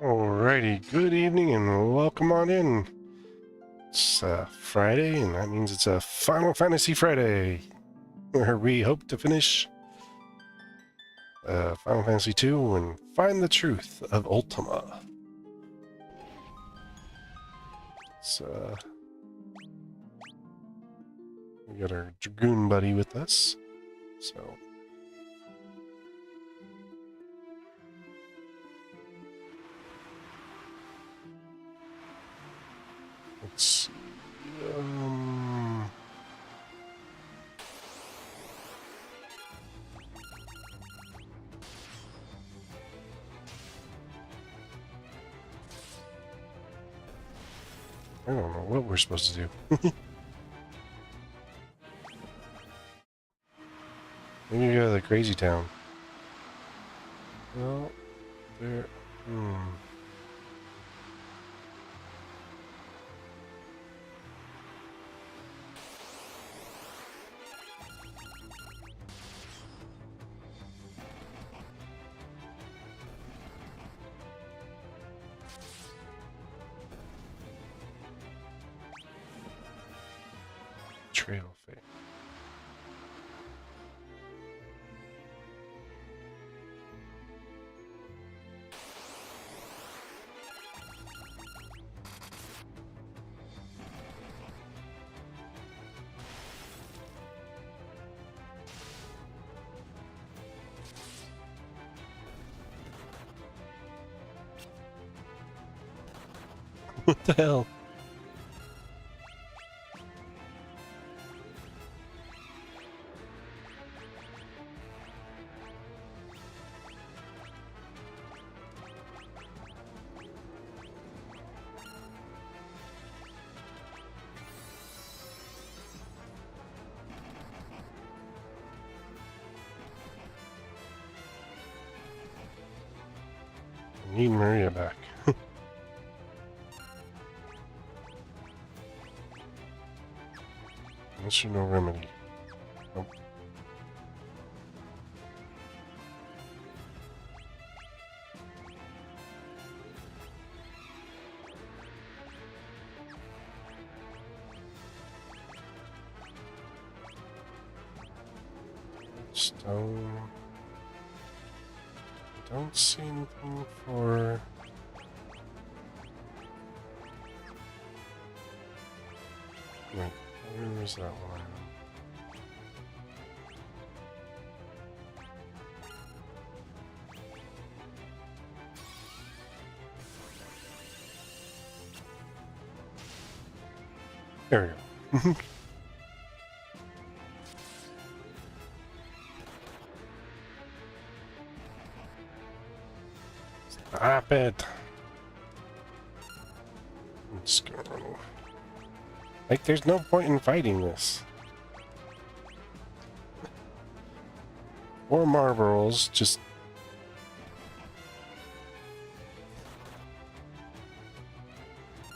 Alrighty, good evening and welcome on in. It's Friday, and that means it's a Final Fantasy Friday, where we hope to finish Final Fantasy II and find the truth of Ultima. So, we got our Dragoon buddy with us, so... Let's see, I don't know what we're supposed to do. Maybe we go to the Crazy Town. Well, there... Trail fade. What the hell? I need Maria back. Answer no remedy. Nope. Stone. I don't see anything for... Wait, where is that one? There we go. Stop it. Let's go. Like, there's no point in fighting this. Or Marlboros, just...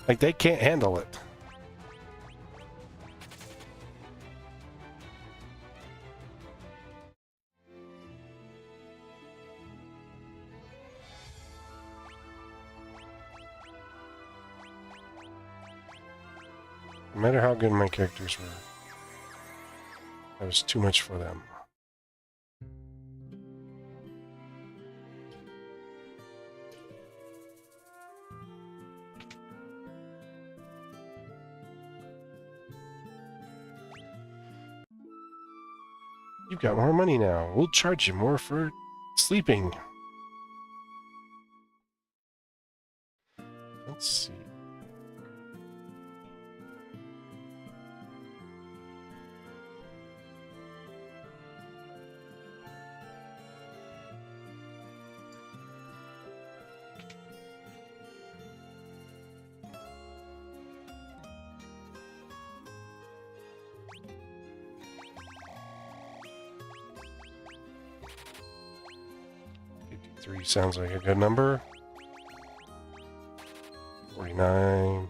Like, they can't handle it. No matter how good my characters were, that was too much for them. You've got more money now. We'll charge you more for sleeping. Let's see. Three sounds like a good number. 49.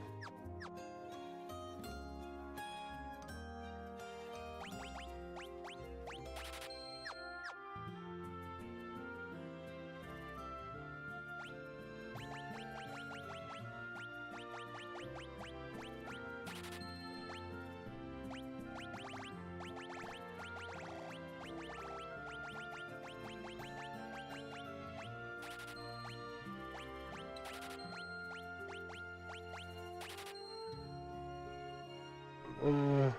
Yeah.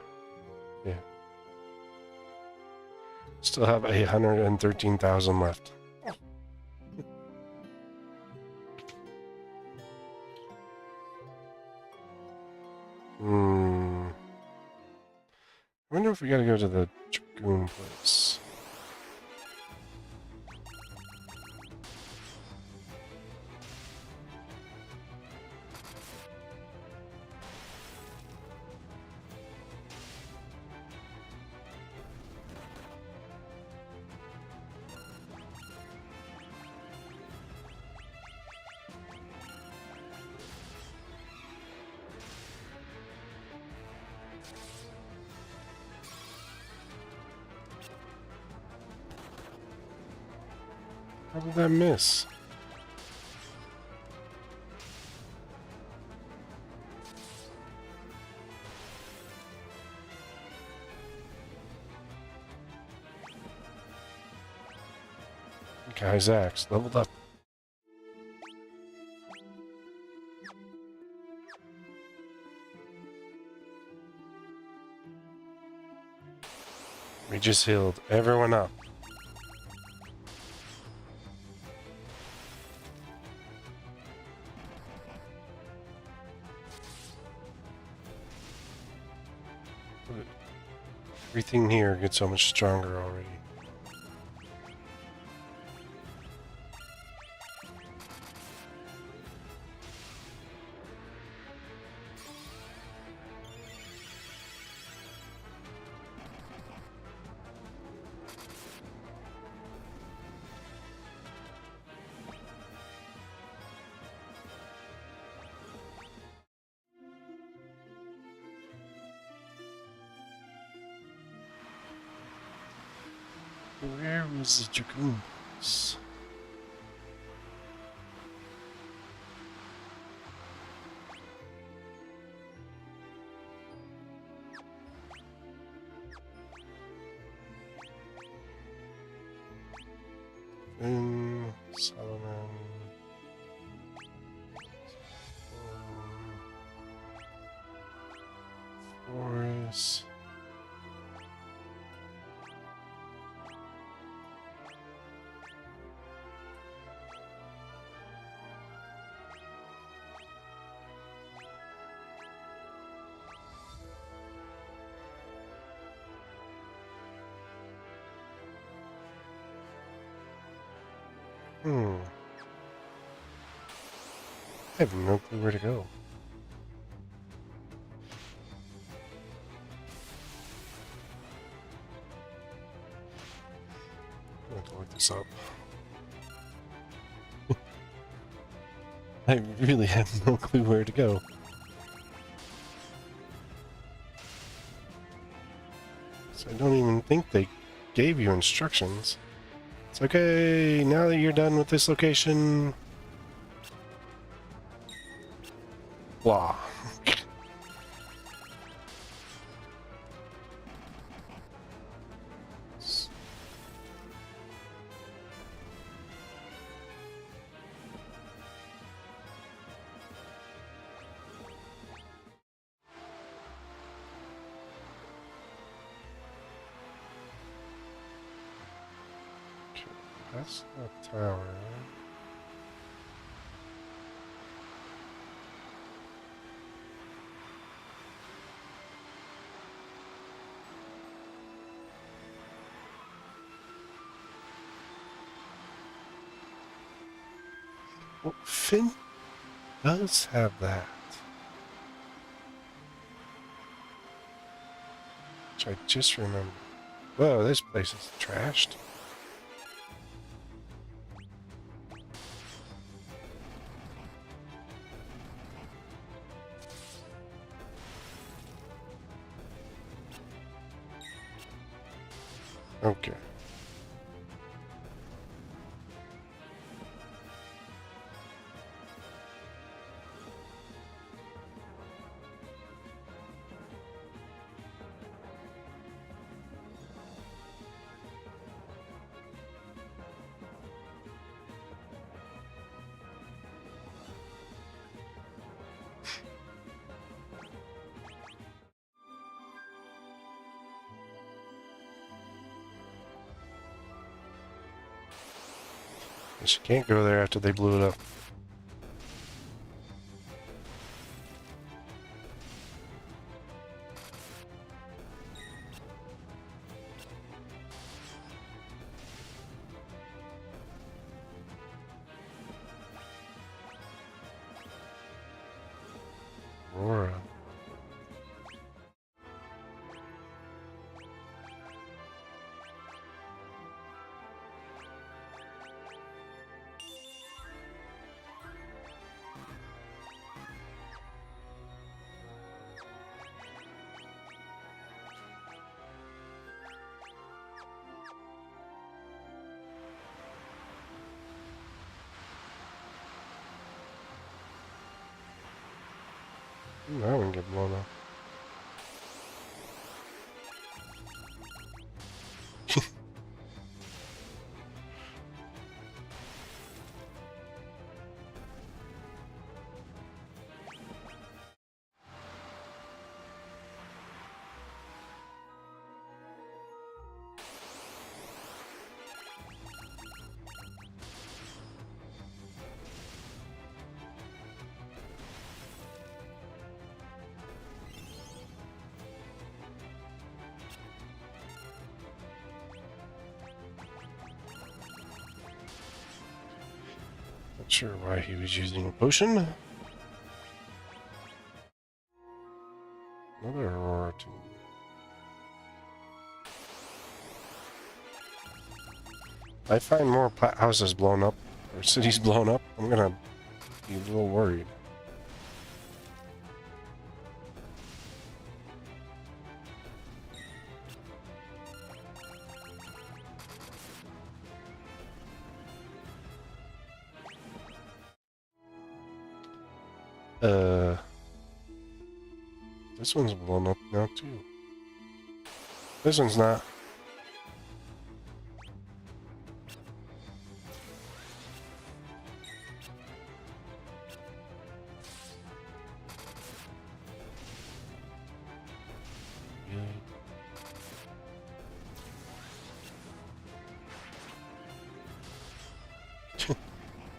Still have 113,000 left. I wonder if we gotta go to the Dragoon place. How did that miss? Guy's axe leveled up. We just healed everyone up. Everything here gets so much stronger already. Where was the Dragoons? Solomon. Forest. I have no clue where to go. I have to look this up. I really have no clue where to go. So I don't even think they gave you instructions. It's okay, now that you're done with this location... Blah. That's the tower. Well, Finn does have that. Which I just remember. Whoa, this place is trashed. Okay. She can't go there after they blew it up. Aurora. That one get blown up. Not sure why he was using a potion. Another Aurora too. If I find more houses blown up or cities blown up, I'm gonna be a little worried. This one's blown up now too. This one's not.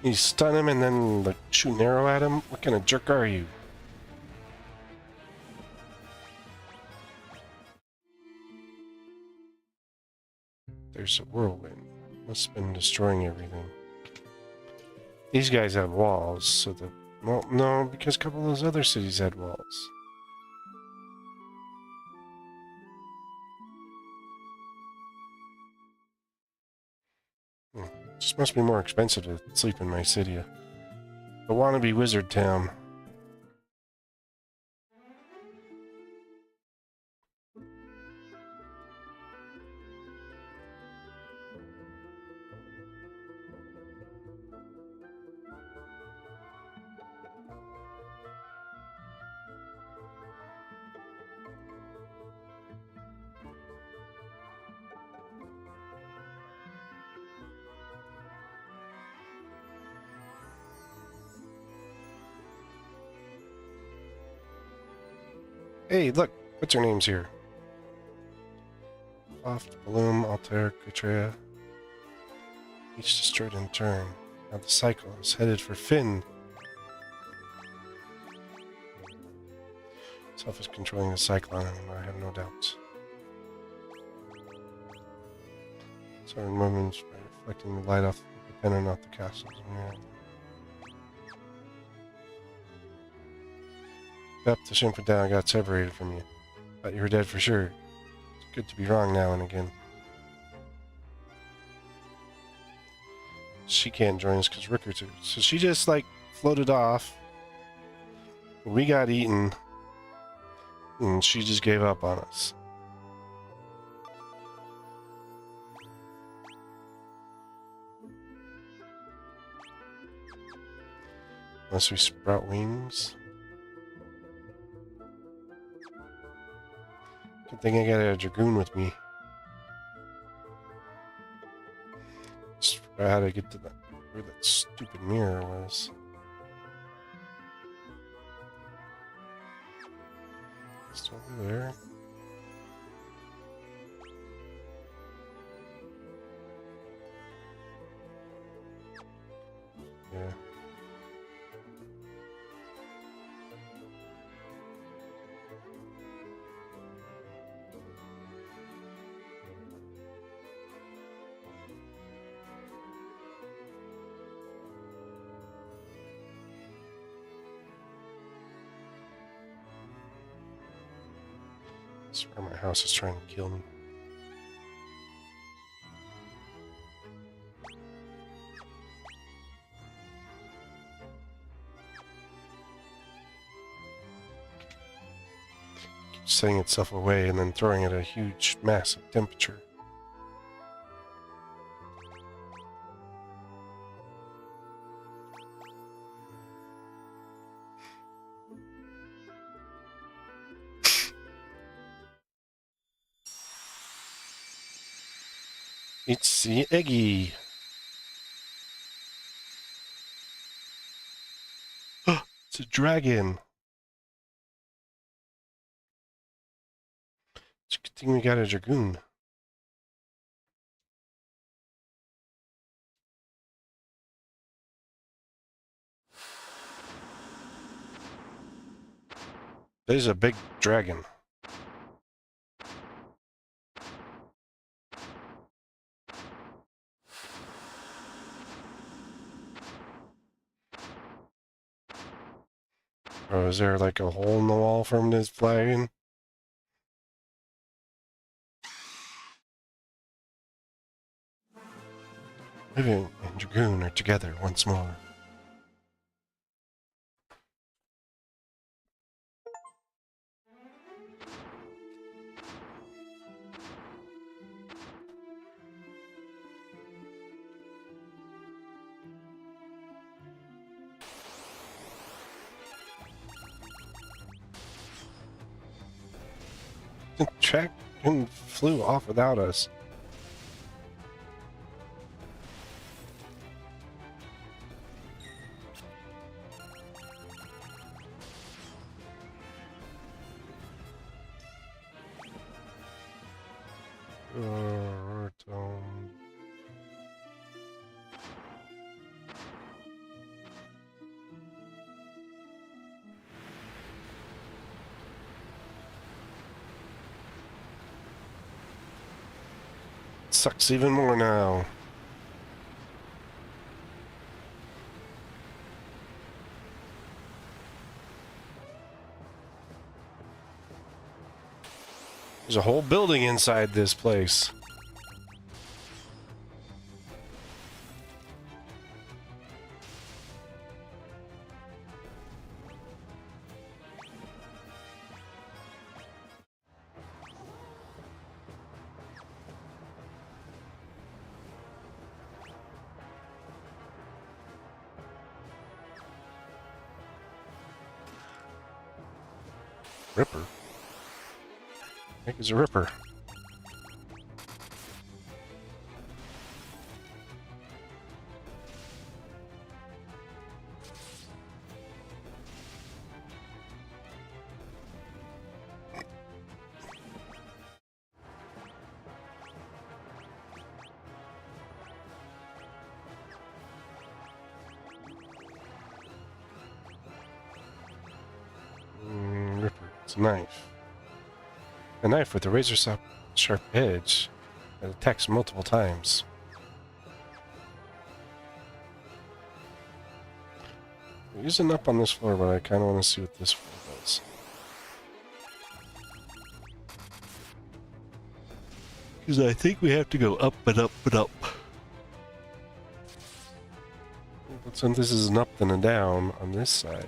You stun him and then like shoot an arrow at him? What kind of jerk are you? There's a whirlwind. Must have been destroying everything. These guys have walls, so the... Well, no, because a couple of those other cities had walls. This must be more expensive to sleep in my city. The wannabe wizard town. Hey, look! What's her name's here? Oft, Bloom, Altair, Katrea. Each destroyed in turn. Now the cycle is headed for Finn. Self is controlling the cyclone, I have no doubts. Certain moments by reflecting the light off the pennant off the castles. Yep, the Shinfredale got separated from you. Thought you were dead for sure. It's good to be wrong now and again. She can't join us because Ricker's here. So she just, like, floated off. We got eaten. And she just gave up on us. Unless we sprout wings. Good thing I got a Dragoon with me. Just forgot how to get to that, where that stupid mirror was. Still over there. swear my house is trying to kill me. Keeps setting itself away and then throwing at a huge, massive temperature. It's the Eggy. It's a dragon. It's a good thing we got a dragoon. There's a big dragon. Oh, is there like a hole in the wall from this flying? Vivian and Dragoon are together once more. The dragon flew off without us. Sucks even more now. There's a whole building inside this place. Ripper? I think it's a Ripper. Ripper. It's a knife. A knife with a razor-sharp edge that attacks multiple times. We're using up on this floor, but I kind of want to see what this floor does. Because I think we have to go up and up and up. But since this is an up and a down on this side.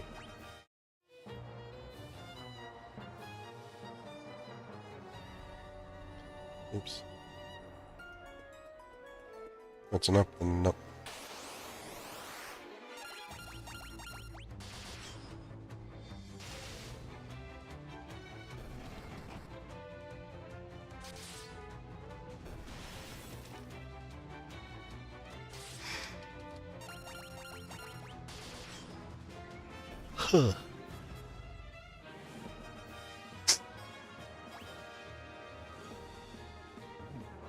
Oops. That's an up and an up. Huh.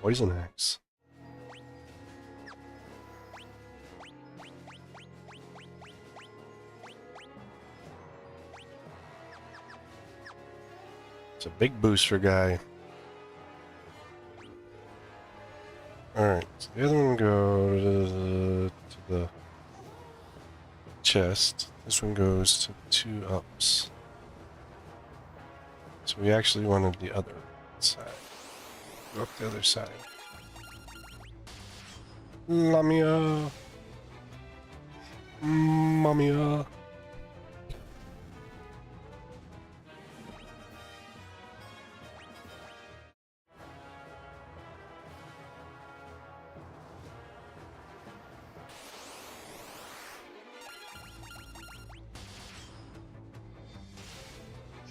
Poison axe. It's a big booster guy. Alright, so the other one goes to the chest. This one goes to 2 ups. So we actually wanted the other. Side. Go up the other side. Lamia. Mamia.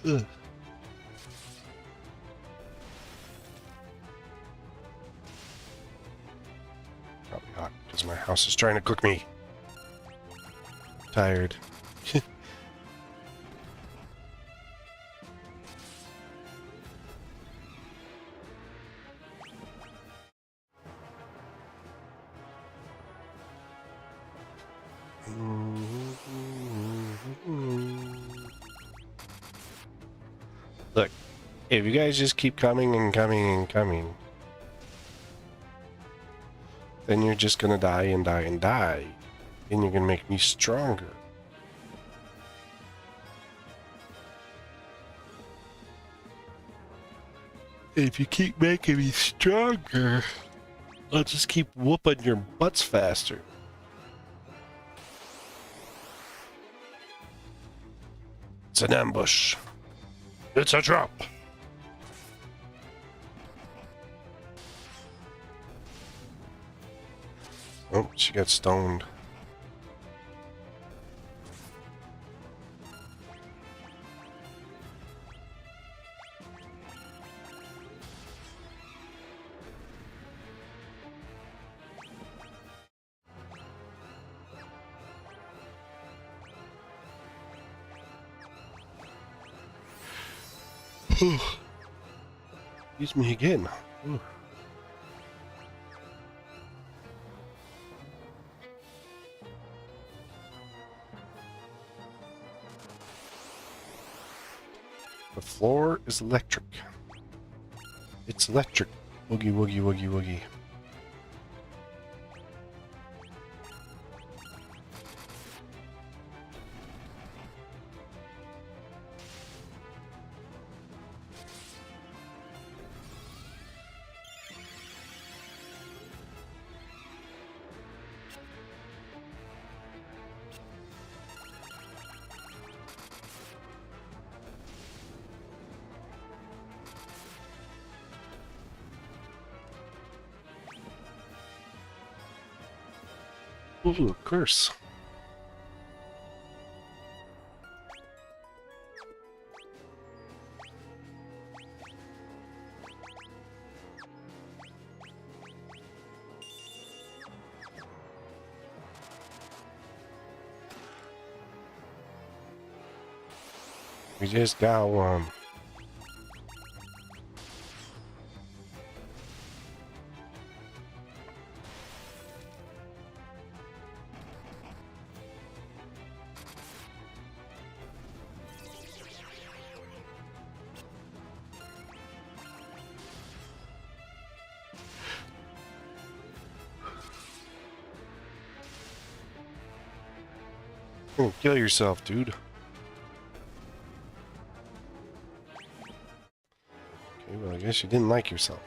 Ugh. Probably hot because my house is trying to cook me. Tired. Look, if you guys just keep coming and coming and coming, then you're just gonna die and die and die. And you're gonna make me stronger. If you keep making me stronger, I'll just keep whooping your butts faster. It's an ambush. It's a trap. Oh, she got stoned. Use me again. Ooh. The floor is electric. It's electric. Woogie woogie woogie woogie. Ooh, a curse. We just got one. Kill yourself, dude. Okay, well, I guess you didn't like yourself.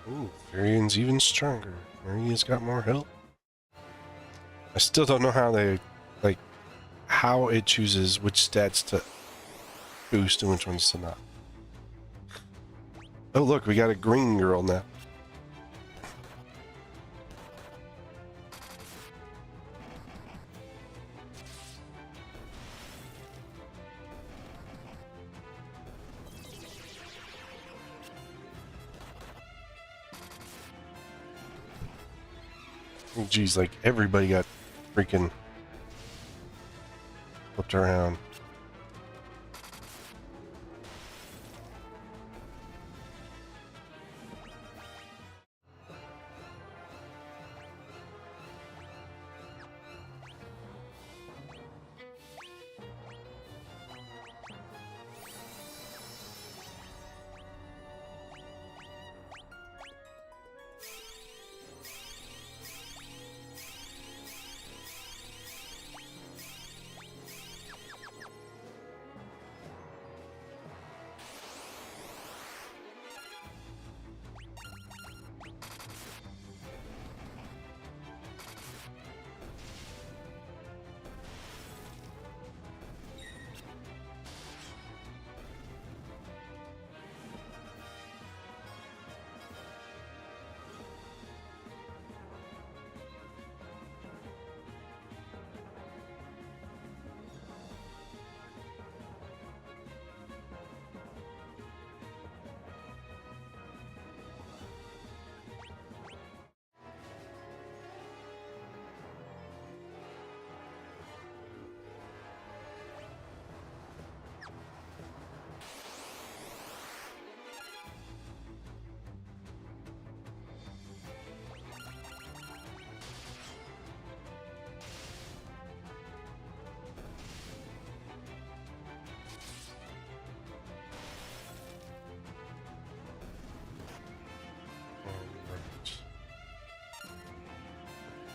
Ooh, Varian's even stronger. Maria's got more health. I still don't know how they, like, how it chooses which stats to boost and which ones to not. Oh, look, we got a green girl now. Geez, like everybody got freaking flipped around.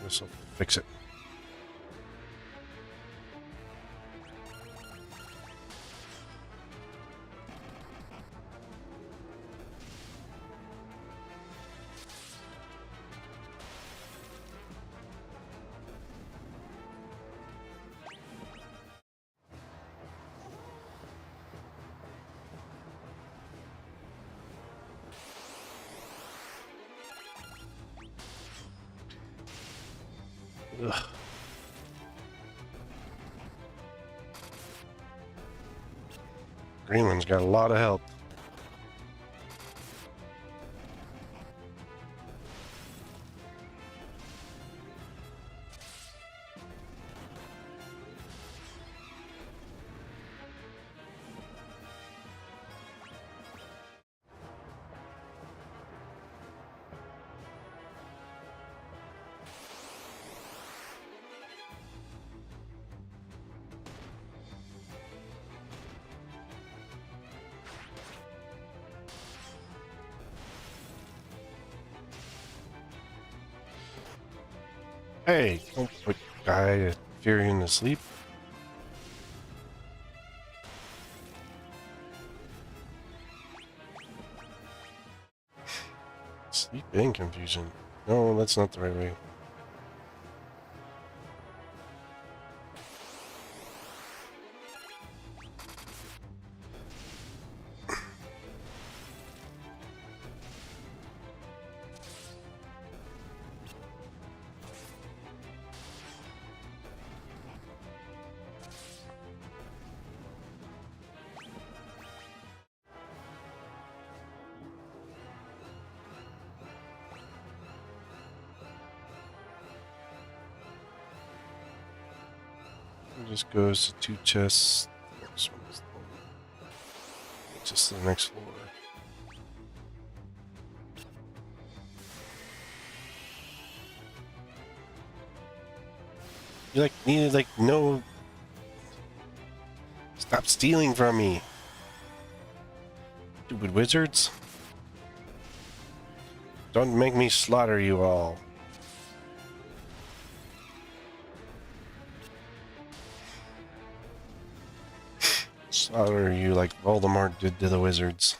This will fix it. Ugh. Greenland's got a lot of help. Hey, don't put guy to fear you to sleep. Sleep and confusion. No, that's not the right way. It just goes to 2 chests. Next one is the one. Takes us to the next floor. You like needed like no. Stop stealing from me, stupid wizards! Don't make me slaughter you all. Slaughter you like Voldemort did to the wizards.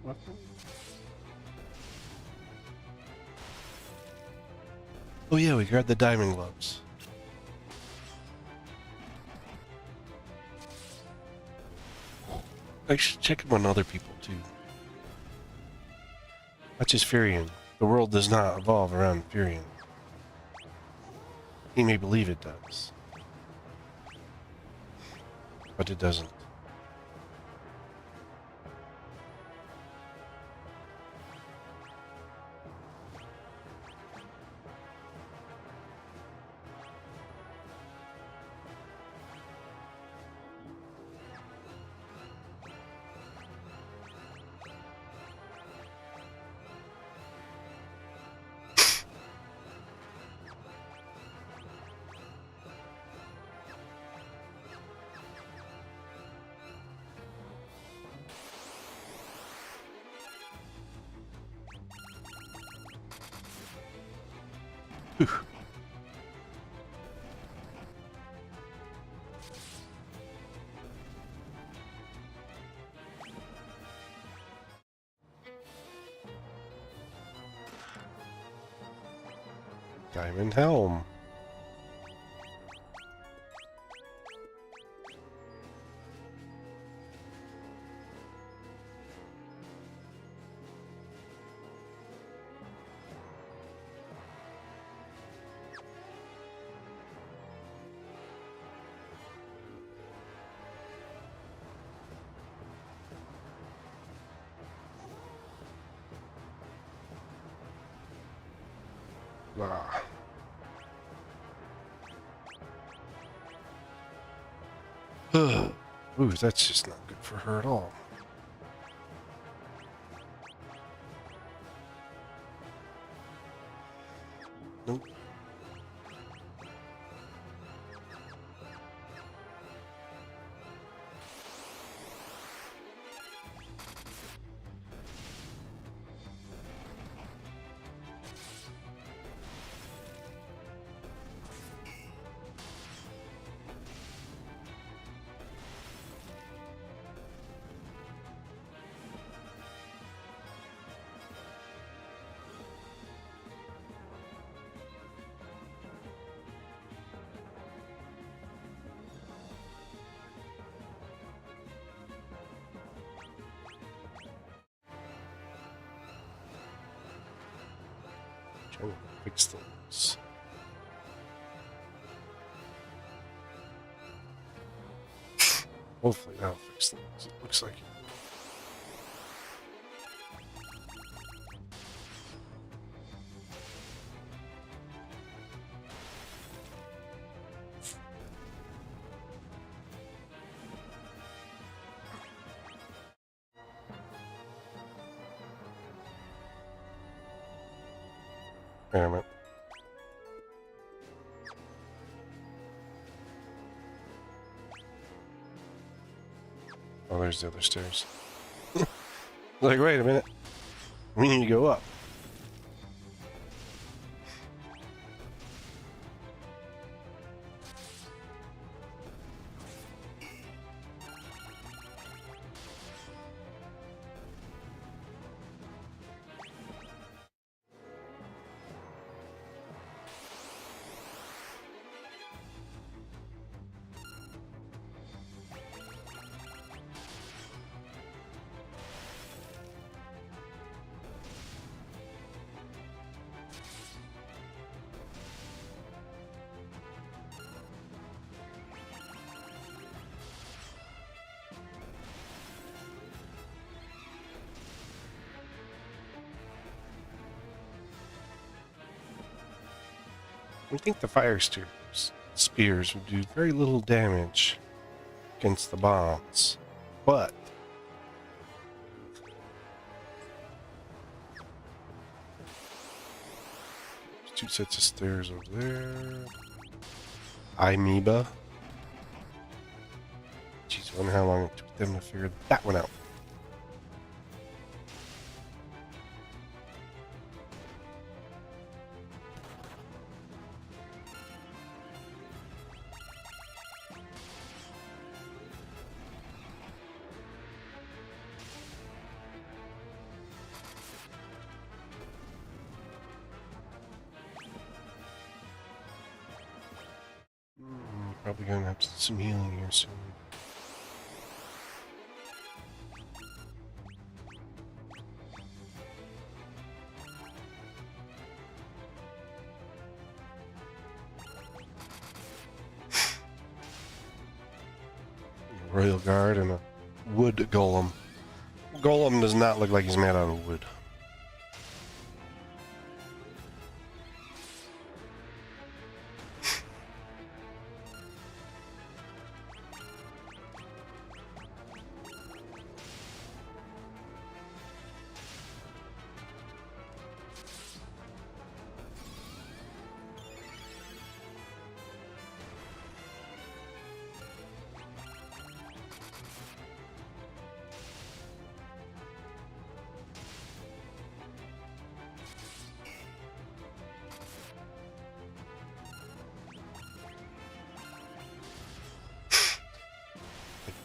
weapon? Oh yeah, we grabbed the diamond gloves. I should check them on other people too. Not just Furion. The world does not evolve around Furion. He may believe it does. But it doesn't. Whew. Diamond helm. Ah. Ooh, that's just not good for her at all. Nope. Trying to fix things. Hopefully that'll fix things. It looks like it. Wait a minute. Oh, there's the other stairs. Like, wait a minute. We need to go up. I think the fire spears would do very little damage against the bombs, but there's 2 sets of stairs over there. Amoeba. Jeez, I wonder how long it took them to figure that one out. probably gonna have some healing here soon. Royal Guard and a wood golem. Golem does not look like he's made out of wood.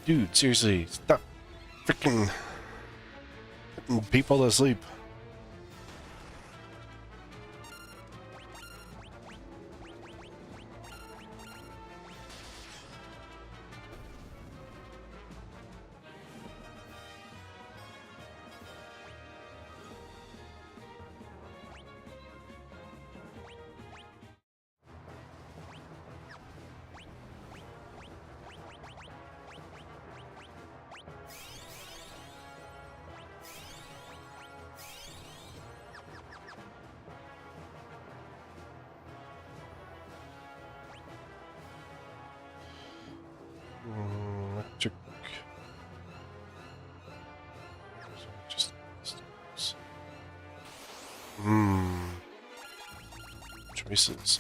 Dude, seriously, stop freaking putting people to sleep. Electric. Just choices.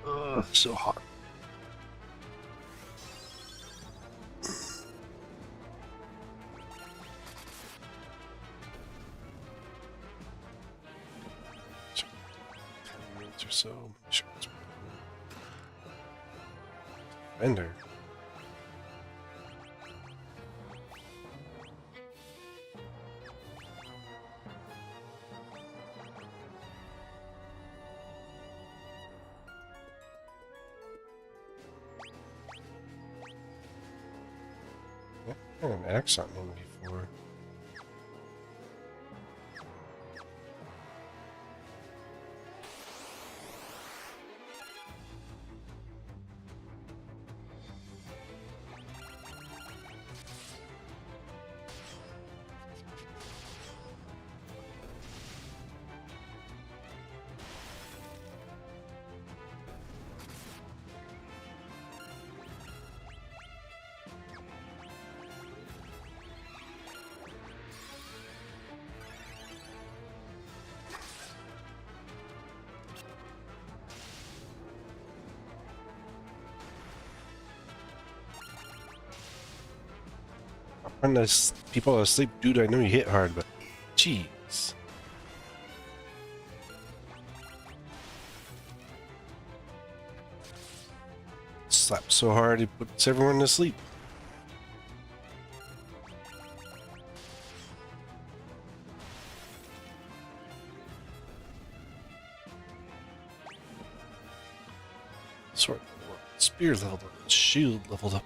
Ugh, so hot. So, 10 minutes or so. Make sure it's Fender. I had an axe on him before. When there's people asleep, dude, I know you hit hard, but jeez. Slap so hard it puts everyone to sleep. Sword leveled up, spear leveled up, shield leveled up.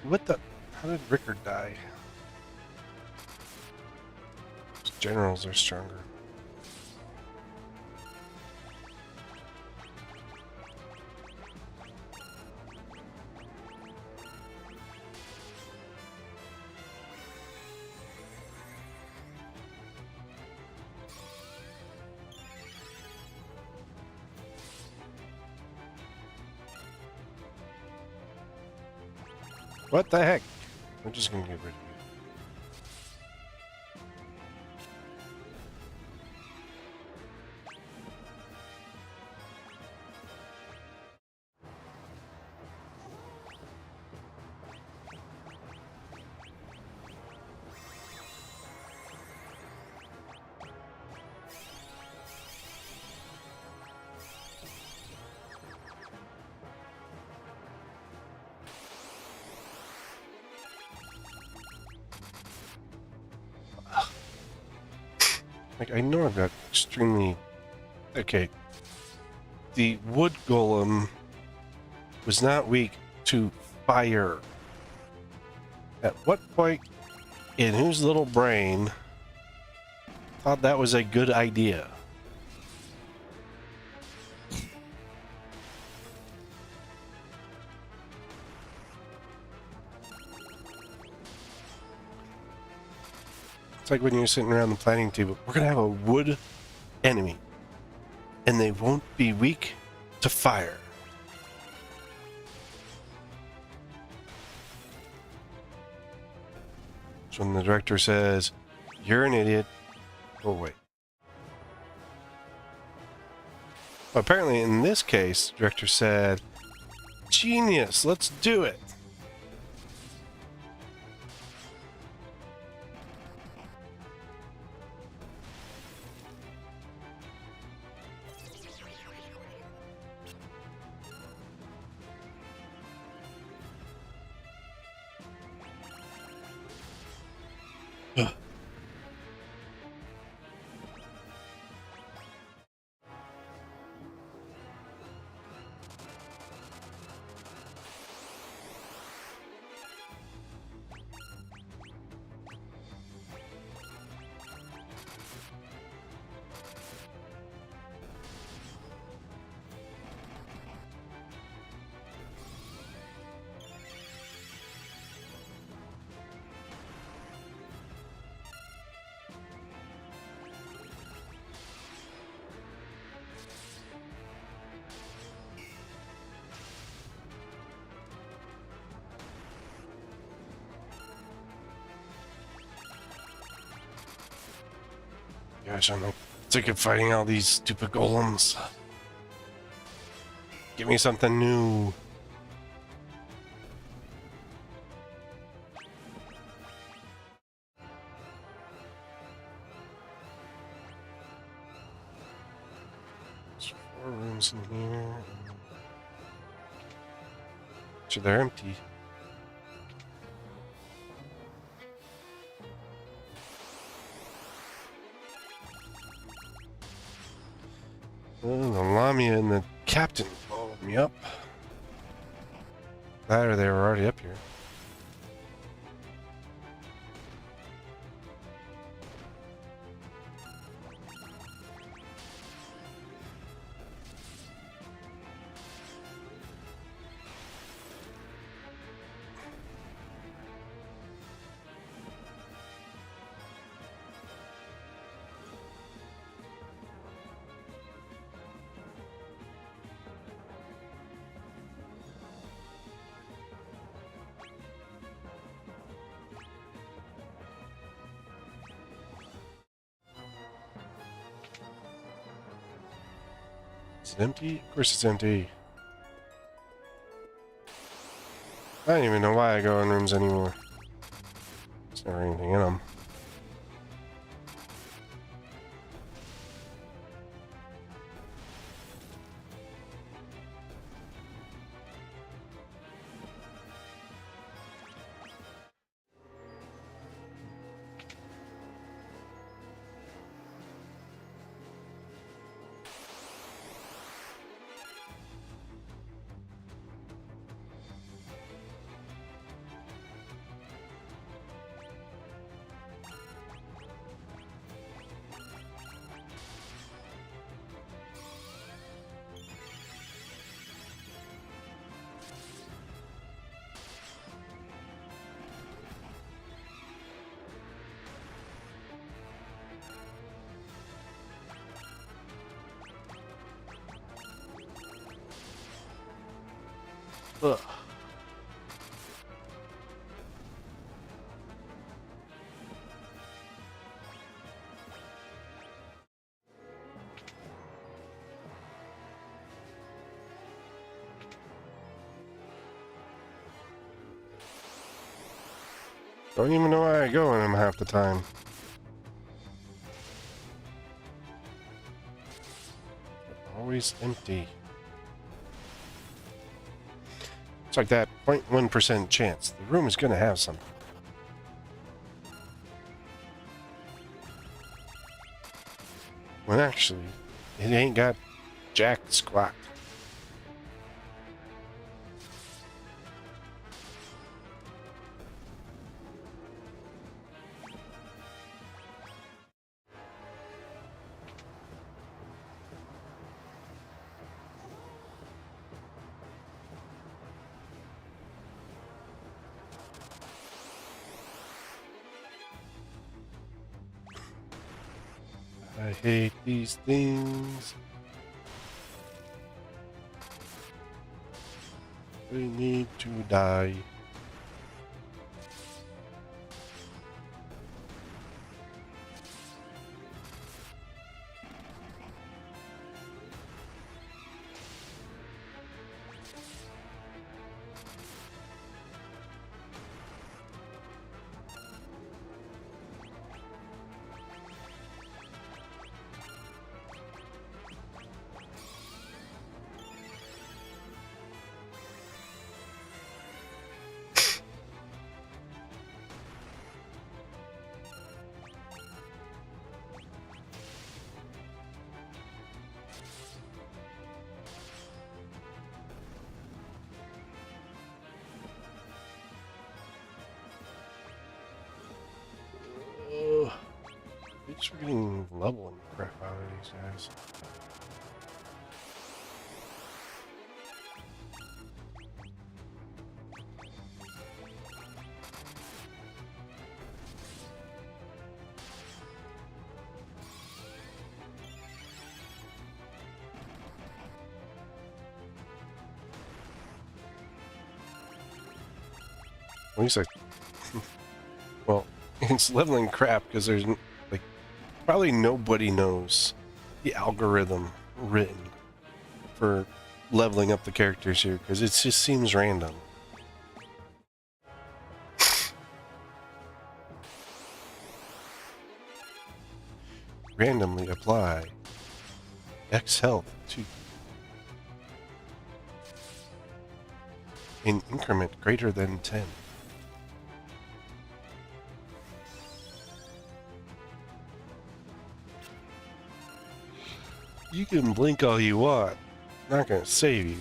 What the? How did Rickard die? His generals are stronger. What the heck? We're just gonna get rid of you. Like, I know I've got extremely... Okay. The wood golem was not weak to fire. At what point in whose little brain thought that was a good idea? It's like when you're sitting around the planning table. We're going to have a wood enemy. And they won't be weak to fire. So when the director says, "You're an idiot," go away. Well, apparently in this case, the director said, "Genius, let's do it." Gosh, I'm like sick of fighting all these stupid golems. Give me something new. There's 4 rooms in here. So they're empty. Oh, the Lamia and the captain followed me up. That or they were already up here. Is it empty? Of course it's empty. I don't even know why I go in rooms anymore. There's never anything in them. Ugh. Don't even know where I go in them half the time. Always empty. It's like that 0.1% chance. The room is gonna have something. When actually, it ain't got jack squat. I hate these things. We need to die. It's getting leveling crap out of these guys. At least I... well, it's leveling crap because there's, like, probably nobody knows the algorithm written for leveling up the characters here because it just seems random. Randomly apply X health to an increment greater than 10. You can blink all you want. Not gonna save you.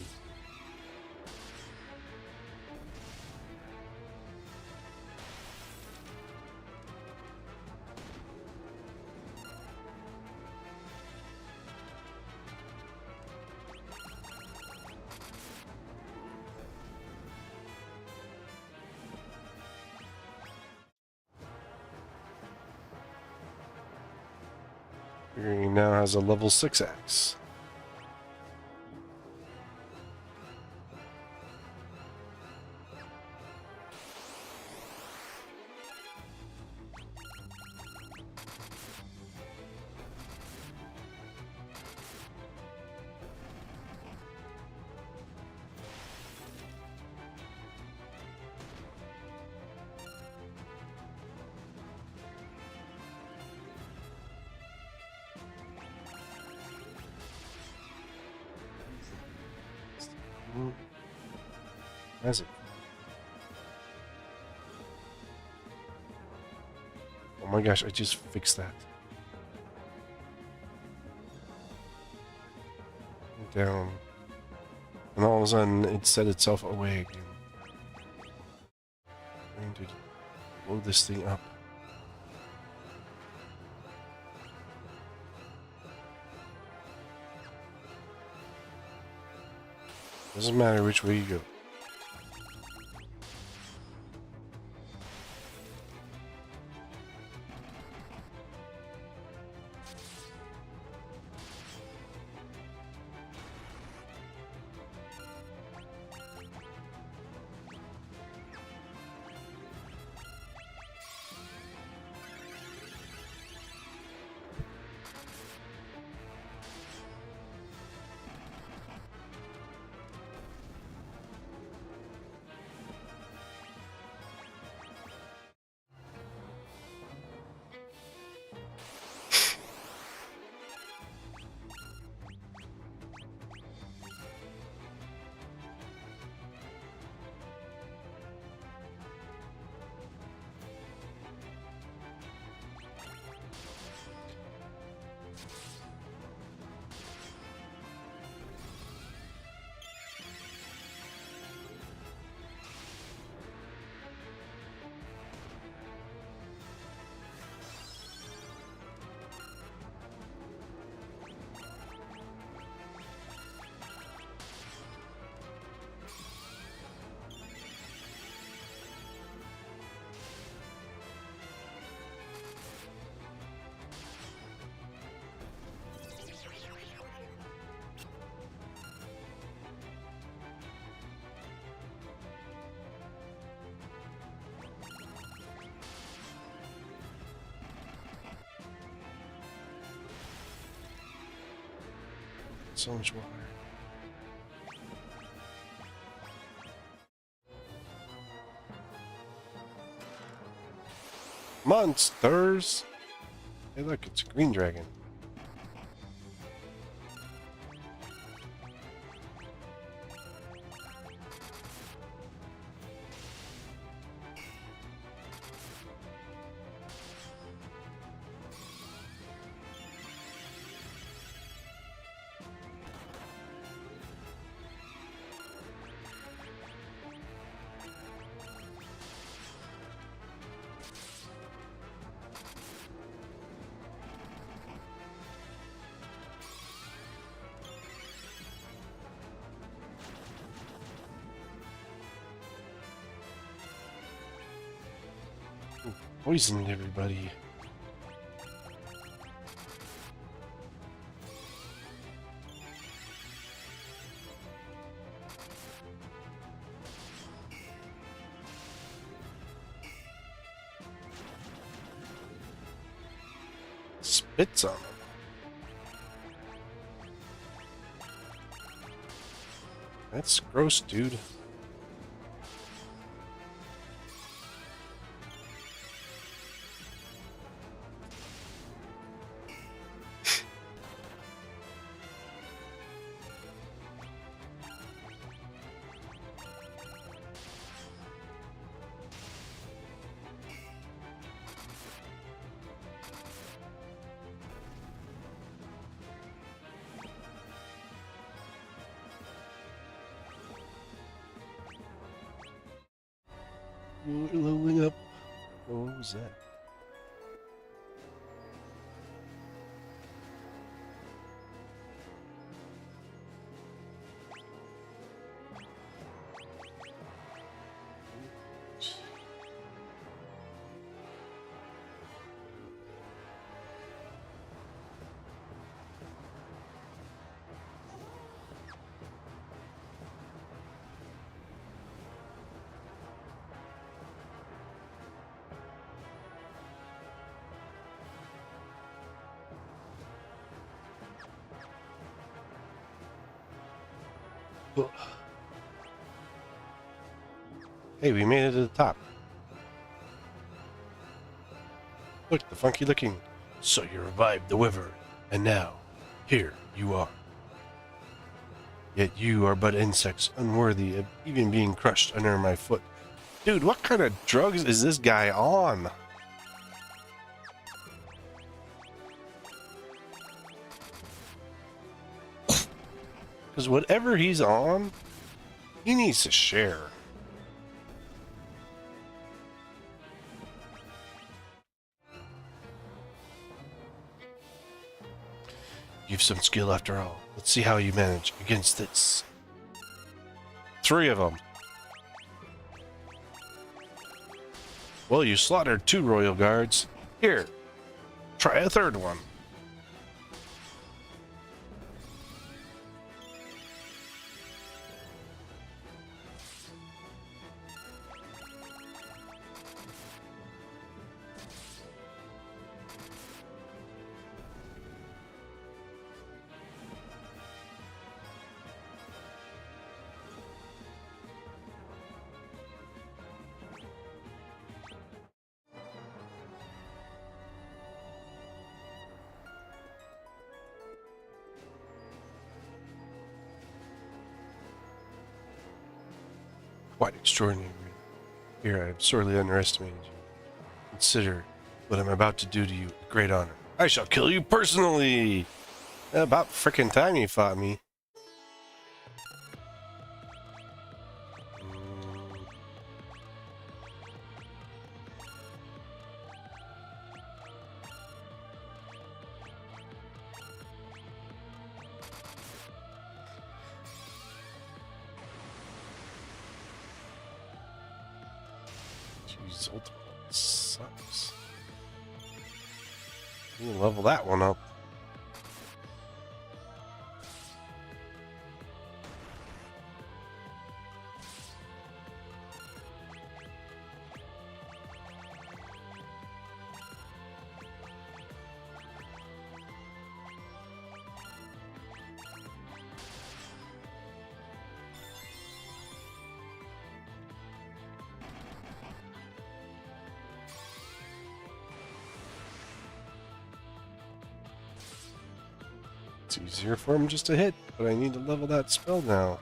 He now has a level 6 axe. Has it? Oh my gosh, I just fixed that. Down. And all of a sudden, it set itself away again. I'm going to blow this thing up. Doesn't matter which way you go. so much water. Monsters! Hey look, it's a green dragon. Poisoned everybody. Spits on them. That's gross, dude. We're leveling up. Oh, what was that? Hey, we made it to the top. Look, the funky looking. So you revived the wyvern, and now, here you are. Yet you are but insects, unworthy of even being crushed under my foot. Dude, what kind of drugs is this guy on? Because whatever he's on, he needs to share. You've some skill after all. Let's see how you manage against this. 3 of them. Well, you slaughtered 2 royal guards. Here, try a 3rd one. Quite extraordinary. Here, I have sorely underestimated you. Consider what I'm about to do to you a great honor. I shall kill you personally! About frickin' time you fought me. Jeez, ultimate sucks. You can level that one up. It's easier for him just to hit, but I need to level that spell now.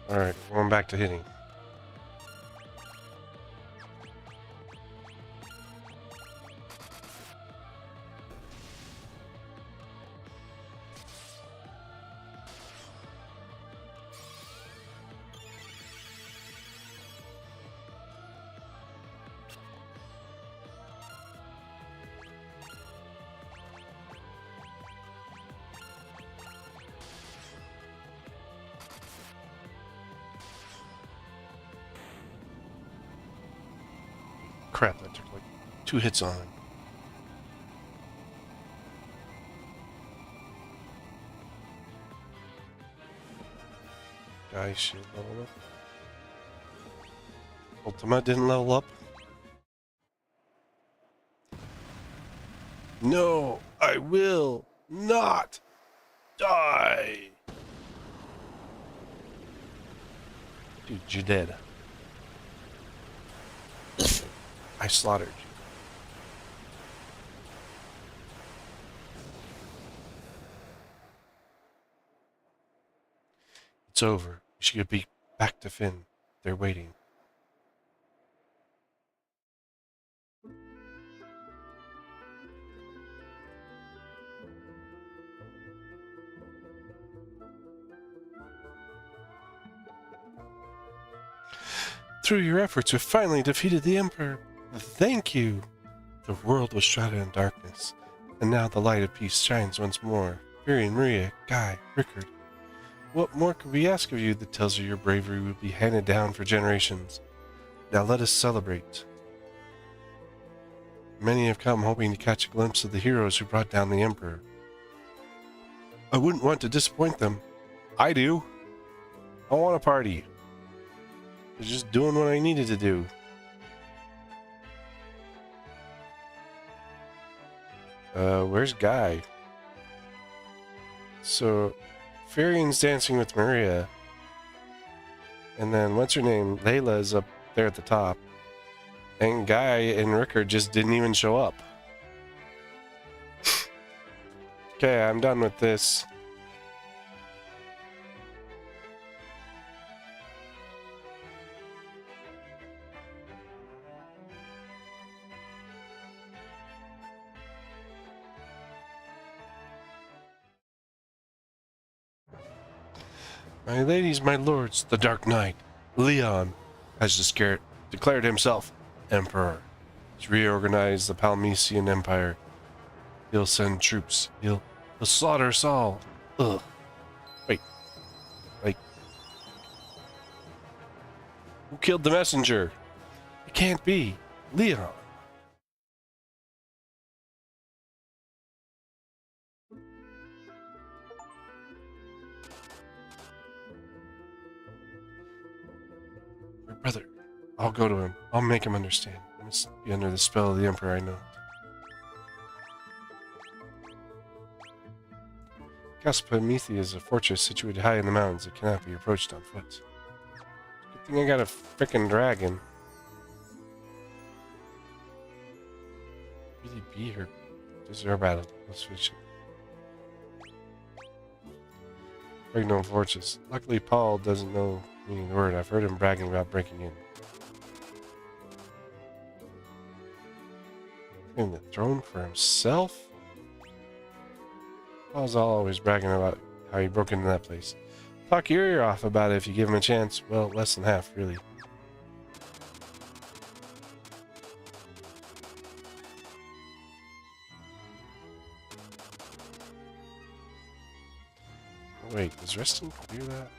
Alright, going back to hitting. Crap, that took like 2 hits on him. Guy shield level up. Ultima didn't level up. No, I will not die. Dude, you're dead. I slaughtered you. It's over. You should be back to Finn. They're waiting. Through your efforts, we finally defeated the Emperor. Thank you! The world was shrouded in darkness, and now the light of peace shines once more. Firion, Maria, Guy, Rickard. What more could we ask of you that tells you your bravery will be handed down for generations? Now let us celebrate. Many have come hoping to catch a glimpse of the heroes who brought down the Emperor. I wouldn't want to disappoint them. I do. I want a party. I was just doing what I needed to do. Where's Guy? So, Firion's dancing with Maria. And then, what's her name? Layla's up there at the top. And Guy and Rickard just didn't even show up. Okay, I'm done with this. My ladies, my lords, the Dark Knight, Leon, has declared himself Emperor. He's reorganized the Palmycian Empire. He'll send troops. He'll slaughter us all. Ugh. Wait. Like, who killed the messenger? It can't be. Leon. Your brother. I'll go to him. I'll make him understand. He must be under the spell of the Emperor, I know. Castle Palmycia is a fortress situated high in the mountains that cannot be approached on foot. Good thing I got a frickin' dragon. Really be her. This is our battle. Let's switch it. Regno Fortress. Luckily, Paul doesn't know the meaning of the word. I've heard him bragging about breaking in. Claiming the throne for himself? Paul's always bragging about how he broke into that place. Talk your ear off about it if you give him a chance. Well, less than half, really. Wait, does Reston clear that?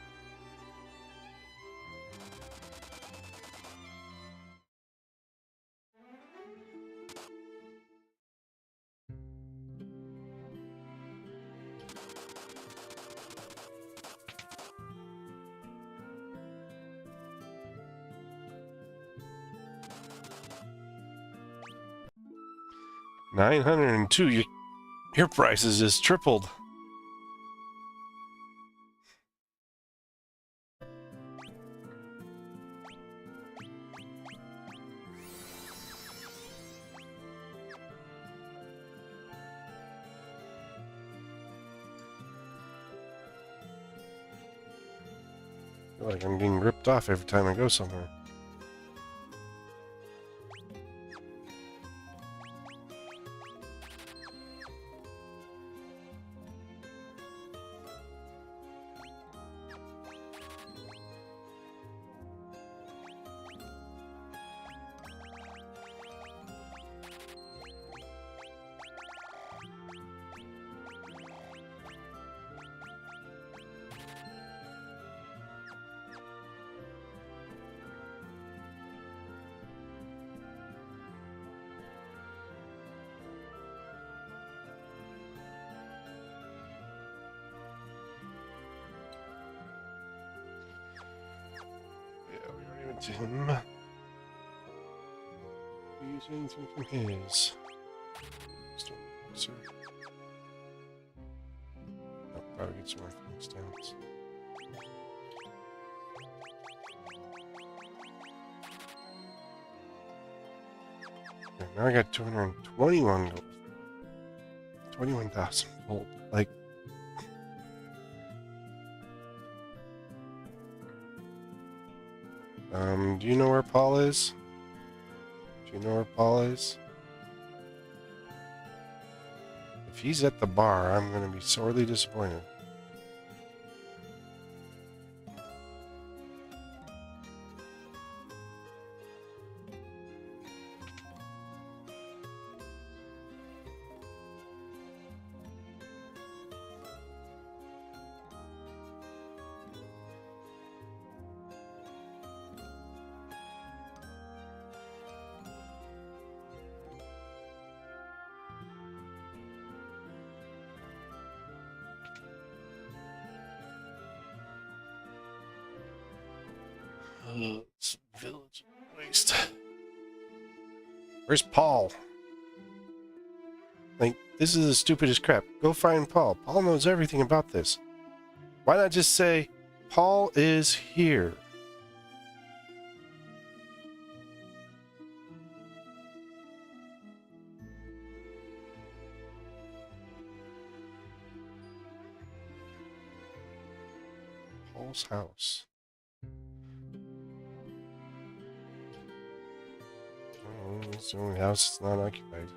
$902. Your prices is tripled. I feel like I'm getting ripped off every time I go somewhere. To him. Use anything from his. Sir. I'll probably get some more things down. Okay, now I got 221 gold. 21,000 gold. Like, do you know where Paul is? Do you know where Paul is? If he's at the bar, I'm going to be sorely disappointed. It's village waste. Where's Paul? Like, this is the stupidest crap. Go find Paul. Paul knows everything about this. Why not just say, Paul is here? Paul's house. Oh, it's the only house that's not occupied.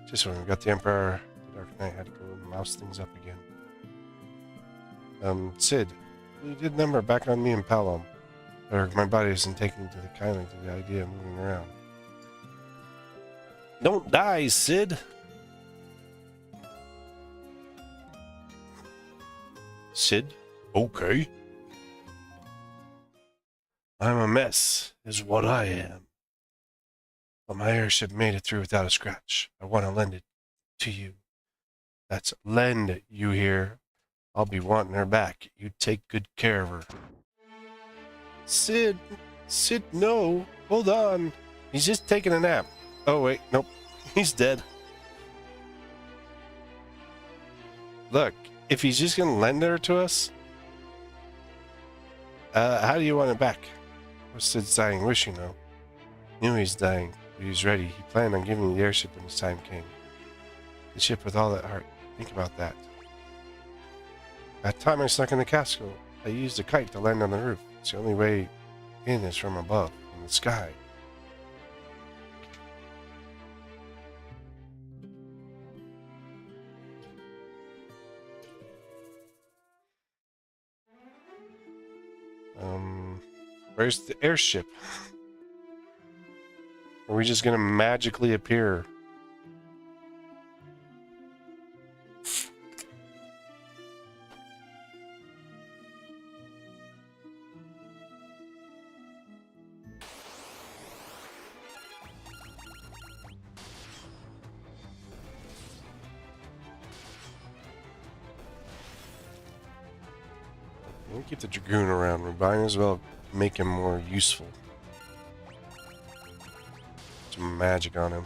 Just when we got the Emperor, the Dark Knight had to go and mouse things up again. Sid, you did number back on me and Palom. Or my body isn't taking to the kindly to the idea of moving around. Don't die, Sid! Sid? Okay. I'm a mess, is what I am. But my airship made it through without a scratch. I want to lend it to you. That's lend, you hear. I'll be wanting her back. You take good care of her. Sid, no. Hold on. He's just taking a nap. Oh, wait, nope. He's dead. Look, if he's just going to lend her to us, how do you want it back? What's Sid's dying wish, you know? Knew he's dying, but he's ready. He planned on giving you the airship when his time came. The ship with all that heart. Think about that. That time I snuck in the castle, I used a kite to land on the roof. It's the only way in is from above, in the sky. Where's the airship? Are we just gonna magically appear? We'll keep the Dragoon around. We might as well make him more useful. Some magic on him.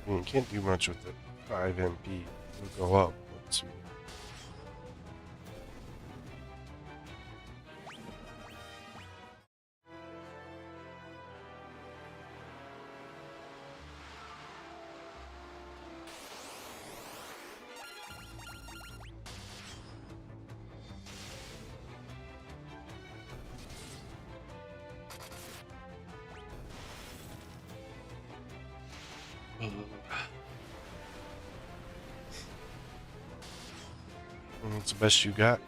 I mean, you can't do much with the 5 MP. It'll go up. Let's see. That's the best you got.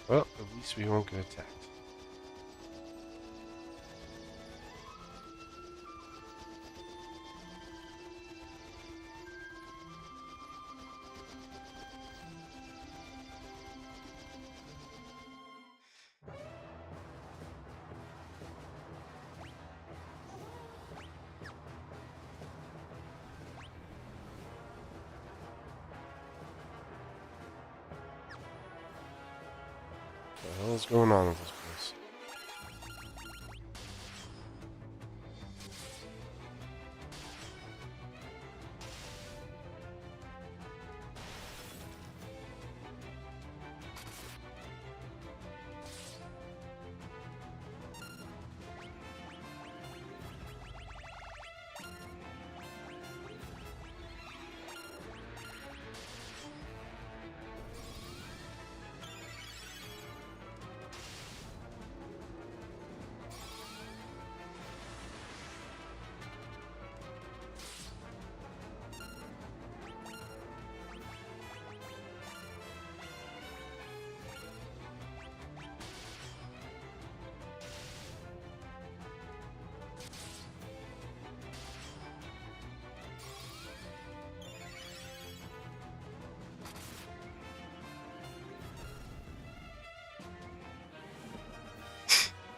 Well, at least we won't get attacked. What the hell is going on with this place?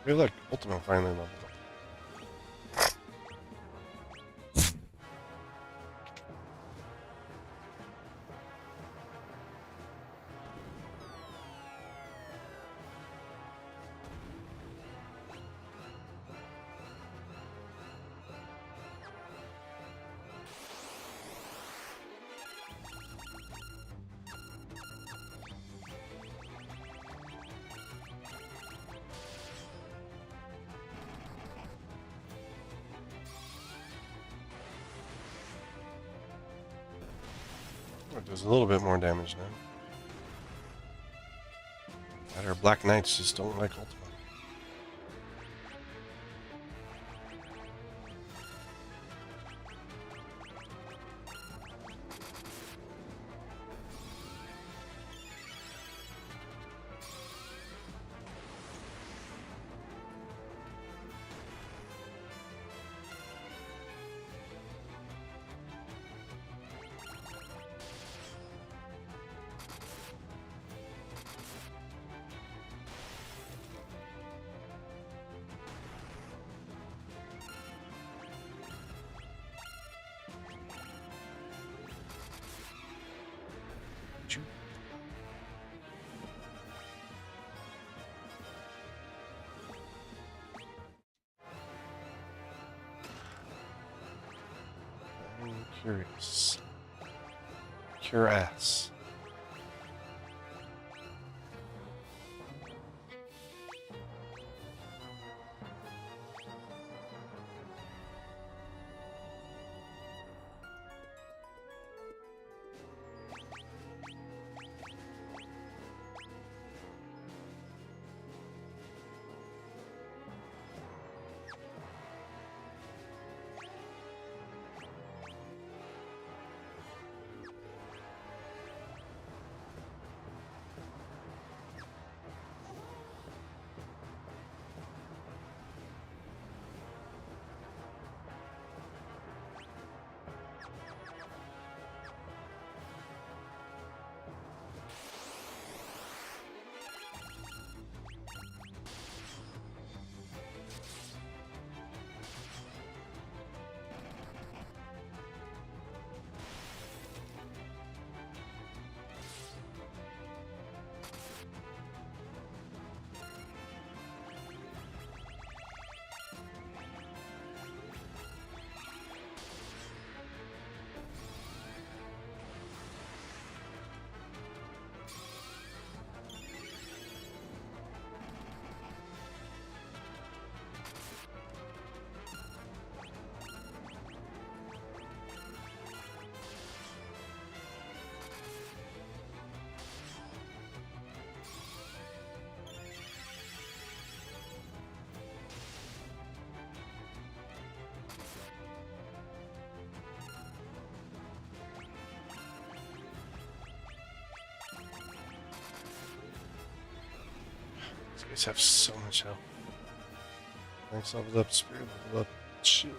Hey, look, Ultima finally leveled up. It does a little bit more damage now. That our Black Knights just don't like Ultima. Choo. I'm curious. Curious. These guys have so much health. Max leveled up, spirit leveled up, shield.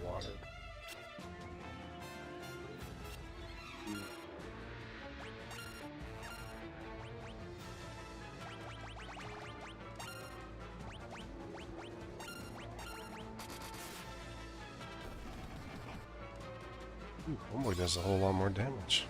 Water. Ooh, Homeboy does a whole lot more damage.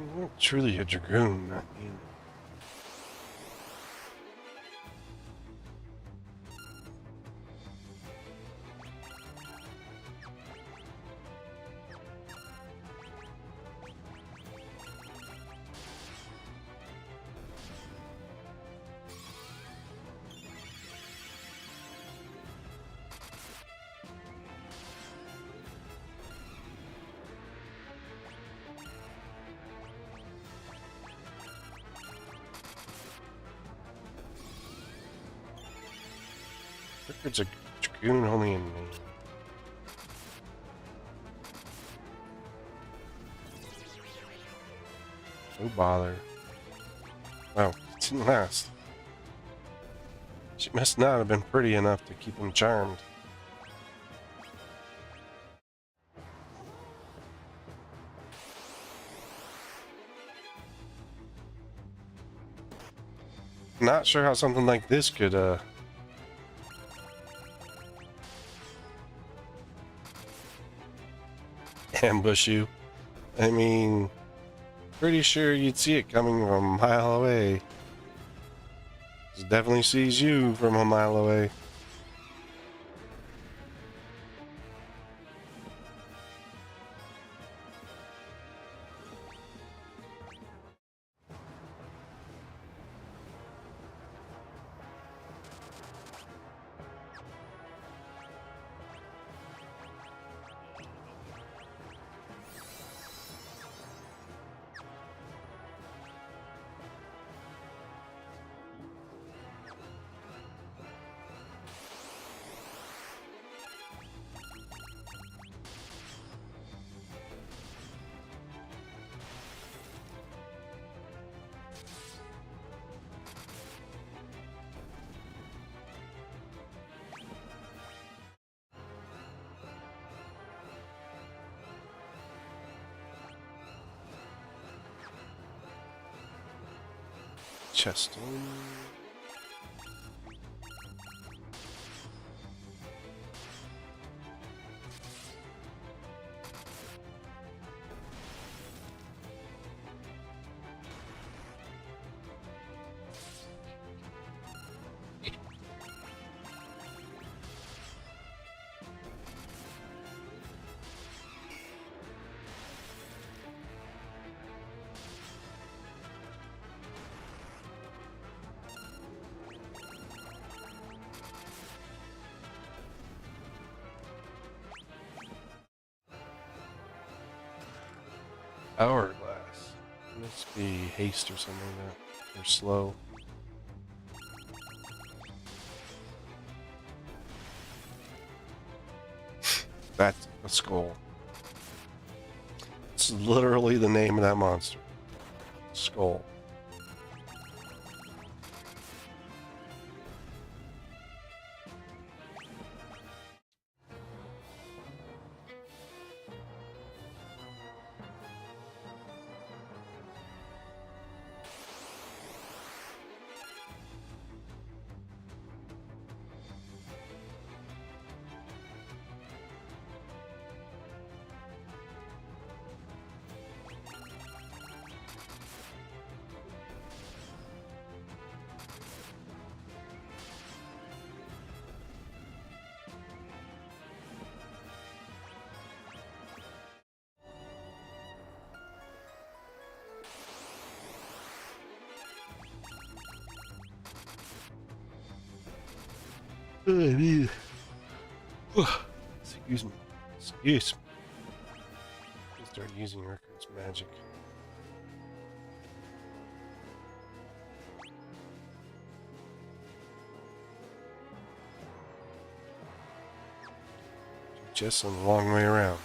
You're truly a dragoon, not you. Rickard's a dragoon only in me. No bother. Oh, it didn't last. She must not have been pretty enough to keep him charmed. Not sure how something like this could, ambush you. I mean, pretty sure you'd see it coming from a mile away. It definitely sees you from a mile away. Chest. Hourglass. Must be haste or something like that. Or slow. That's a skull. It's literally the name of that monster. Skull. Excuse me. Excuse me. Start using Rickard's magic. Just a long way around.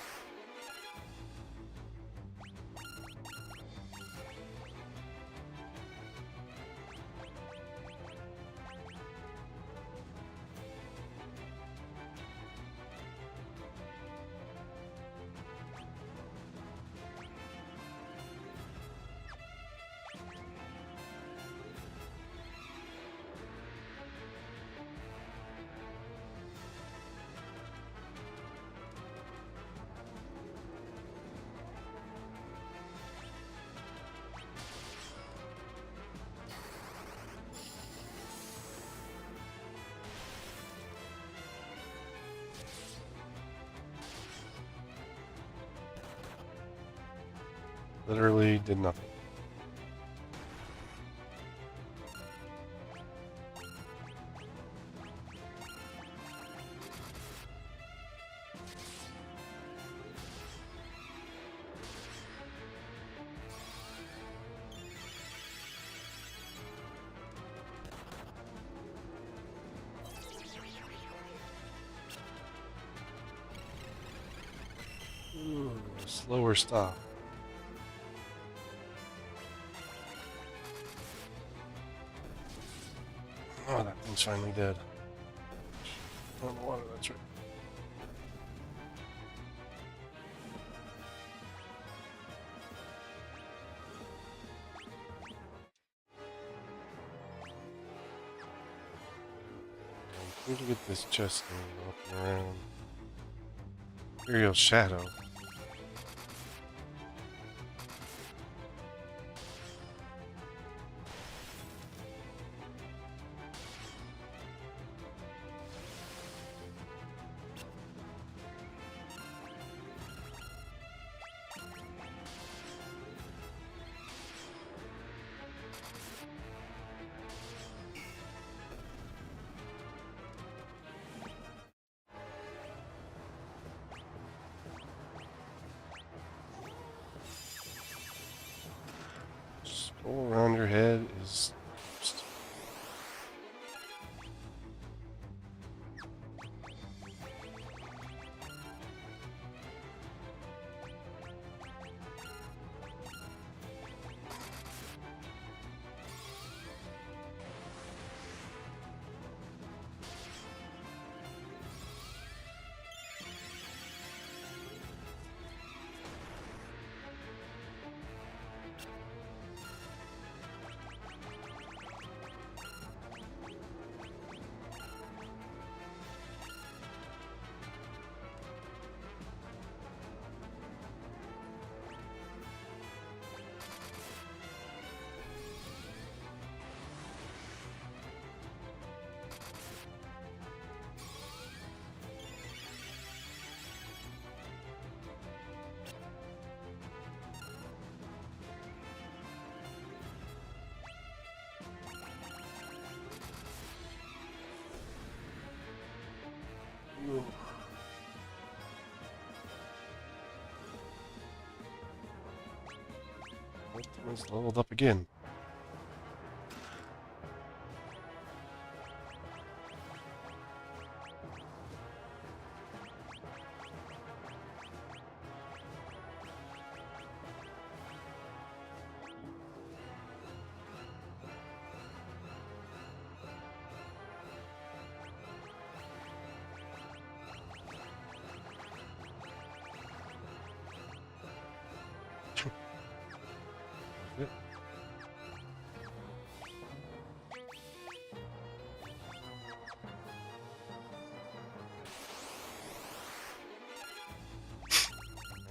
Literally did nothing. Ooh, slower stop. Oh, that thing's finally dead. Oh, the water, that's right. Where'd you get this chest thing walking around? Imperial Shadow. Scroll around your head is... It's leveled up again. Yep.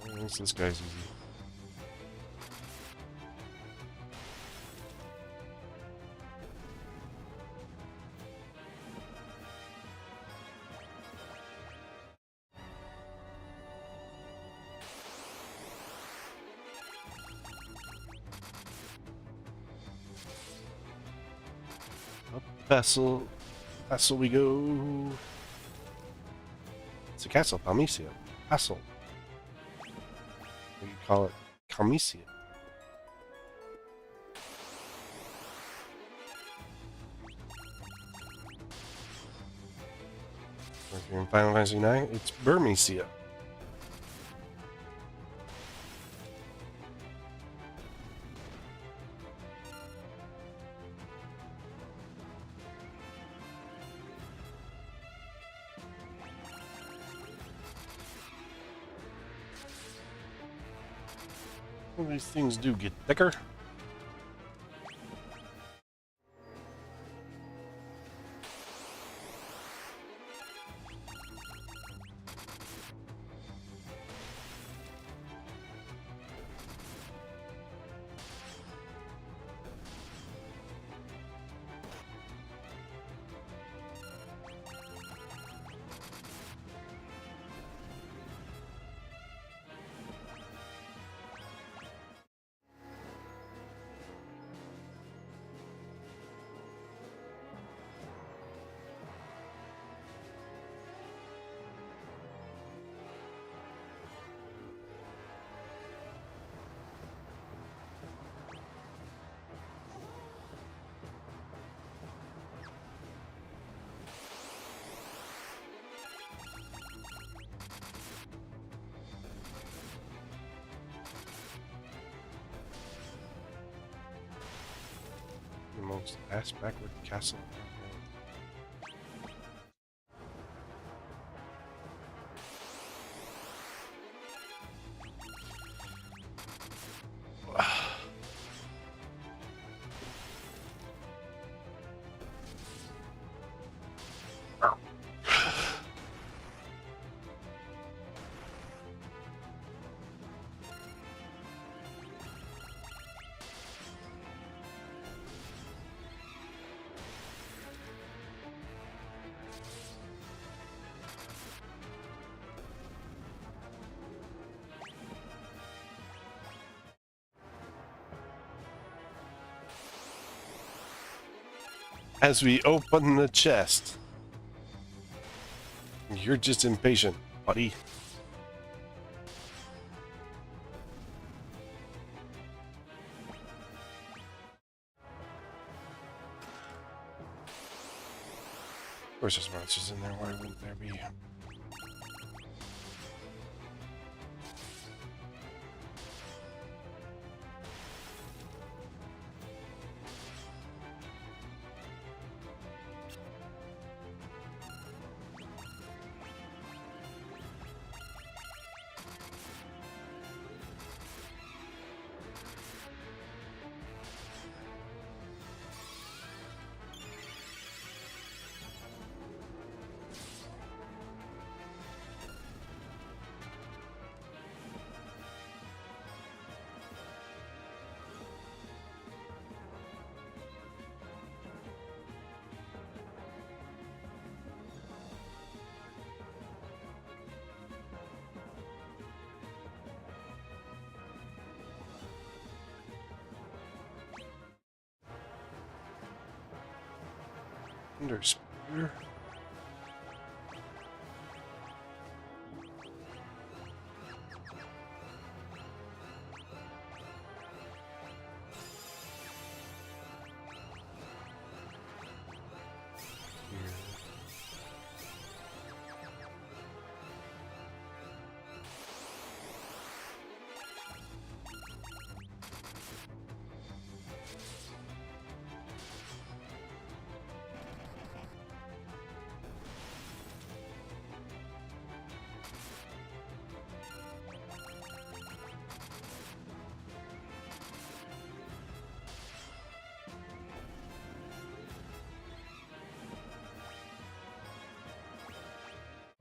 I guess this guy's easy. Up the Castle we go. It's a castle, Palmesia. Castle. We call it Calmesia. If you're in Final Fantasy IX, it's Burmecia. Well, these things do get thicker. most ass backward castle. As we open the chest, you're just impatient, buddy. Of course there's monsters in there, why wouldn't there be? Thunder Spear.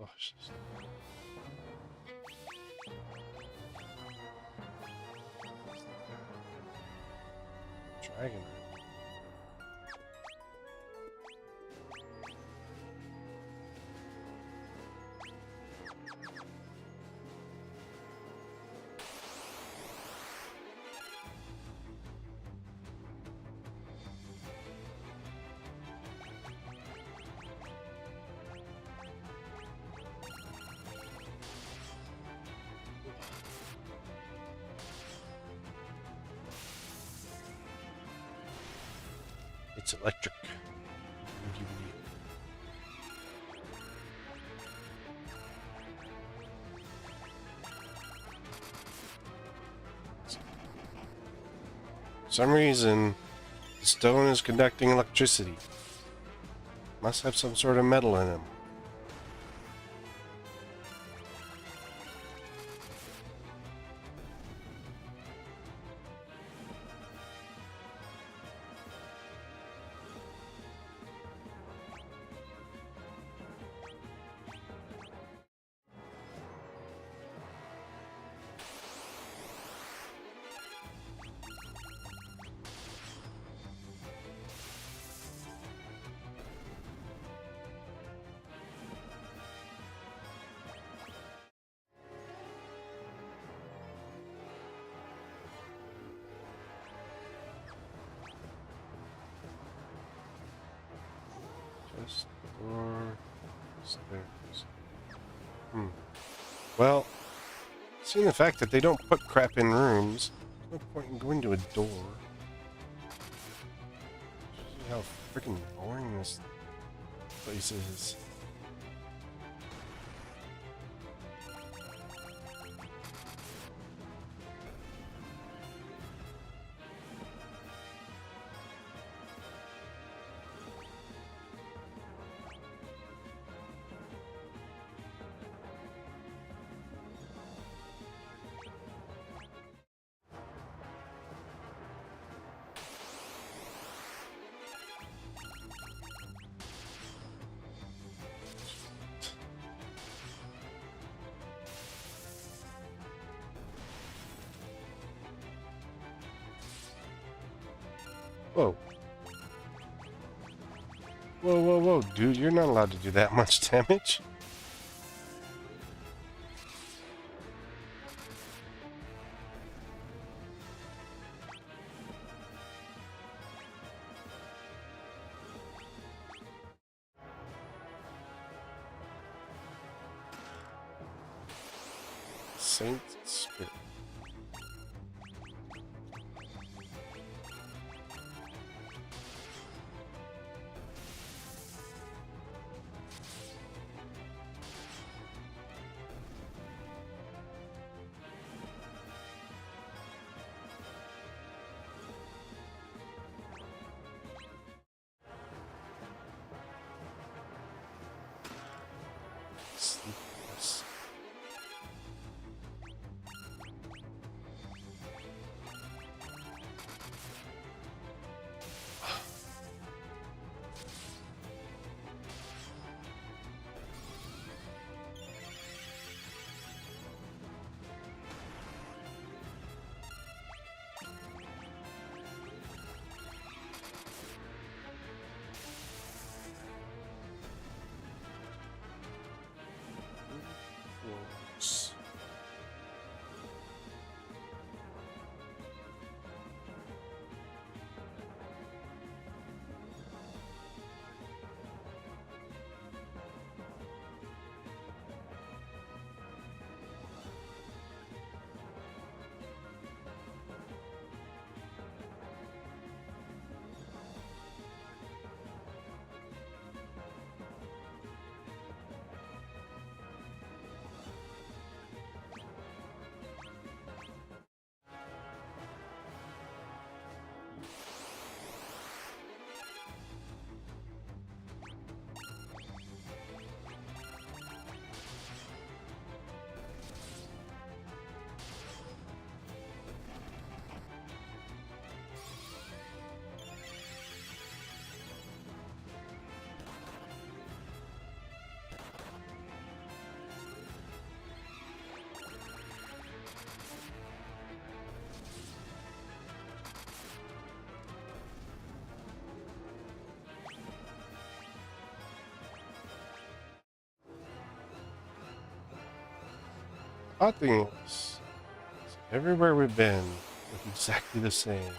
Oh, shit. Dragon. It's electric. For some reason, the stone is conducting electricity. Must have some sort of metal in him. Just door stairs. Well, seeing the fact that they don't put crap in rooms, there's no point in going to a door. See how freaking boring this place is. Whoa. Whoa, whoa, whoa, dude, you're not allowed to do that much damage. Saint Spirit. Sleepless. Wolves. Odd thing is, everywhere we've been, look exactly the same.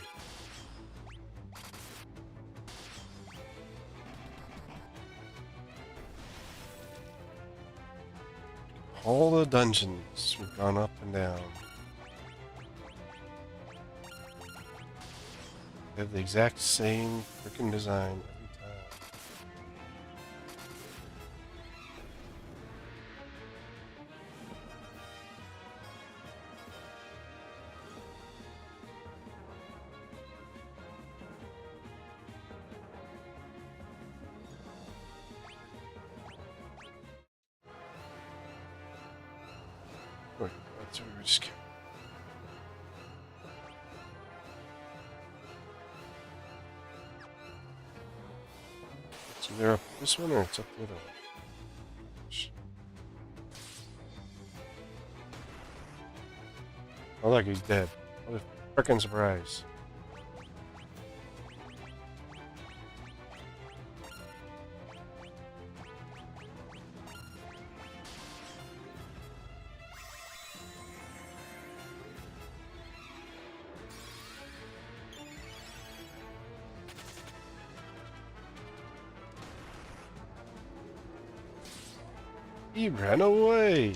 All the dungeons we've gone up and down. They have the exact same freaking design every time. Wait, that's what we're just. It's either up this one or it's up the other one. Oh look, he's dead. What a frickin' surprise. He ran away.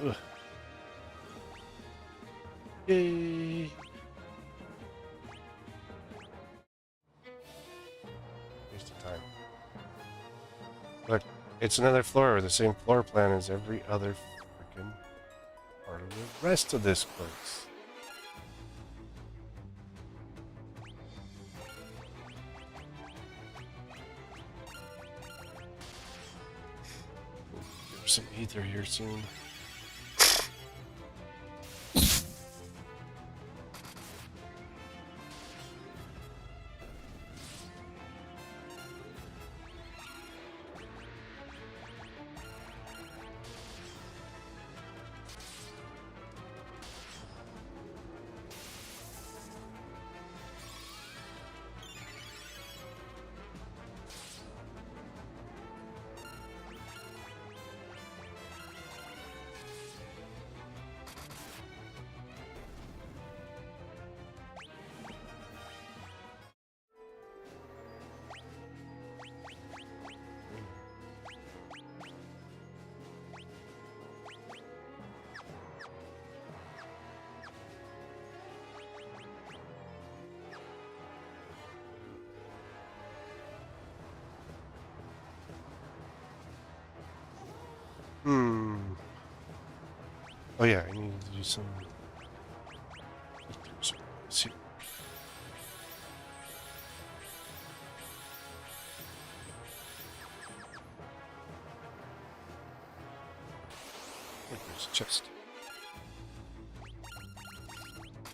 Ugh. Yay! Waste of time. Look, it's another floor with the same floor plan as every other freaking part of the rest of this place. some ether here soon. Oh yeah, I need to do some. Let's see. Look, there's a chest.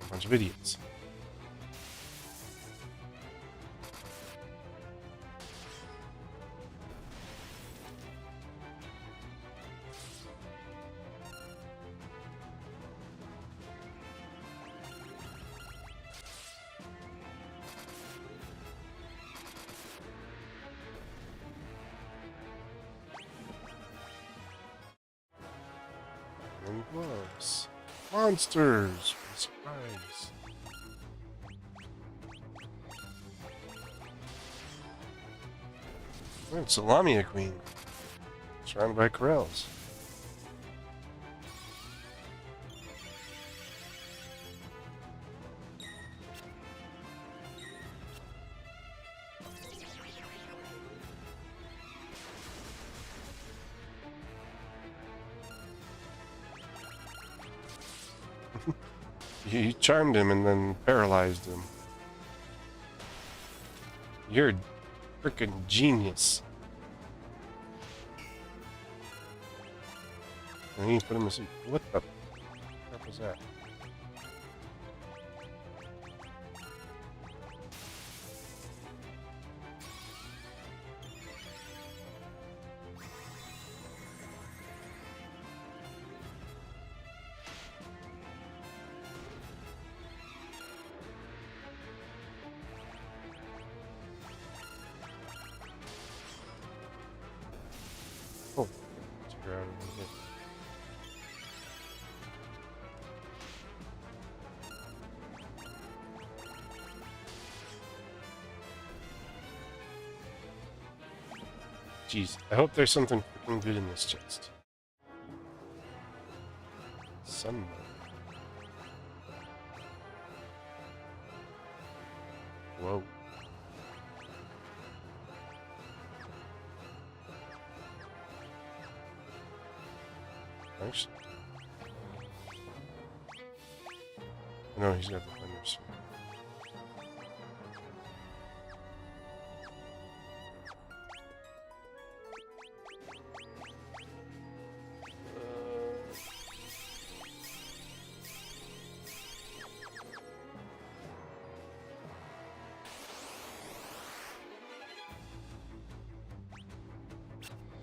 A bunch of idiots. And gloves. Monsters! Surprise. Oh, it's Lamia Queen. Surrounded by corrals. You charmed him and then paralyzed him. You're a freaking genius. And you put him asleep. What the crap was that? Oh, it's around a bit. Jeez, I hope there's something freaking good in this chest. Sunlight. Whoa. Actually. No, he's got the thundersphere.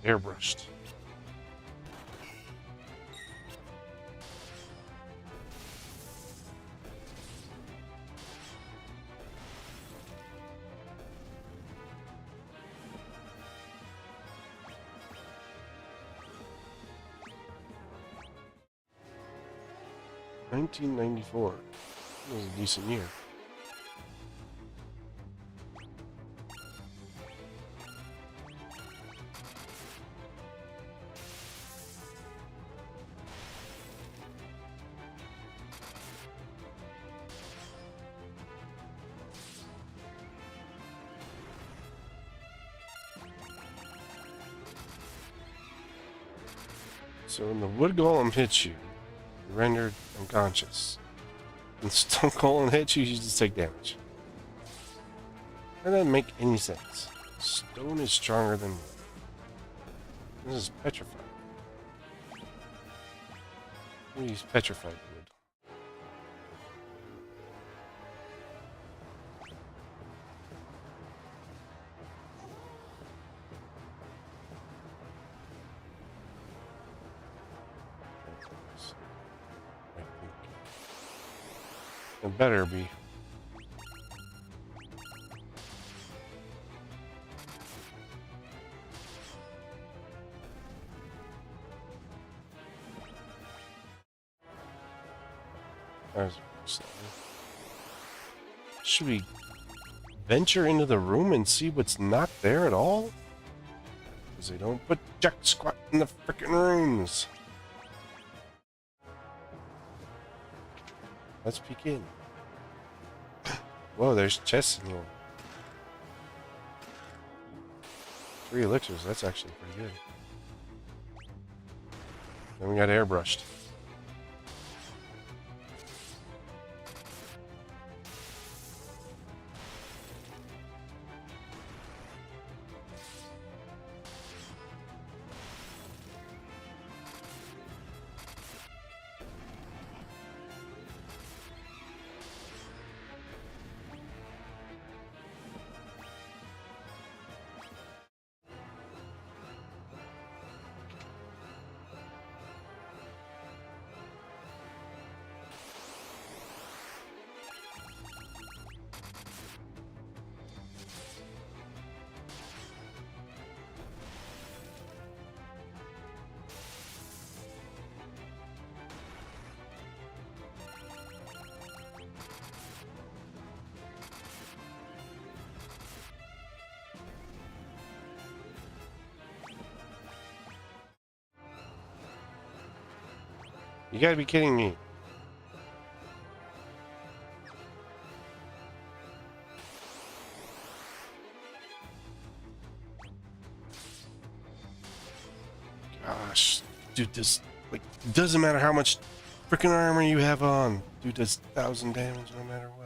Airbrushed. $1994. That was a decent year. So when the wood golem hits you, you're rendered unconscious. When the stone golem hits you, you just take damage. That doesn't make any sense. Stone is stronger than wood. This is petrified. We use petrified wood. I think it better be. Should we venture into the room and see what's not there at all? Because they don't put jack squat in the frickin' rooms. Let's peek in. Whoa, there's chests in here. 3 elixirs, that's actually pretty good. Then we got airbrushed. You gotta be kidding me. Gosh, dude, this, like, doesn't matter how much freaking armor you have on. Dude does 1,000 damage no matter what.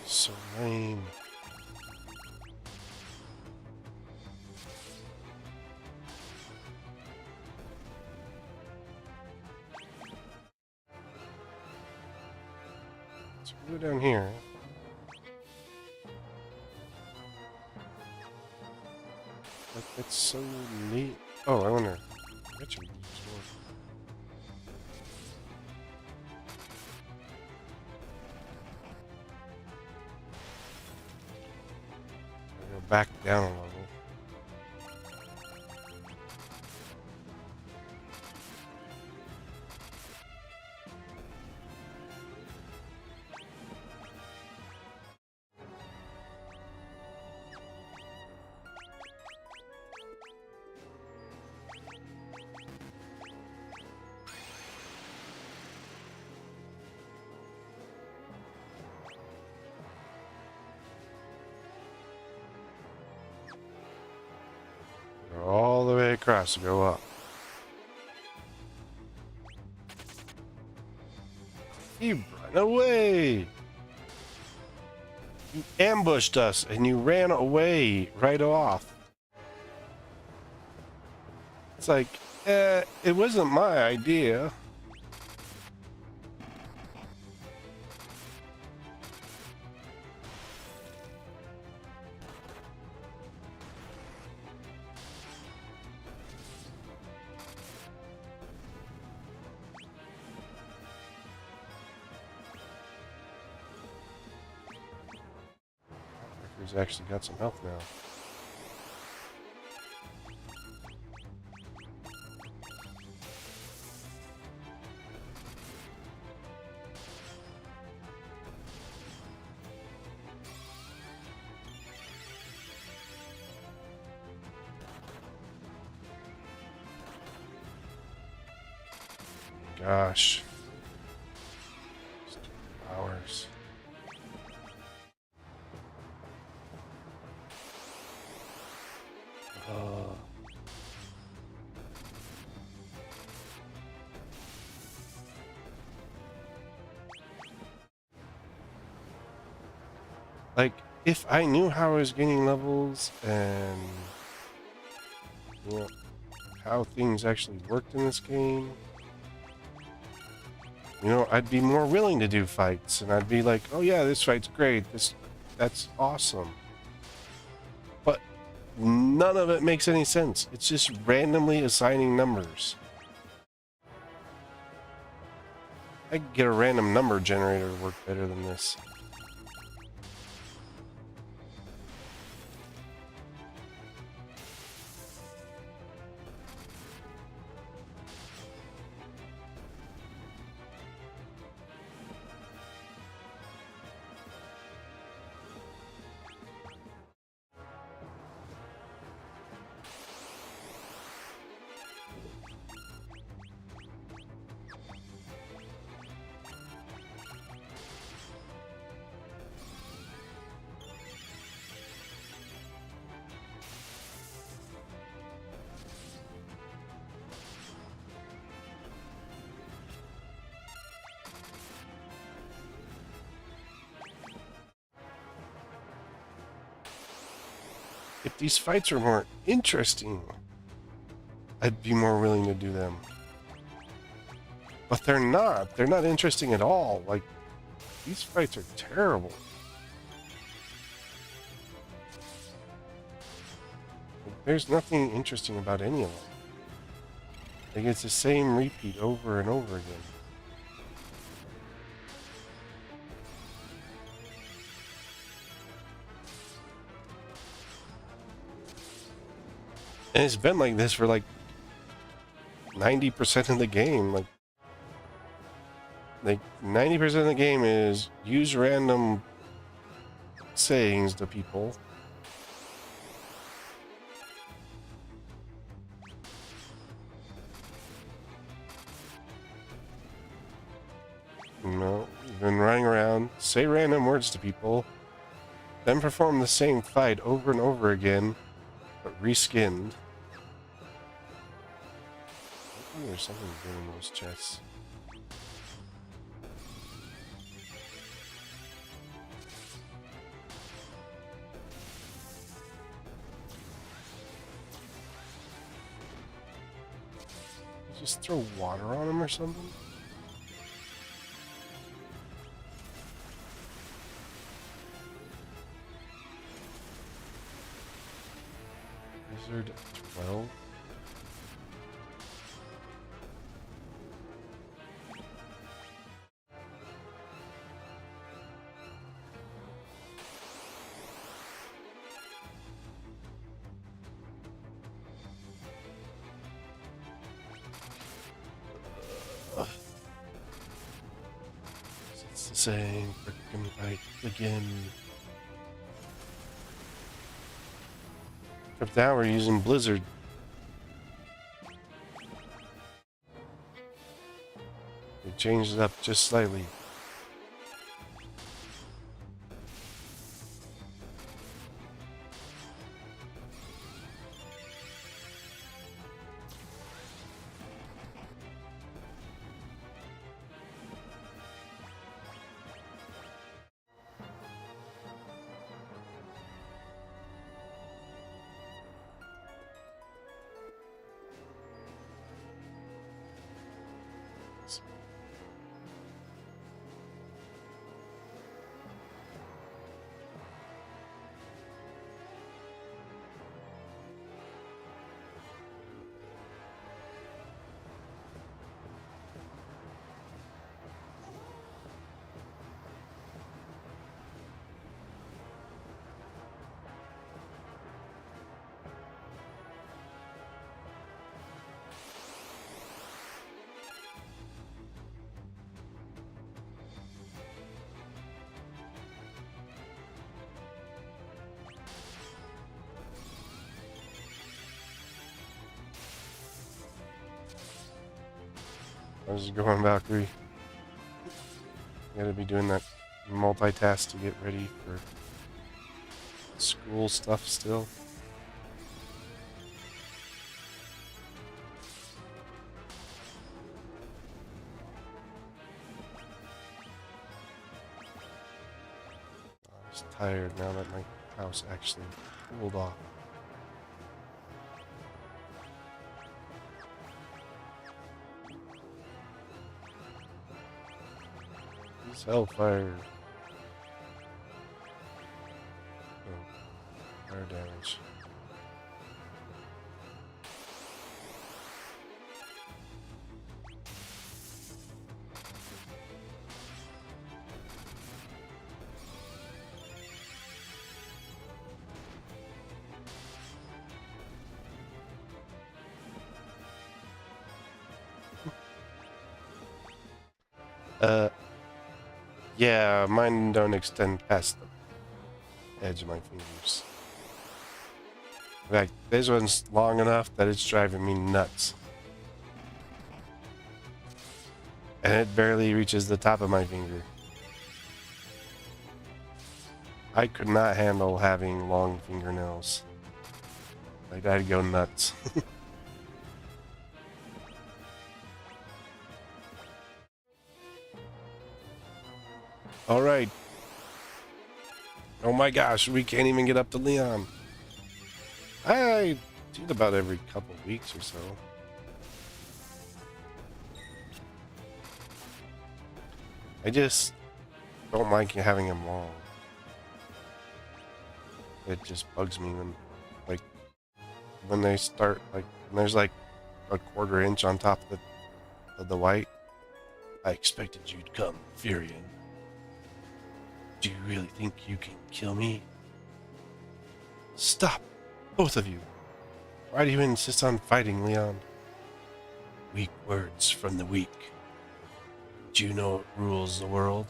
So lame. So we go down here. Like, that's so neat. Oh, I wonder. That should be useful. I'll go back down a level. Go all the way across to go up. You run away! You ambushed us and you ran away right off. It's like, it wasn't my idea. Walker's actually got some health now. Gosh. Just 2 hours. Like, if I knew how I was gaining levels and, you know, how things actually worked in this game, you know, I'd be more willing to do fights, and I'd be like, oh yeah, this fight's great, that's awesome. But none of it makes any sense. It's just randomly assigning numbers. I could get a random number generator to work better than this. If these fights are more interesting, I'd be more willing to do them. But they're not. They're not interesting at all. Like, these fights are terrible. Like, there's nothing interesting about any of them. Like, it's the same repeat over and over again. And it's been like this for like 90% of the game. Like 90% of the game is use random sayings to people. You know, you've been running around, say random words to people, then perform the same fight over and over again, but reskinned. I think there's something good in those chests. Just throw water on them or something? Wizard 12? It's the same frickin' fight again. Except now we're using Blizzard. They changed it up just slightly. How's it going, Valkyrie? You gotta be doing that multitask to get ready for school stuff still. I'm just tired now that my house actually cooled off. This hellfire. Oh, fire damage. Yeah, mine don't extend past the edge of my fingers. In fact, this one's long enough that it's driving me nuts. And it barely reaches the top of my finger. I could not handle having long fingernails. Like, I'd go nuts. Alright. Oh my gosh, we can't even get up to Leon. I do it about every couple weeks or so. I just don't like having him long. It just bugs me when they start, like, when there's like a quarter inch on top of the white. I expected you'd come, Furion. Do you really think you can kill me? Stop, both of you. Why do you insist on fighting, Leon? Weak words from the weak. Do you know what rules the world?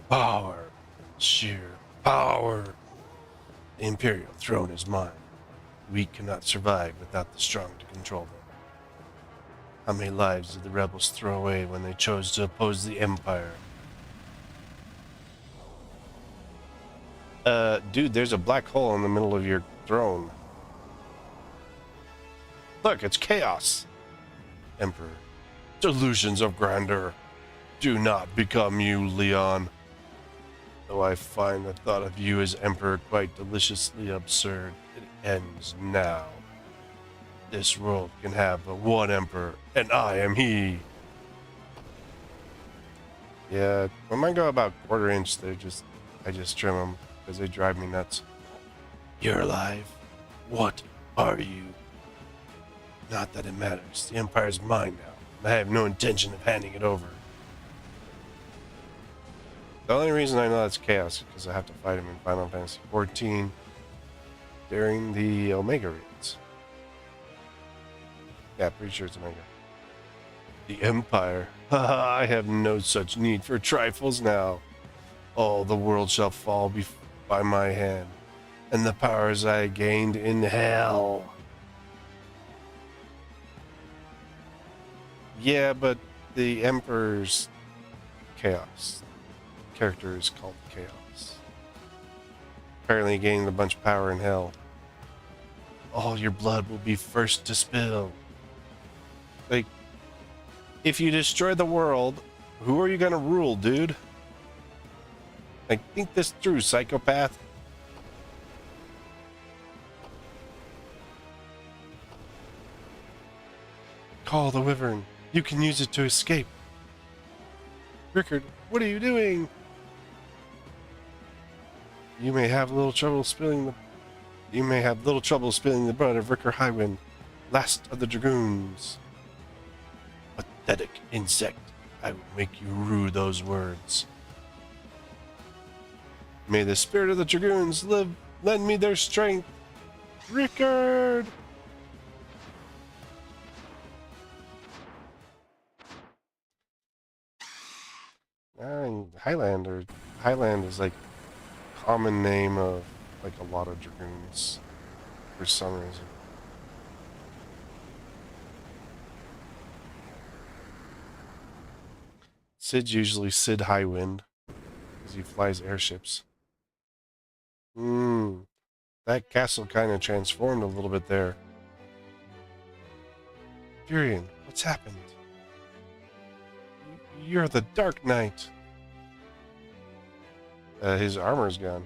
Power. Sheer power. The Imperial throne is mine. The weak cannot survive without the strong to control them. How many lives did the rebels throw away when they chose to oppose the Empire? Dude, there's a black hole in the middle of your throne. Look, it's chaos. Emperor. Delusions of grandeur. Do not become you, Leon. Though I find the thought of you as Emperor quite deliciously absurd, it ends now. This world can have but one Emperor, and I am he. Yeah, when mine go about quarter inch, I just trim them because they drive me nuts. You're alive. What are you? Not that it matters. The Empire's mine now, and I have no intention of handing it over. The only reason I know that's chaos is because I have to fight him in Final Fantasy XIV during the Omega raids. Yeah, pretty sure it's Omega. The Empire. Haha, I have no such need for trifles now. All the world shall fall by my hand, and the powers I gained in hell. Yeah, but the Emperor's chaos. Character is called Chaos. Apparently gaining a bunch of power in hell. All your blood will be first to spill. Like, if you destroy the world, who are you gonna rule, dude? Like, think this through, psychopath. Call the Wyvern. You can use it to escape. Rickard, what are you doing? You may have little trouble spilling the blood of Rickard Highwind, last of the Dragoons. Pathetic insect, I will make you rue those words. May the spirit of the Dragoons lend me their strength. Rickard! Highland is like common name of like a lot of Dragoons for some reason. Sid's usually Sid Highwind, because he flies airships. That castle kind of transformed a little bit there. Furion, what's happened? You're the Dark Knight. His armor's gone.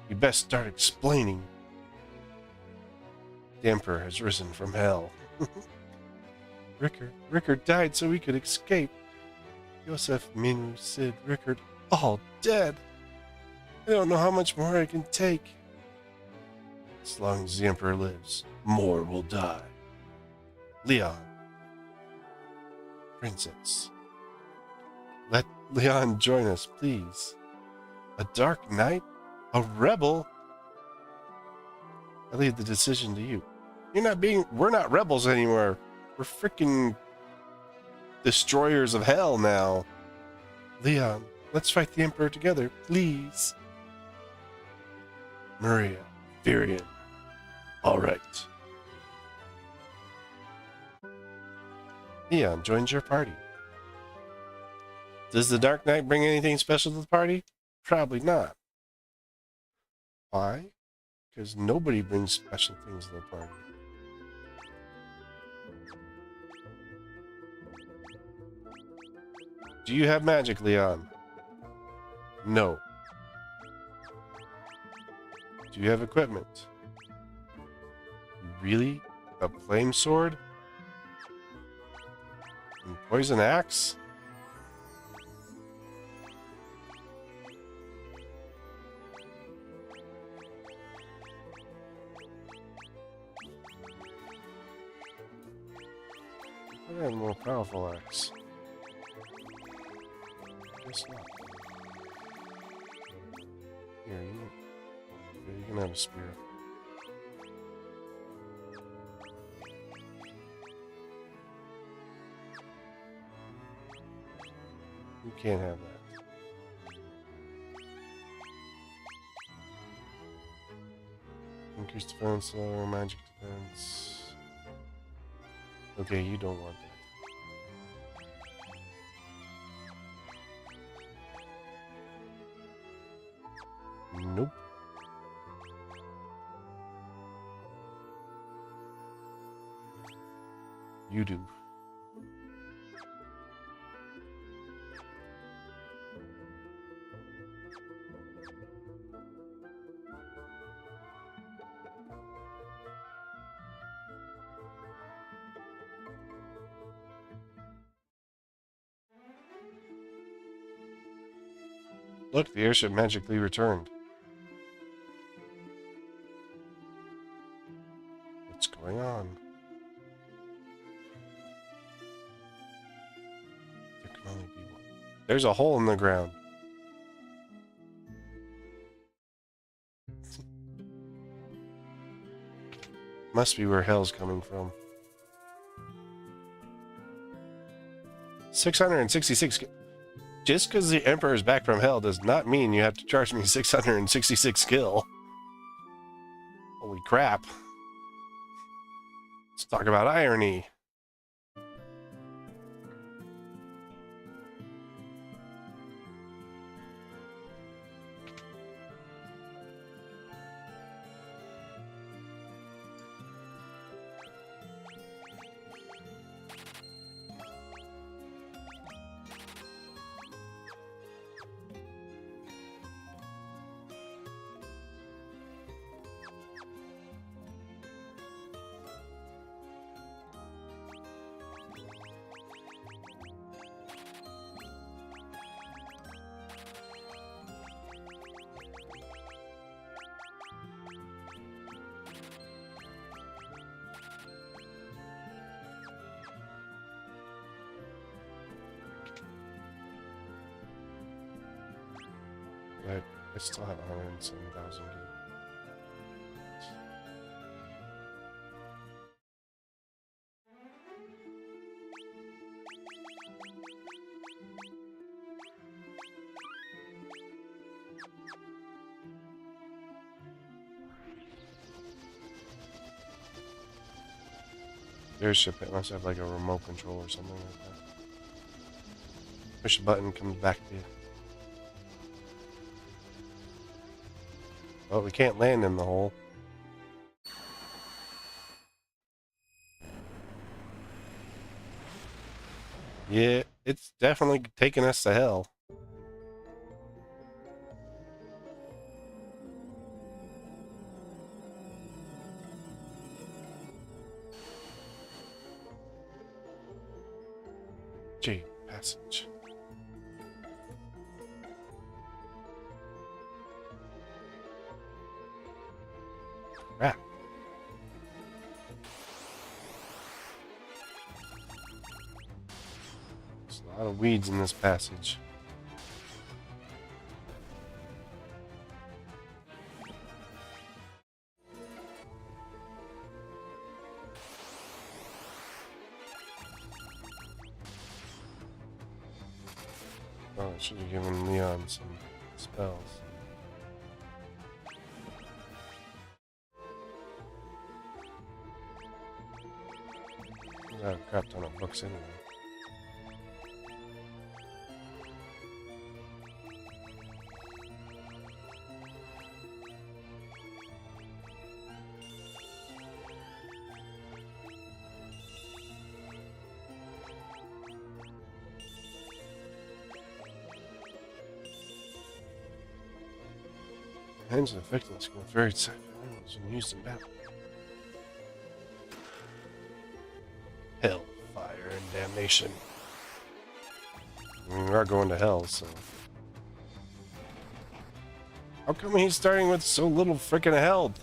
You best start explaining. The Emperor has risen from hell. Rickard died so we could escape. Yosef, Minu, Sid, Rickard, all dead. I don't know how much more I can take. As long as the Emperor lives, more will die. Leon. Princess. Let Leon join us, please. A Dark Knight? A rebel? I leave the decision to you. We're not rebels anymore. We're freaking destroyers of hell now. Leon, let's fight the Emperor together, please. Maria, Furion. All right. Leon joins your party. Does the Dark Knight bring anything special to the party? Probably not. Why? Because nobody brings special things to the party. Do you have magic, Leon? No. Do you have equipment? Really? A flame sword? And poison axe? I have a more powerful axe. Guess not. Here, you can have a spear. You can't have that. Increase defense, lower magic defense. Okay, you don't want that. Nope. You do. Look, the airship magically returned. What's going on? There can only be one. There's a hole in the ground. Must be where hell's coming from. 666. Just because the Emperor's back from hell does not mean you have to charge me 666 skill. Holy crap. Let's talk about irony. I still have 107,000 games. Airship, it must have like a remote control or something like that. Push a button, comes back to you. Well, we can't land in the hole. Yeah, it's definitely taking us to hell. Jade Passage. Crap. There's a lot of weeds in this passage. Oh, I should have given Leon some spells. I got a crap ton of books anyway. Engine effectiveness can vary type of animals when used in battle. Hell, fire, and damnation. I mean, we are going to hell, so. How come he's starting with so little freaking health?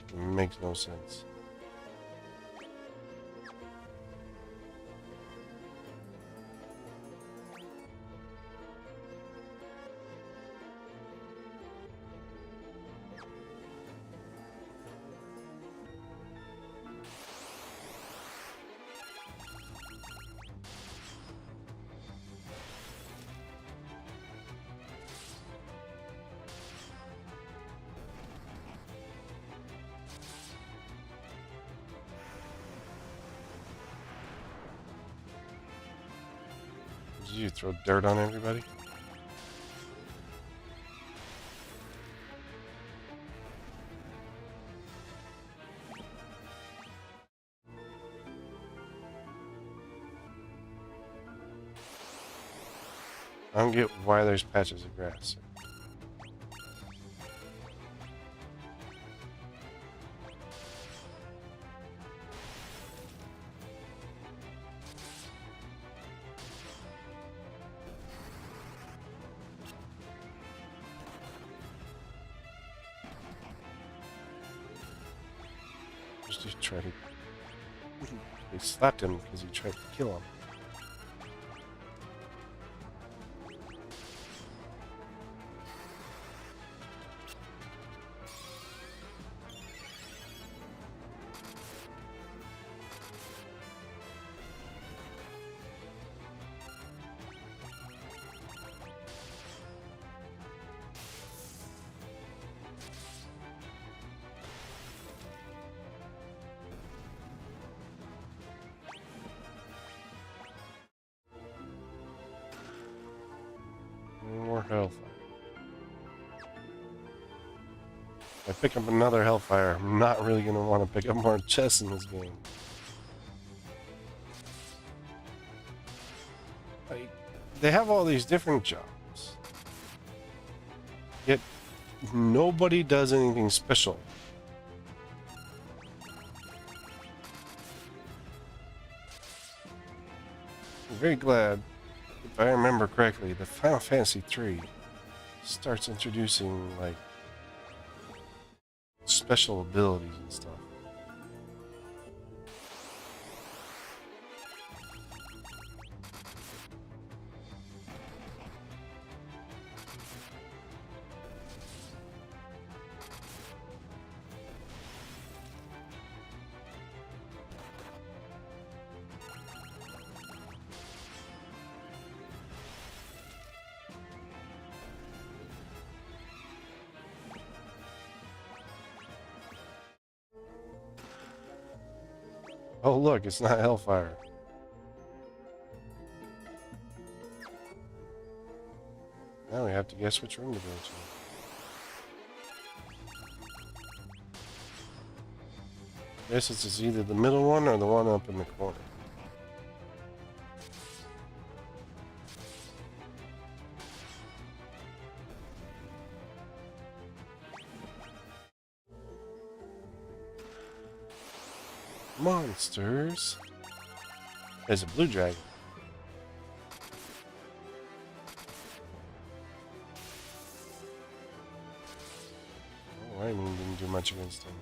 It makes no sense. Did you throw dirt on everybody? I don't get why there's patches of grass. Just to try to... They slapped him because he tried to kill him. More hellfire. If I pick up another hellfire, I'm not really going to want to pick up more chests in this game. Like, they have all these different jobs, yet nobody does anything special. I'm very glad, if I remember correctly, the Final Fantasy III starts introducing, like, special abilities and stuff. Oh, look, it's not Hellfire. Now we have to guess which room to go to. Guess it's either the middle one or the one up in the corner. Monsters. There's a blue dragon. Oh, I mean, didn't do much against him.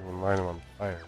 Even light him on fire.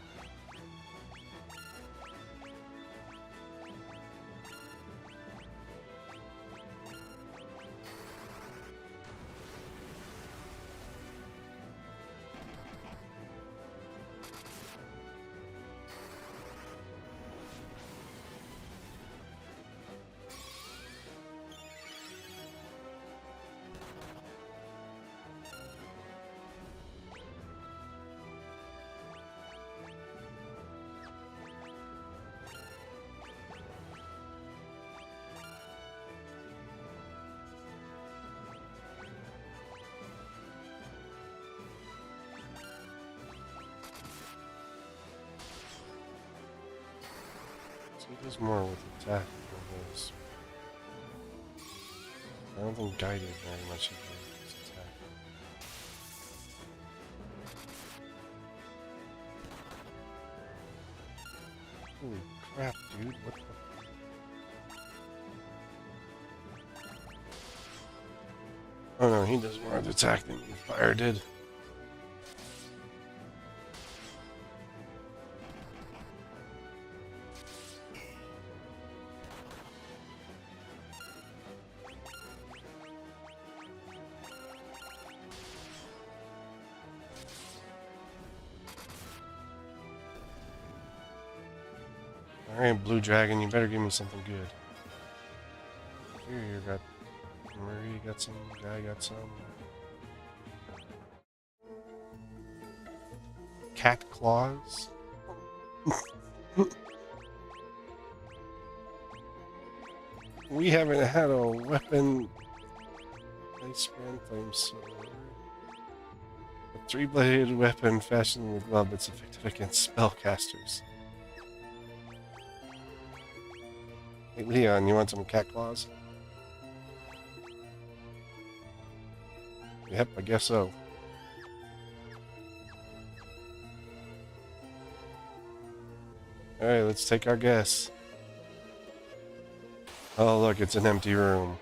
So he does more with attack than his. I don't think guided very much of his attack. Holy crap, dude. What the? Oh no, he does more of the attack than fire did. Alright, Blue Dragon, you better give me something good. Here, you got Marie, got some, guy got some. Cat claws. We haven't had a weapon. Ice Brand Flame Sword. A three-bladed weapon fashioned with love that's effective against spellcasters. Hey, Leon, you want some cat claws? Yep, I guess so. Alright, let's take our guess. Oh, look, it's an empty room.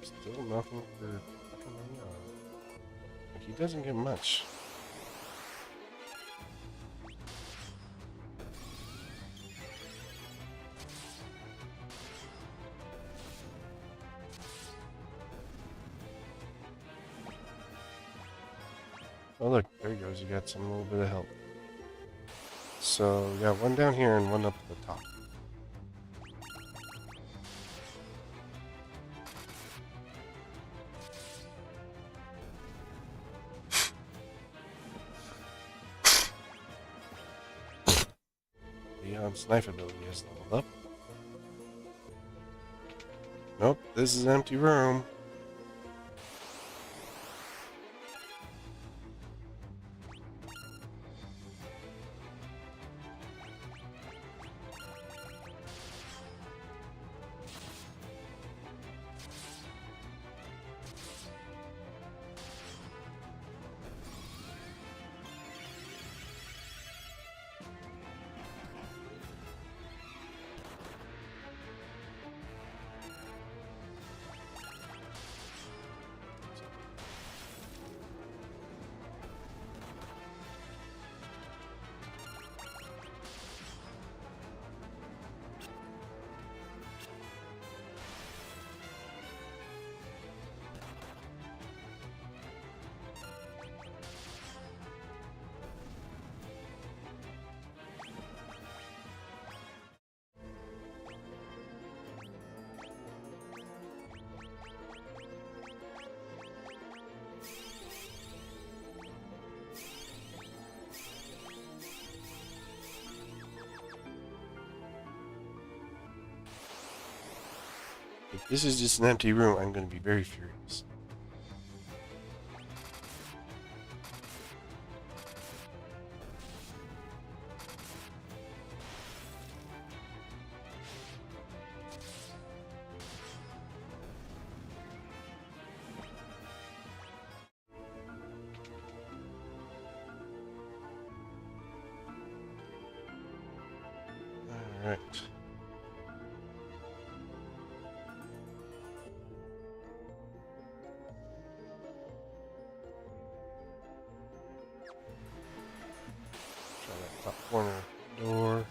Still nothing for fucking Leon. Like, he doesn't get much. Oh look, there he goes, you got some little bit of help. So, we got one down here and one up at the top. Leon's knife ability has leveled up. Nope, this is an empty room. If this is just an empty room, I'm going to be very furious. All right. Try that top corner door.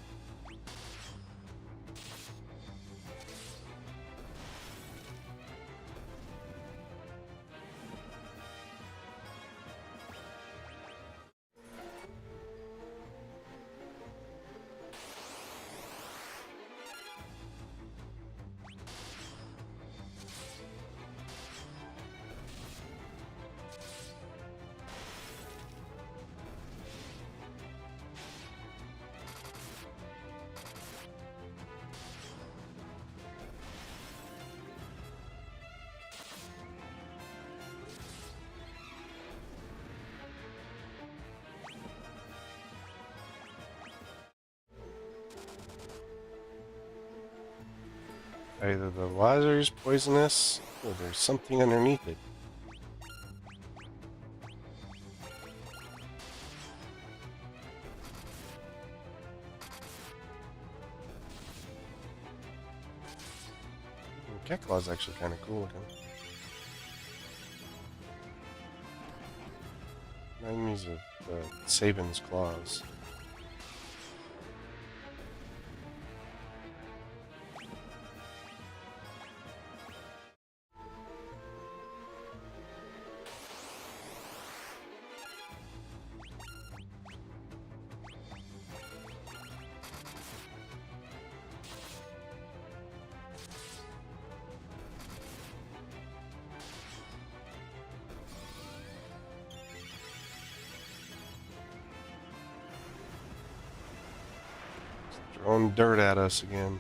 Either the laser's poisonous, or there's something underneath it. Cat-Claw's actually kind of cool looking. Reminds me of Saban's claws. Throwing dirt at us again.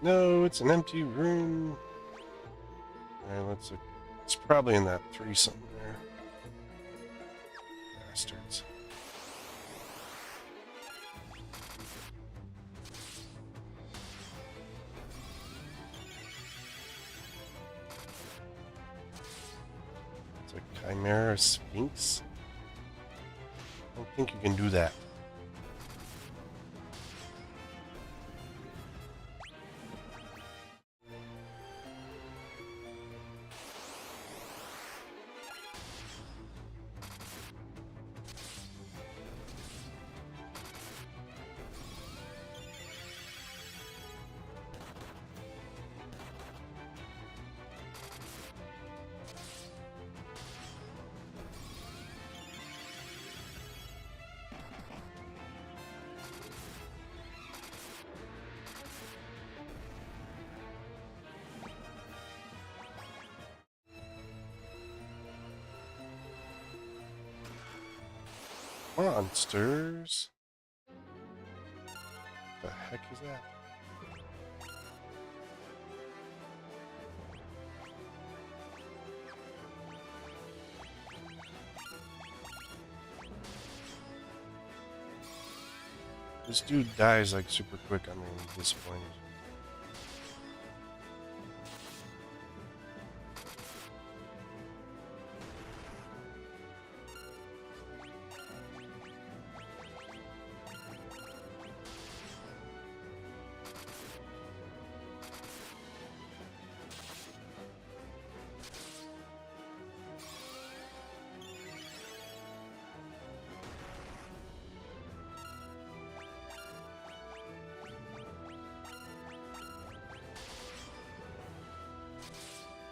No, it's an empty room. Alright, let's look. It's probably in that 3 something there. Bastards. It's a Chimera Sphinx. I don't think you can do that. Monsters? The heck is that? This dude dies like super quick. I'm really disappointed.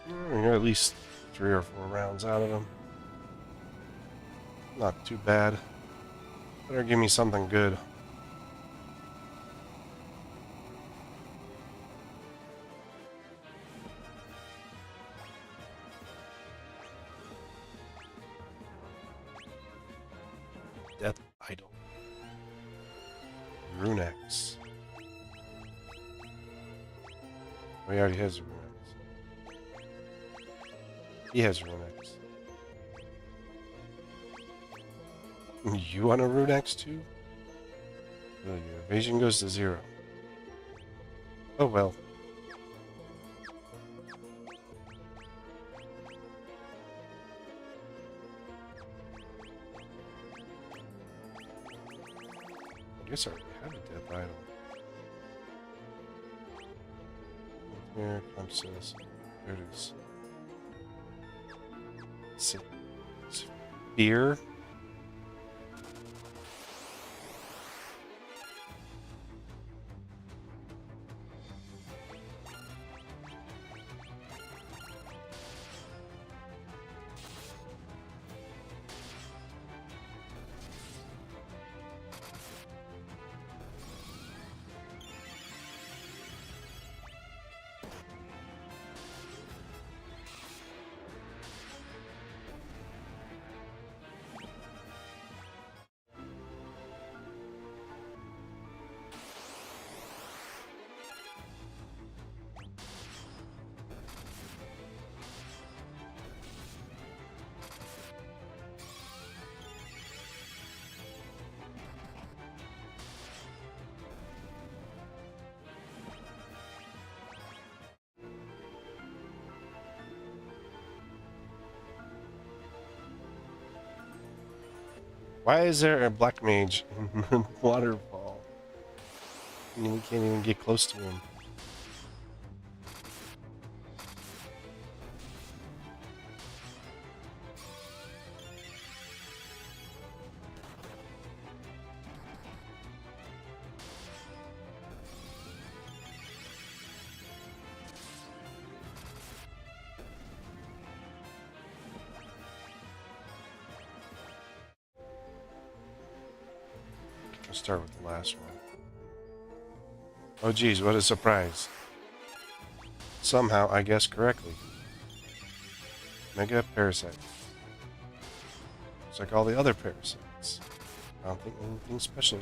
We got at least 3 or 4 rounds out of him. Not too bad. Better give me something good. Runex. Oh, he already has Runex. He has Runex. You want a Runex too? Oh, your evasion goes to 0. Oh well. I guess I already have a death item. Here, Conscious. There it is. Fear. Why is there a black mage in the waterfall? I mean, we can't even get close to him. Let's start with the last one. Oh geez, what a surprise. Somehow I guessed correctly. Mega Parasite. It's like all the other parasites. I don't think anything special.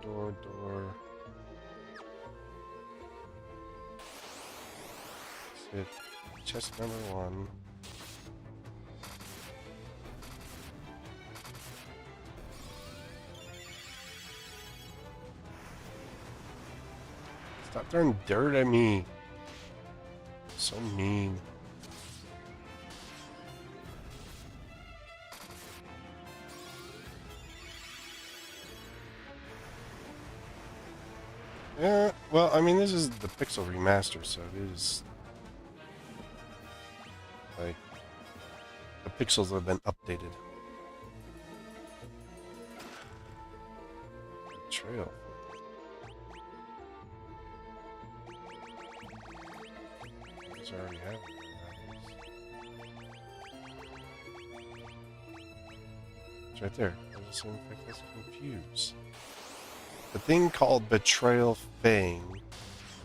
Door. Sit. Chest number 1. Stop throwing dirt at me. So mean. Yeah, well, I mean, this is the Pixel remaster, so it is like the pixels have been updated. Betrayal. These already have it. It's right there. Has the same effect as Confuse. The thing called Betrayal Fang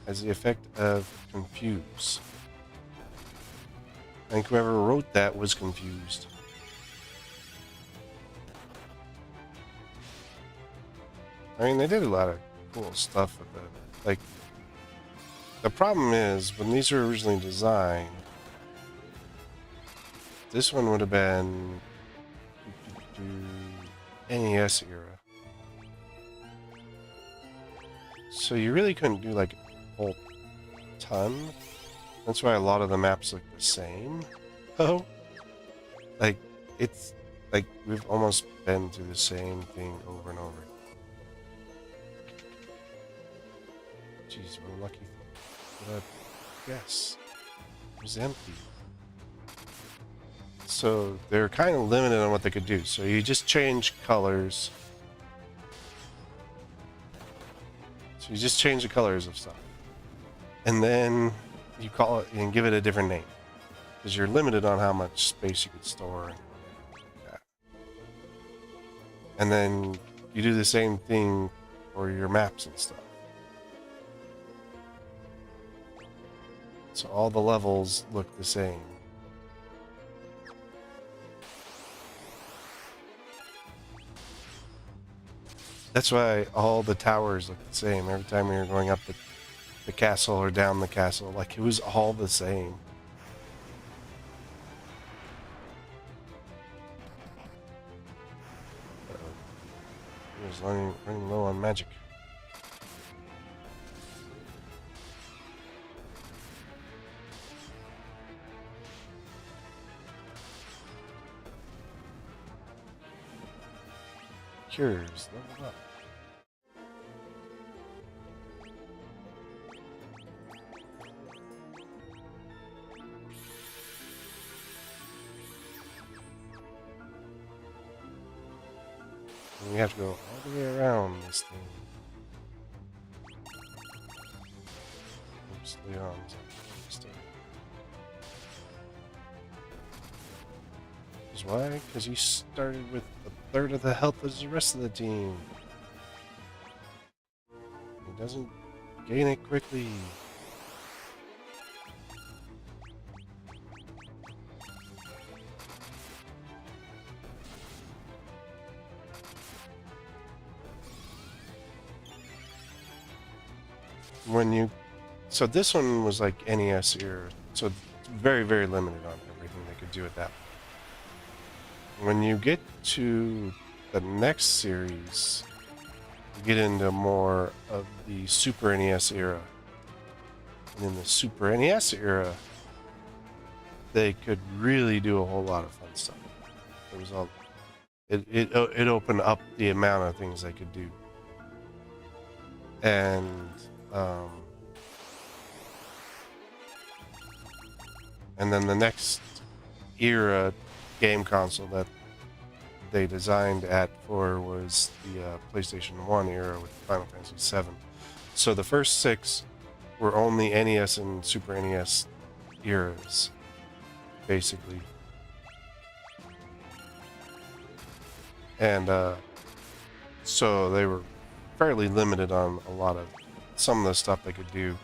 has the effect of Confuse. I think whoever wrote that was confused. I mean, they did a lot of cool stuff with it. Like, the problem is, when these were originally designed, this one would have been NES era. So you really couldn't do like a whole ton. That's why a lot of the maps look the same. Oh, like it's like we've almost been through the same thing over and over. Jeez, what a lucky thing. But yes, it was empty. So they're kind of limited on what they could do. So you just change colors. So you just change the colors of stuff. And then you call it and give it a different name. because you're limited on how much space you can store and like that. And then you do the same thing for your maps and stuff. So all the levels look the same. That's why all the towers look the same. Every time we were going up the castle or down the castle, like it was all the same. He was running low on magic. Cures, level up. And we have to go all the way around this thing. Oops, Leon's up. Why? Because he started with a third of the health as the rest of the team. He doesn't gain it quickly. So this one was like NES era, so it's very, very limited on everything they could do with that. When you get to the next series, you get into more of the Super NES era. And in the Super NES era, they could really do a whole lot of fun stuff. It was all it opened up the amount of things they could do. And then the next era game console that they designed for was the PlayStation 1 era with Final Fantasy VII. So the first 6 were only NES and Super NES eras, basically. And so they were fairly limited on some of the stuff they could do.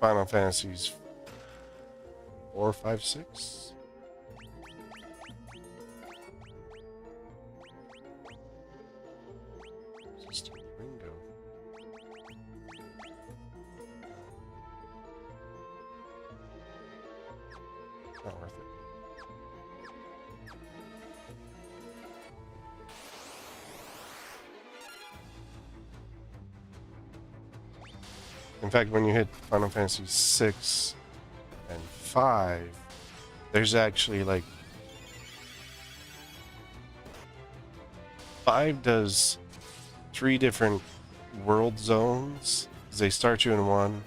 Final Fantasies 4, 5, 6. Just Ringo. Not worth it. In fact, when you hit Final Fantasy 6 and 5, there's actually like 5 does 3 different world zones. They start you in one,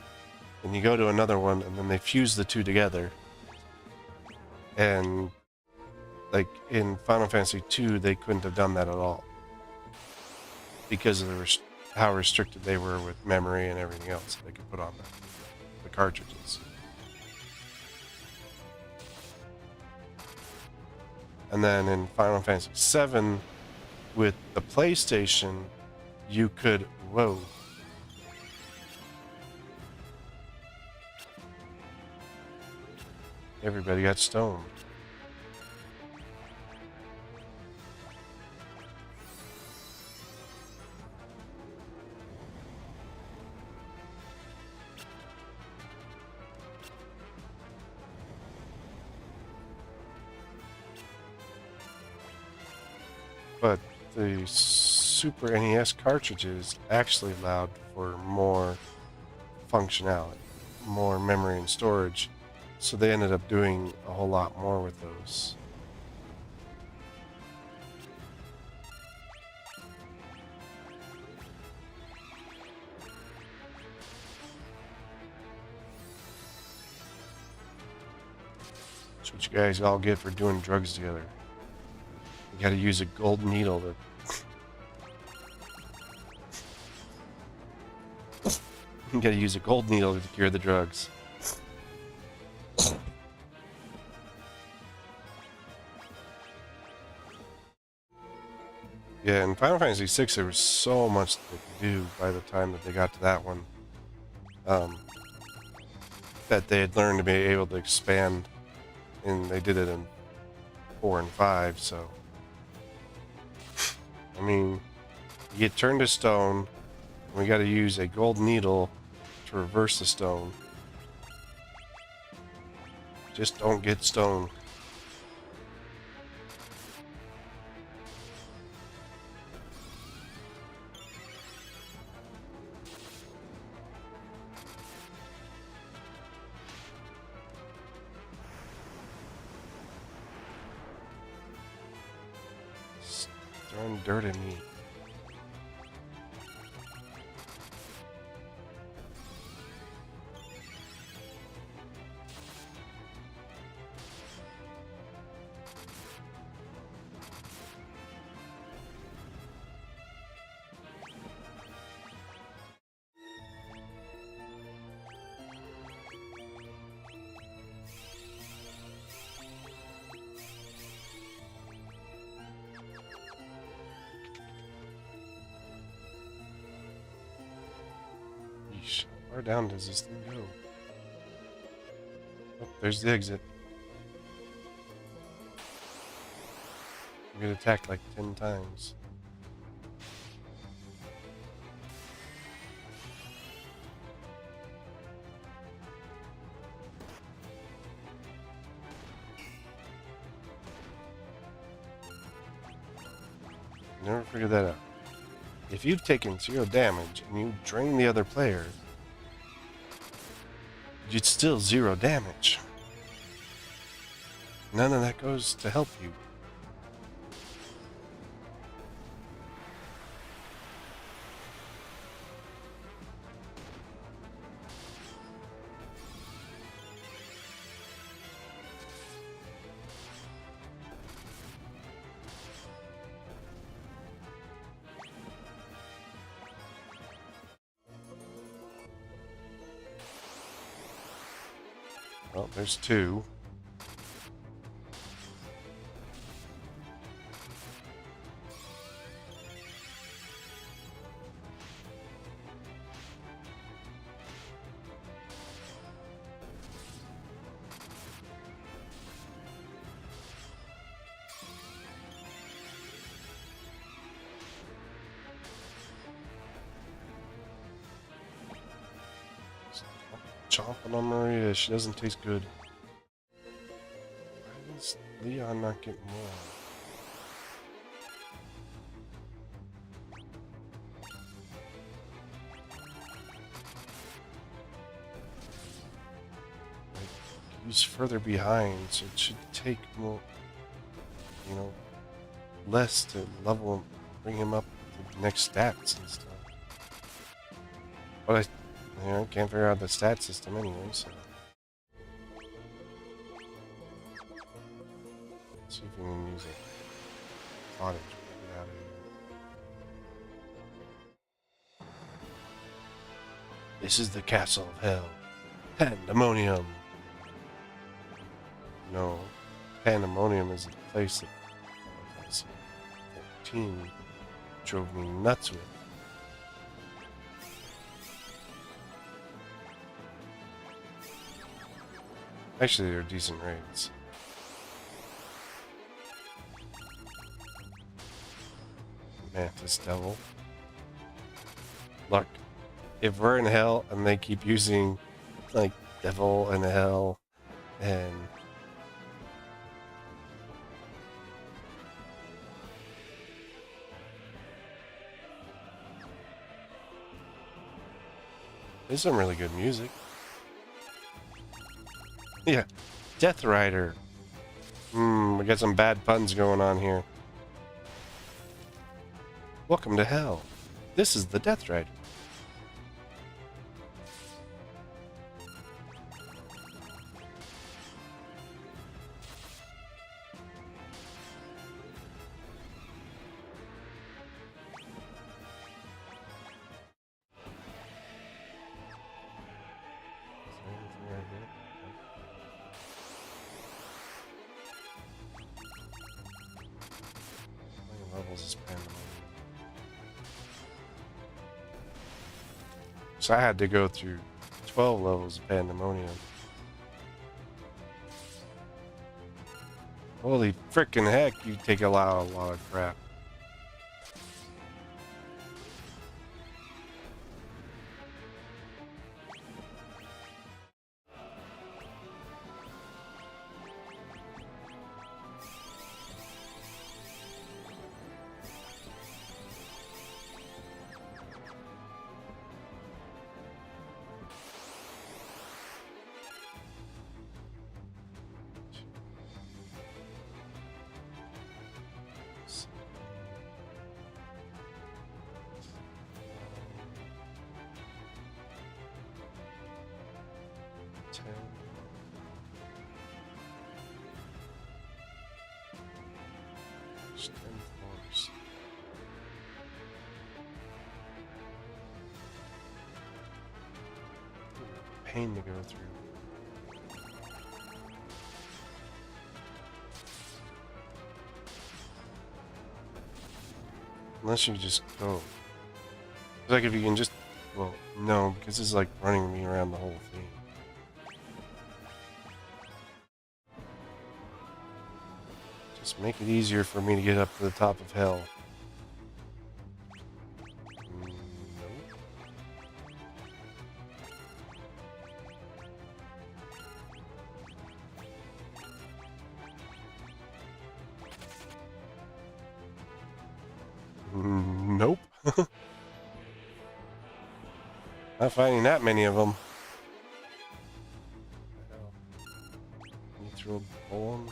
and you go to another one, and then they fuse the 2 together. And like in Final Fantasy 2, they couldn't have done that at all because of how restricted they were with memory and everything else that they could put on the cartridges. And then in Final Fantasy VII, with the PlayStation, you could... Whoa. Everybody got stoned. But the Super NES cartridges actually allowed for more functionality, more memory and storage, so they ended up doing a whole lot more with those. That's what you guys all get for doing drugs together. You gotta use a gold needle to... You gotta use a gold needle to cure the drugs. Yeah, in Final Fantasy VI, there was so much that they could do by the time that they got to that one. That they had learned to be able to expand, and they did it in 4 and 5, so... I mean, you get turned to stone, and we gotta use a gold needle to reverse the stone. Just don't get stoned. Throwing dirt at me. Yeesh. How far down does this thing go? Oh, there's the exit. We get attacked like 10 times. Never figured that out. If you've taken 0 damage and you drain the other player, you'd still 0 damage. None of that goes to help you. Well, there's 2. Chomping on Maria, she doesn't taste good. Why does Leon not get more? Like, he's further behind, so it should take more, you know, less to level him, bring him up to the next stats and stuff. But I can't figure out the stat system anyway, so. Let's see if we can use a cottage to get out of here. This is the castle of hell. Pandemonium. No, Pandemonium is the place that 14 drove me nuts with. Actually, they're decent raids. Mantis Devil. Look, if we're in hell and they keep using, like, Devil and Hell and... There's some really good music. Yeah, Death Rider. We got some bad puns going on here. Welcome to hell. This is the Death Rider. Levels is Pandemonium. So I had to go through 12 levels of Pandemonium. Holy frickin' heck, you take a lot of crap. There's 10 floors. Pain to go through. Unless you just go. It's like if you can just, well, no, because it's like running me around the whole thing. Just make it easier for me to get up to the top of hell. Nope. Not finding that many of them. Can you throw a bomb?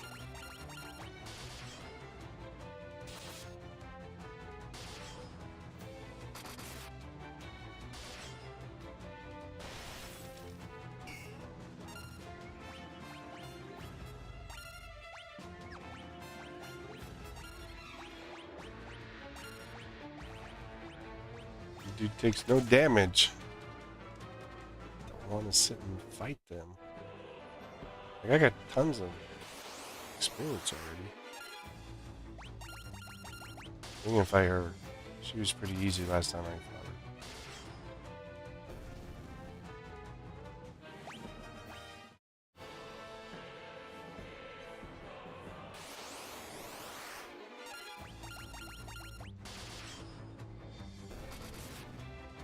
Dude takes no damage. Don't want to sit and fight them. Like, I got tons of experience already. We can fight her. She was pretty easy last time I fought her.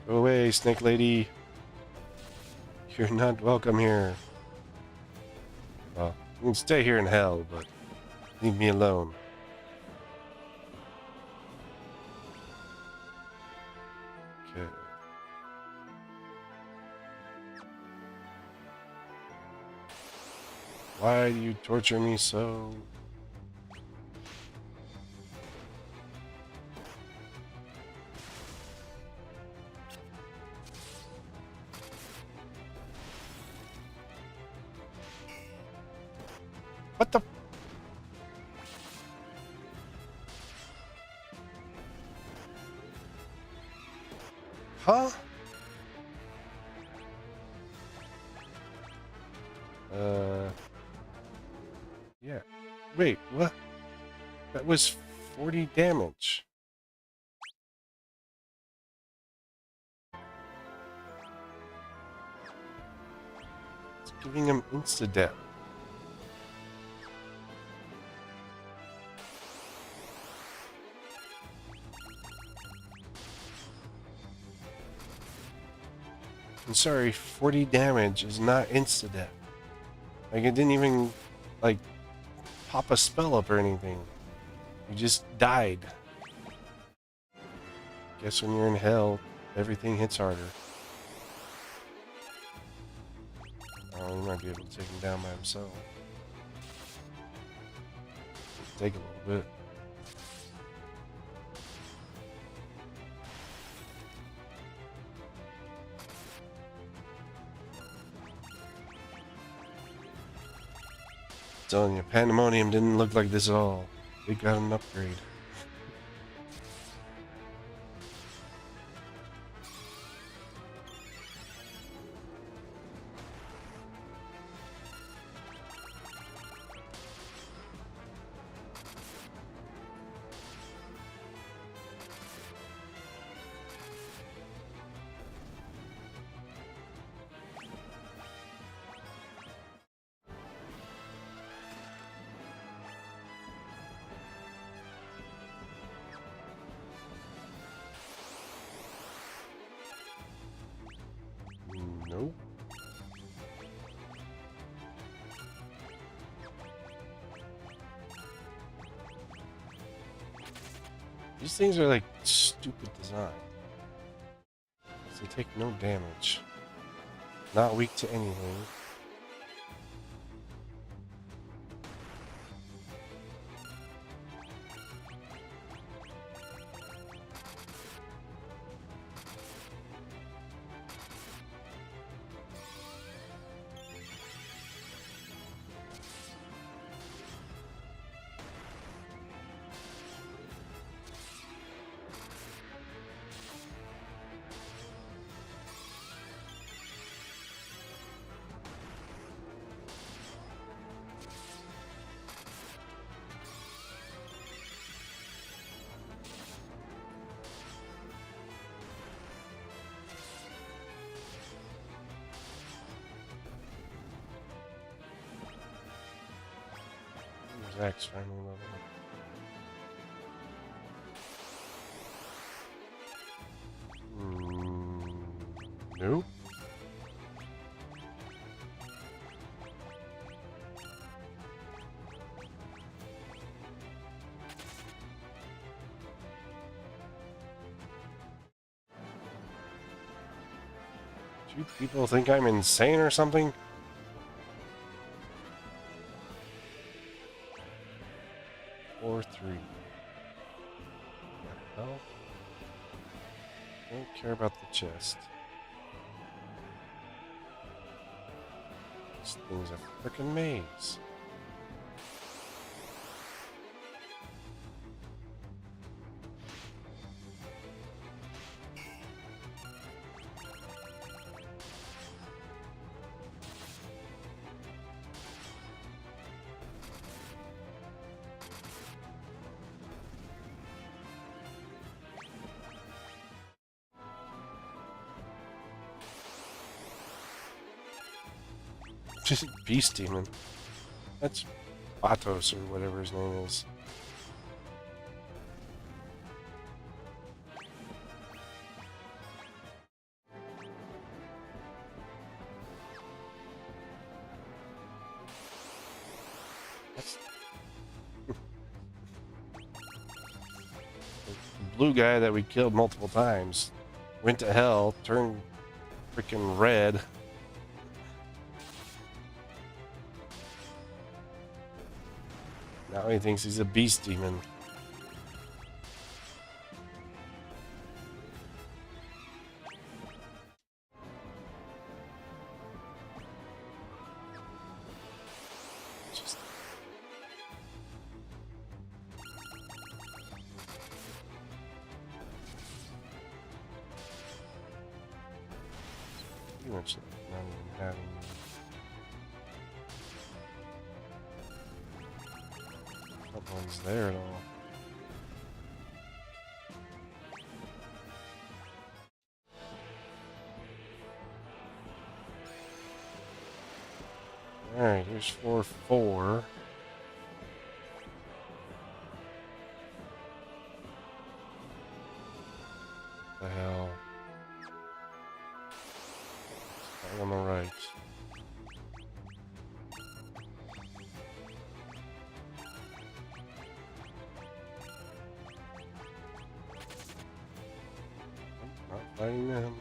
Go away, Snake Lady. You're not welcome here. Well, you can stay here in hell, but leave me alone. Okay. Why do you torture me so? What the? Huh? Yeah. Wait, what? That was 40 damage. It's giving him insta-death. I'm sorry, 40 damage is not insta-death. Like, it didn't even, like, pop a spell up or anything. You just died. Guess when you're in hell, everything hits harder. Oh, you might be able to take him down by himself. It'll take a little bit. Telling you, Pandemonium didn't look like this at all. They got an upgrade. These things are like stupid design. They take no damage. Not weak to anything. Zach's finally leveled up. Nope. Do you people think I'm insane or something? Or 3. What the hell? Don't care about the chest. This thing's a frickin' maze. Beast Demon. That's Batos or whatever his name is. That's the blue guy that we killed multiple times. Went to hell, turned freaking red. Now he thinks he's a beast demon. Just... pretty much not even having... Not one's there at all. Alright, here's 4-4. The hell? It's on the right. Not fighting them.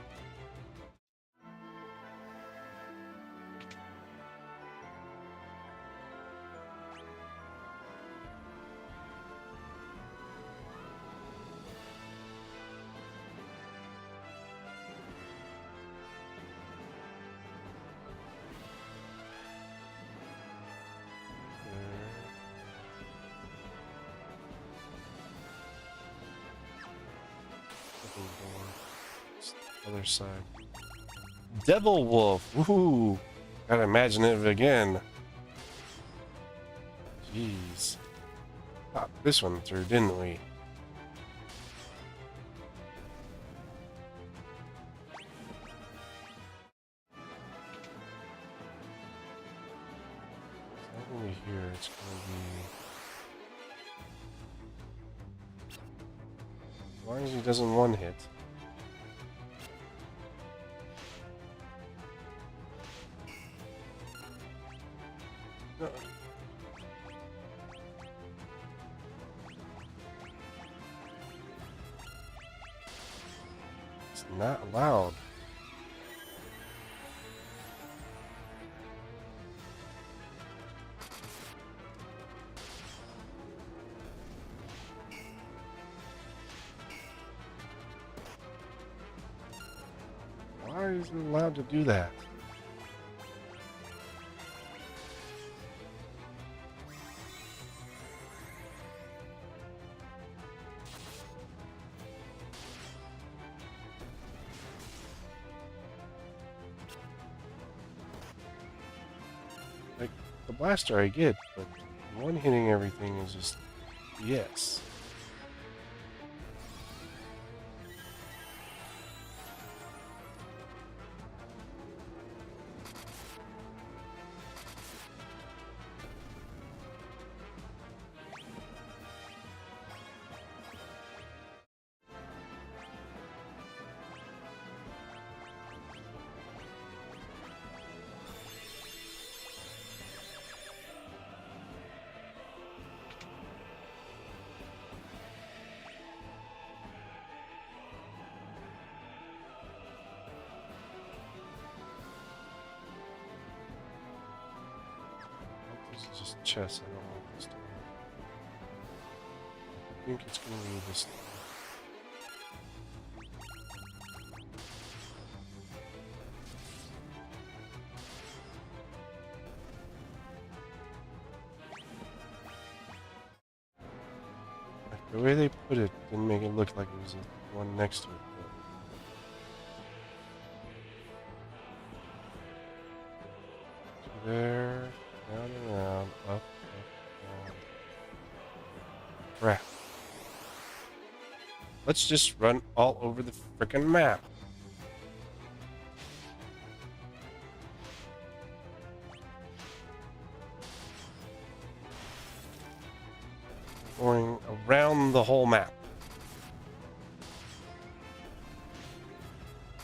Other side. Devil Wolf. Ooh. Gotta imagine it again. Jeez. Got this one through, didn't we? It's not gonna be here, it's gonna be... As long as he doesn't one hit. No. not allowed. Why is it allowed to do that? Like, the blaster I get, but one hitting everything is just yes. This is just chess. I don't want this to. I think it's going to be this. The way they put it didn't make it look like it was the one next to it. But there, down and around, up, down. Crap. Let's just run all over the frickin' map. Going around the whole map.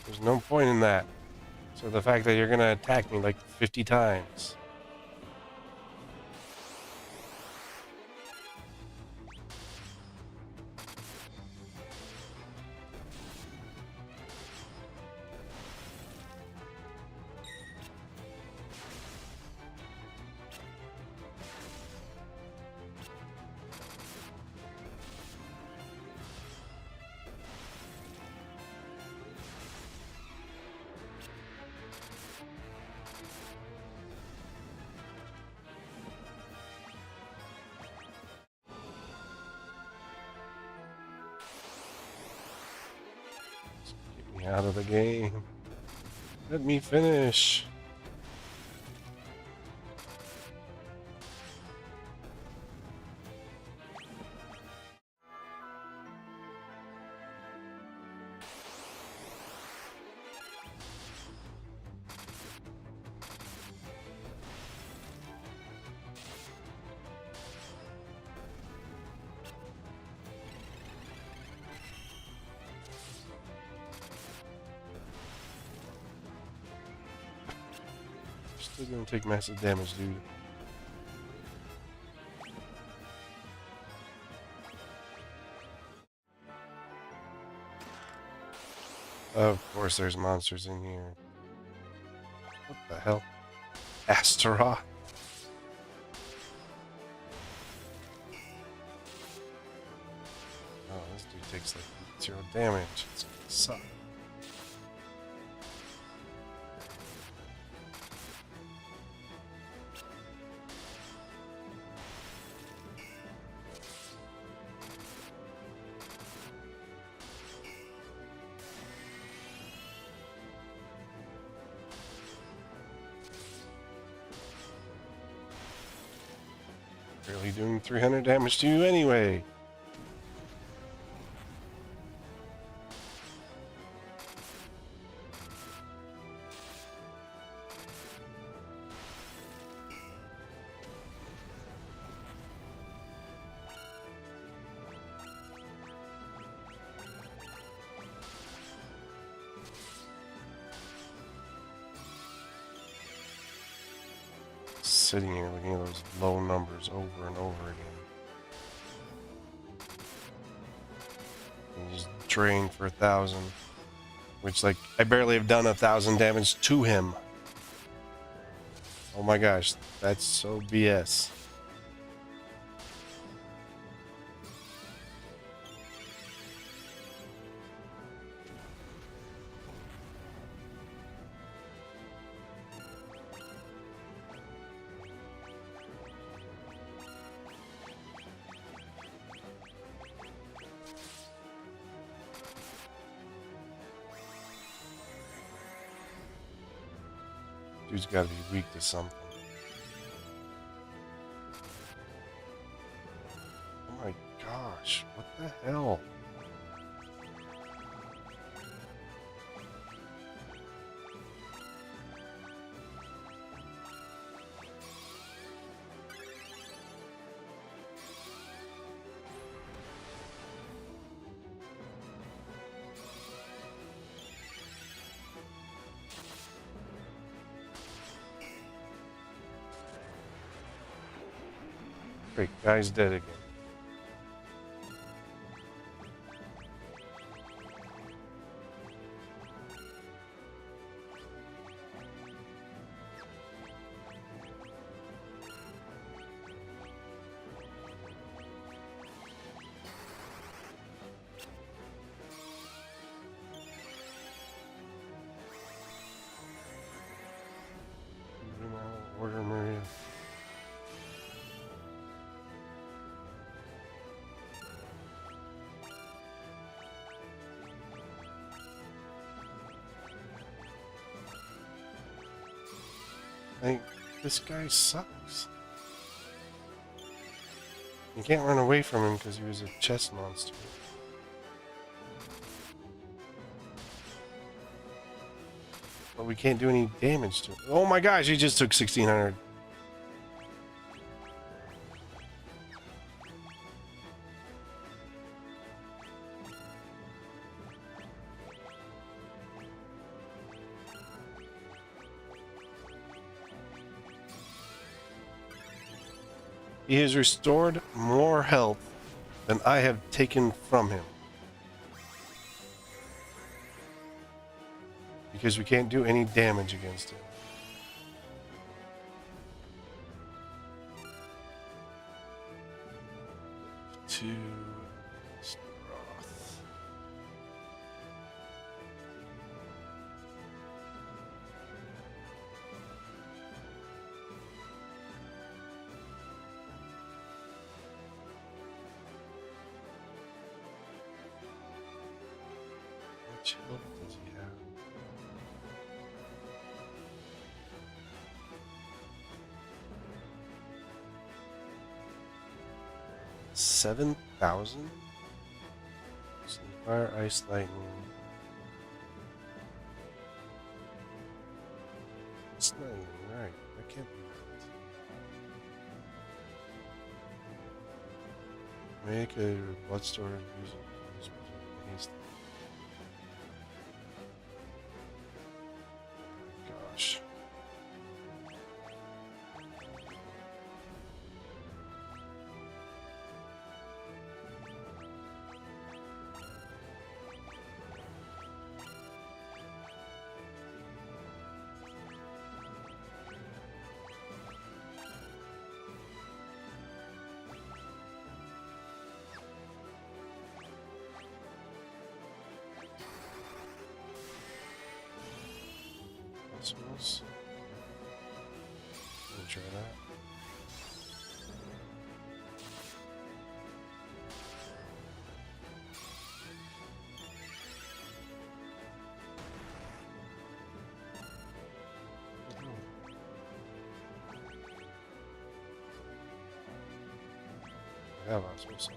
There's no point in that. So the fact that you're gonna attack me like 50 times. Get me out of the game. Let me finish. Still gonna take massive damage, dude. Of course there's monsters in here. What the hell? Astaroth? Oh, this dude takes like 0 damage. It's gonna suck. Barely doing 300 damage to you anyway. Sitting here looking at those low numbers over and over again. And just drain for 1,000. Which, like, I barely have done 1,000 damage to him. Oh my gosh, that's so BS. Dude's gotta be weak to something. Oh my gosh, what the hell? Great, guy's dead again. Order Maria. Like, this guy sucks. You can't run away from him because he was a chess monster. But we can't do any damage to him. Oh my gosh, he just took 1,600. He has restored more health than I have taken from him. Because we can't do any damage against him. To Stroth. Which health does he have? $7,000? Fire, ice, lightning. It's not even right. That can't be right. Make a blood storage using haste. Oh my gosh. Cosmos. Let me try that. Yeah, Cosmos.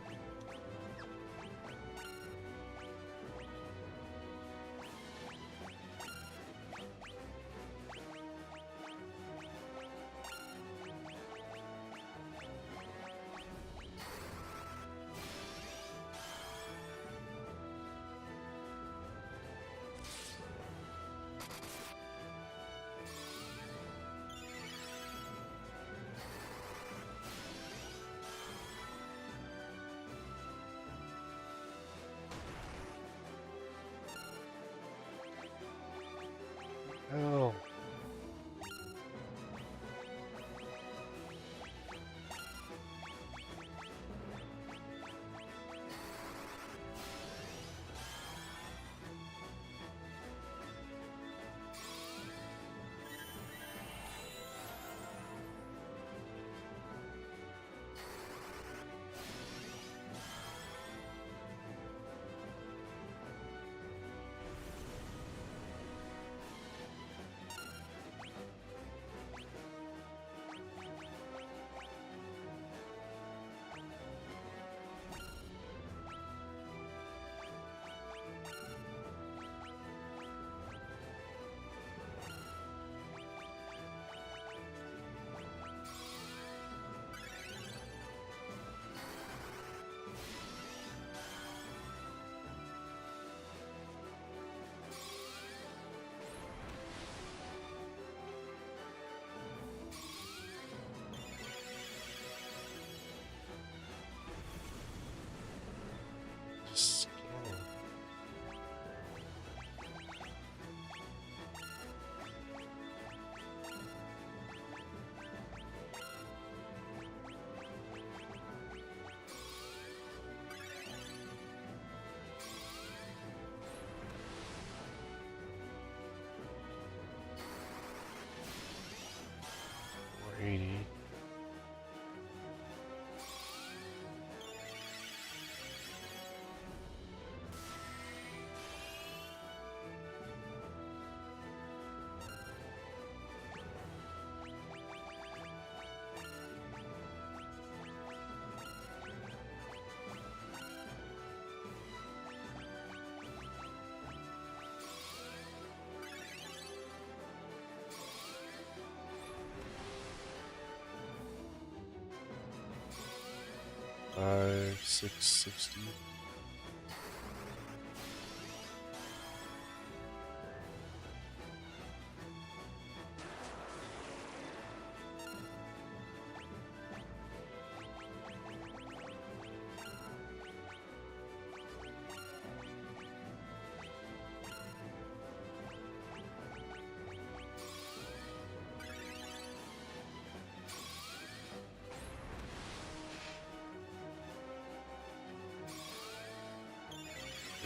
660.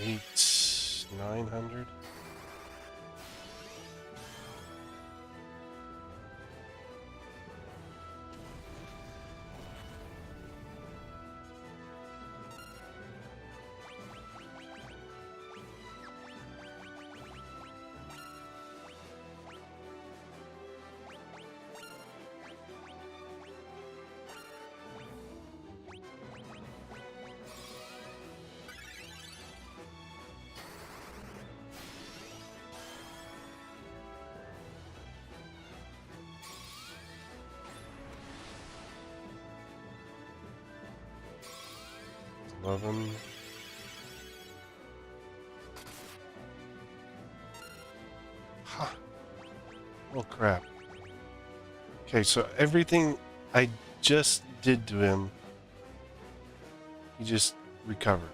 Eight, 900. Eleven. Ha! Oh crap. Okay, so everything I just did to him, he just recovered.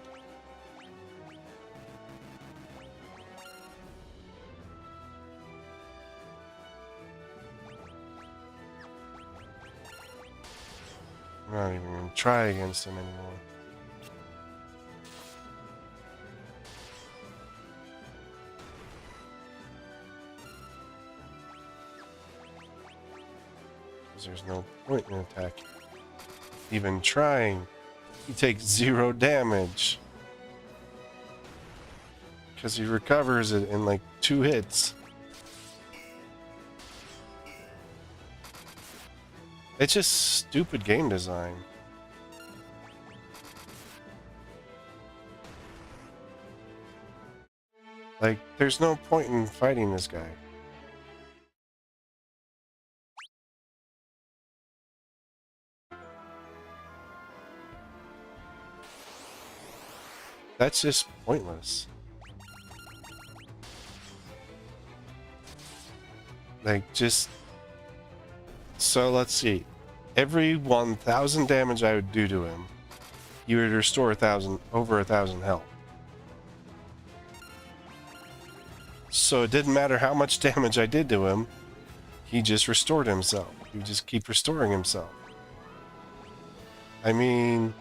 I'm not even gonna try against him anymore. There's no point in attacking. Even trying, he takes 0 damage. Because he recovers it in like 2 hits. It's just stupid game design. Like, there's no point in fighting this guy. That's just pointless. Like, just... So, let's see. Every 1,000 damage I would do to him, he would restore over 1,000 health. So it didn't matter how much damage I did to him, he just restored himself. He would just keep restoring himself. I mean...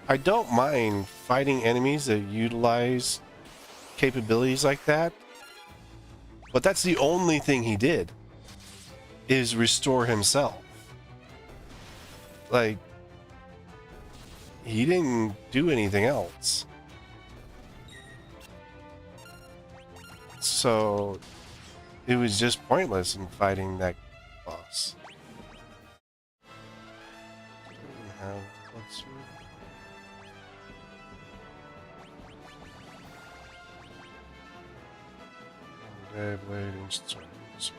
I don't mind fighting enemies that utilize capabilities like that, but that's the only thing he did, is restore himself. Like, he didn't do anything else. So, it was just pointless in fighting that boss. Blading stones.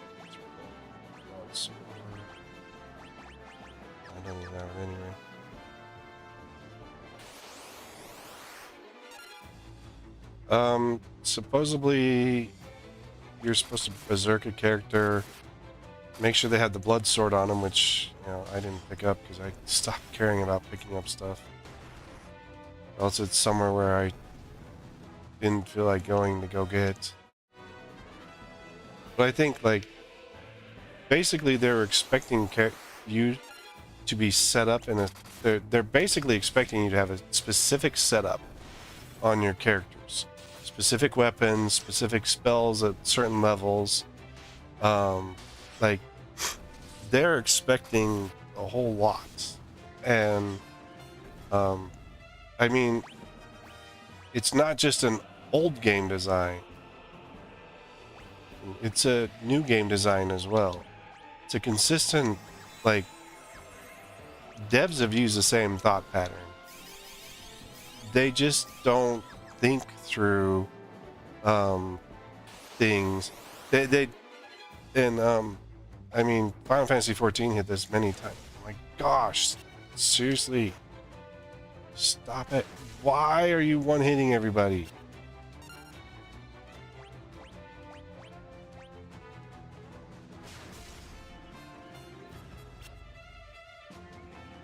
I don't even have it anyway. Supposedly you're supposed to berserk a character, make sure they had the blood sword on them, which, you know, I didn't pick up because I stopped caring about picking up stuff. Or else it's somewhere where I didn't feel like going to go get. But I think, like, basically they're expecting you to be set up in a... They're basically expecting you to have a specific setup on your characters. Specific weapons, specific spells at certain levels. Like, they're expecting a whole lot. And, I mean, it's not just an old game design. It's a new game design as well. It's a consistent, like, devs have used the same thought pattern. They just don't think through things. I mean, Final Fantasy XIV hit this many times. Oh my gosh, seriously, Stop it. Why are you one-hitting everybody?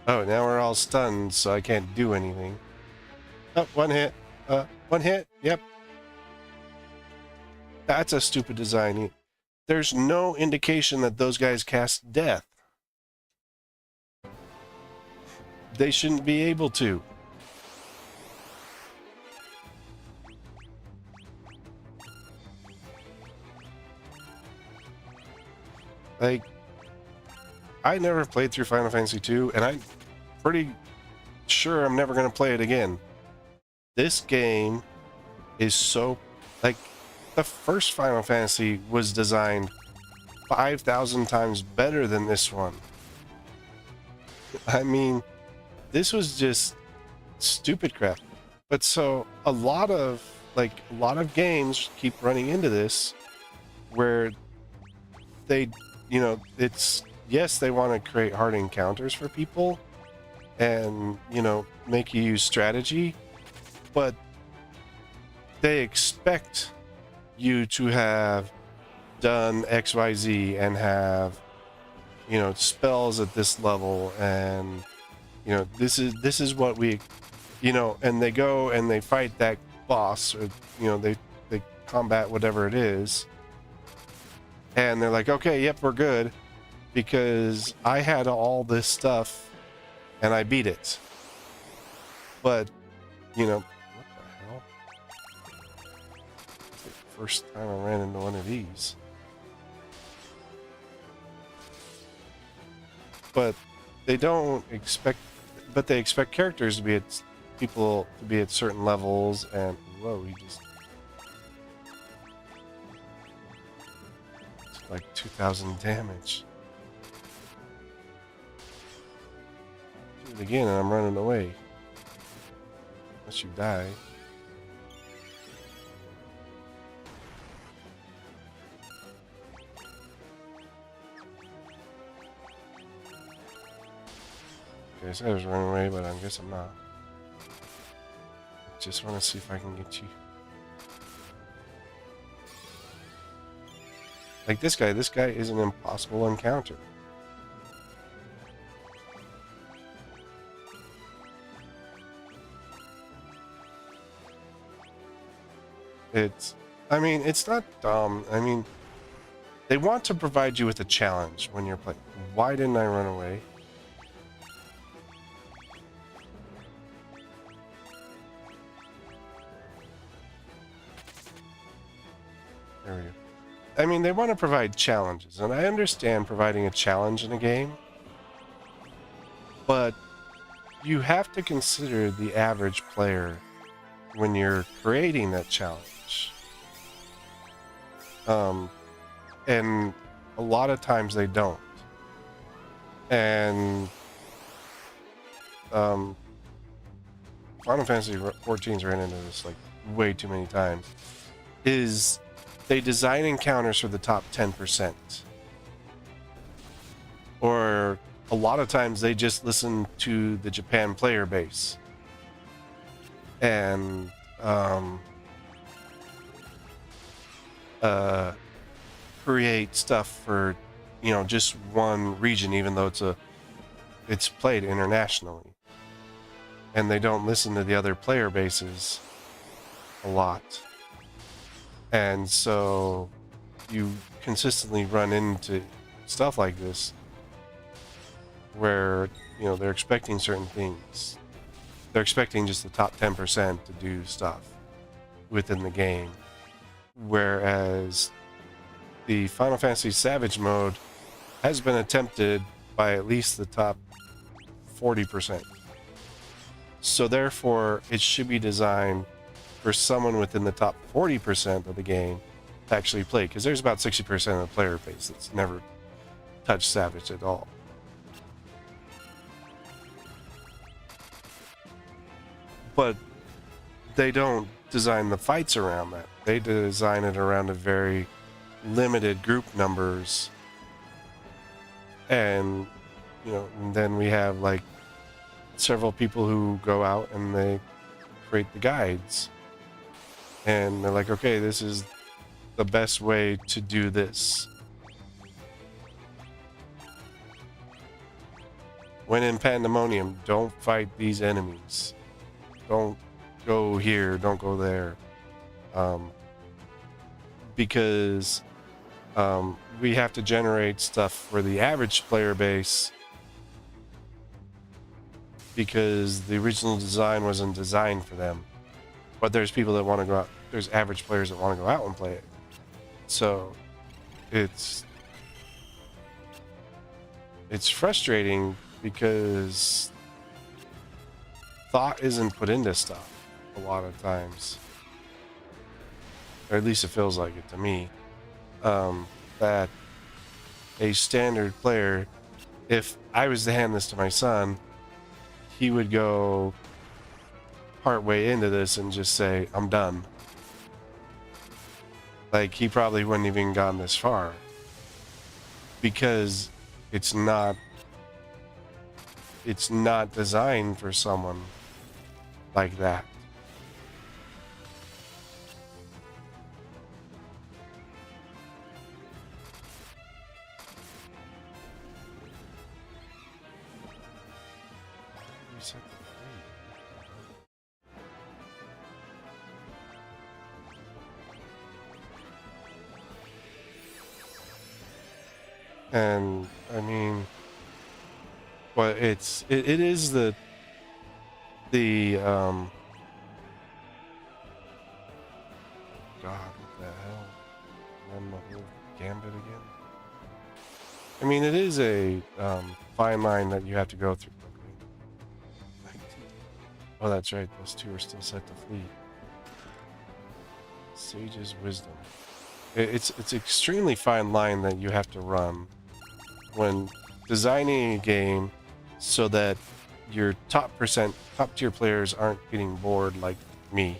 Oh, now we're all stunned, so I can't do anything. Oh, one hit. One hit. Yep. That's a stupid design. There's no indication that those guys cast death. They shouldn't be able to. Like, I never played through Final Fantasy II, and I'm pretty sure I'm never going to play it again. This game is so... Like, the first Final Fantasy was designed 5,000 times better than this one. I mean, this was just stupid crap. But so, a lot of games keep running into this, where they, it's... Yes, they want to create hard encounters for people and, make you use strategy, but they expect you to have done XYZ and have, spells at this level, and, this is what we, and they go and they fight that boss, or, they combat whatever it is, and they're like, okay, yep, we're good. Because I had all this stuff and I beat it. But, what the hell? It's the first time I ran into one of these. But they don't expect, but they expect characters to be people to be at certain levels, and whoa, he just... It's like 2,000 damage. Again, and I'm running away. Unless you die. Okay, I said I was running away, but I guess I'm not. Just want to see if I can get you. Like this guy is an impossible encounter. It's not dumb. I mean, they want to provide you with a challenge when you're playing. Why didn't I run away? There we go. I mean, they want to provide challenges, and I understand providing a challenge in a game, but you have to consider the average player when you're creating that challenge. And a lot of times they don't. And Final Fantasy 14's ran into this like way too many times. Is they design encounters for the top 10%. Or a lot of times they just listen to the Japan player base. And create stuff for just one region, even though it's played internationally, and they don't listen to the other player bases a lot, and so you consistently run into stuff like this where they're expecting certain things. They're expecting just the top 10% to do stuff within the game, whereas the Final Fantasy Savage mode has been attempted by at least the top 40%. So therefore, it should be designed for someone within the top 40% of the game to actually play, because there's about 60% of the player base that's never touched Savage at all. But they don't design the fights around that. They design it around a very limited group numbers, and and then we have like several people who go out and they create the guides, and they're like, okay, this is the best way to do this. When in Pandemonium, don't fight these enemies. Don't go here, don't go there. Because we have to generate stuff for the average player base, because the original design wasn't designed for them. But there's people that want to go out, there's average players that want to go out and play it. So it's frustrating because thought isn't put into stuff a lot of times, or at least it feels like it to me. That a standard player, if I was to hand this to my son, he would go part way into this and just say, I'm done. Like, he probably wouldn't even gone this far, because it's not designed for someone like that. And I mean, but it is the God, what the hell? Run the whole gambit again. I mean, it is a fine line that you have to go through. Oh, that's right. Those two are still set to flee. Sage's wisdom. It's extremely fine line that you have to run when designing a game, so that your top tier players aren't getting bored like me.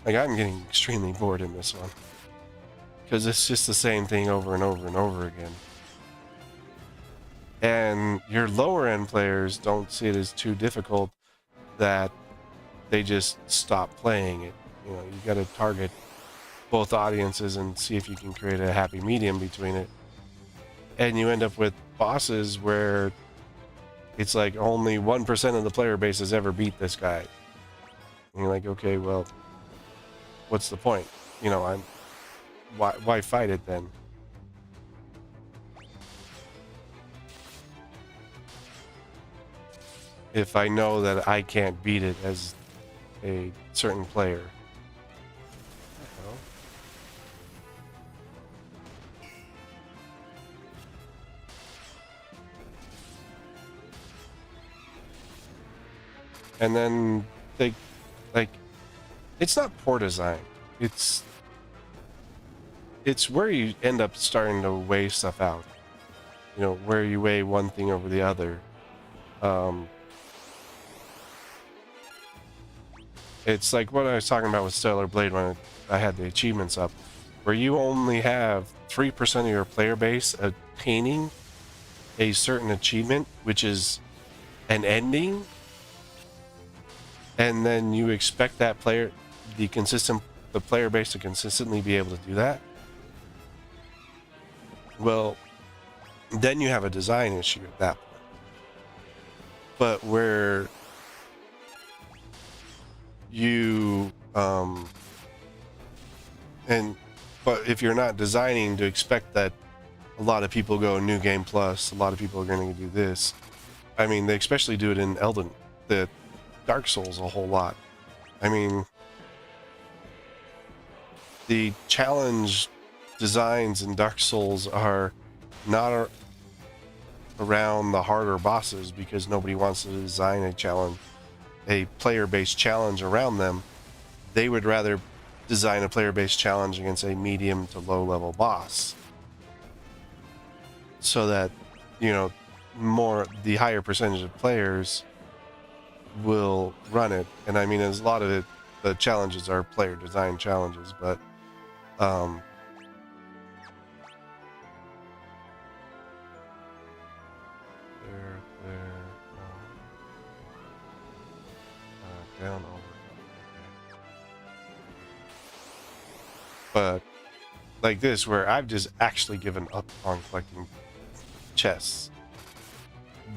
Like, I'm getting extremely bored in this one, because it's just the same thing over and over and over again. And your lower end players don't see it as too difficult, that they just stop playing it. You know, you got to target both audiences and see if you can create a happy medium between it. And you end up with bosses where it's like only 1% of the player base has ever beat this guy. And you're like, okay, well, what's the point? You know, why fight it then? If I know that I can't beat it as a certain player. And then they, like, it's not poor design. It's where you end up starting to weigh stuff out. You know, where you weigh one thing over the other. It's like what I was talking about with Stellar Blade when I had the achievements up, where you only have 3% of your player base attaining a certain achievement, which is an ending, and then you expect that player, the player base to consistently be able to do that. Well, then you have a design issue at that point. But where you but if you're not designing to expect that a lot of people go New Game Plus, a lot of people are going to do this. I mean, they especially do it in the Dark Souls a whole lot. I mean, the challenge designs in Dark Souls are not around the harder bosses, because nobody wants to design a player-based challenge around them. They would rather design a player-based challenge against a medium to low-level boss, so that, you know, the higher percentage of players will run it. And I mean, there's a lot of it, the challenges are player design challenges, but down over. But like this, where I've just actually given up on collecting chests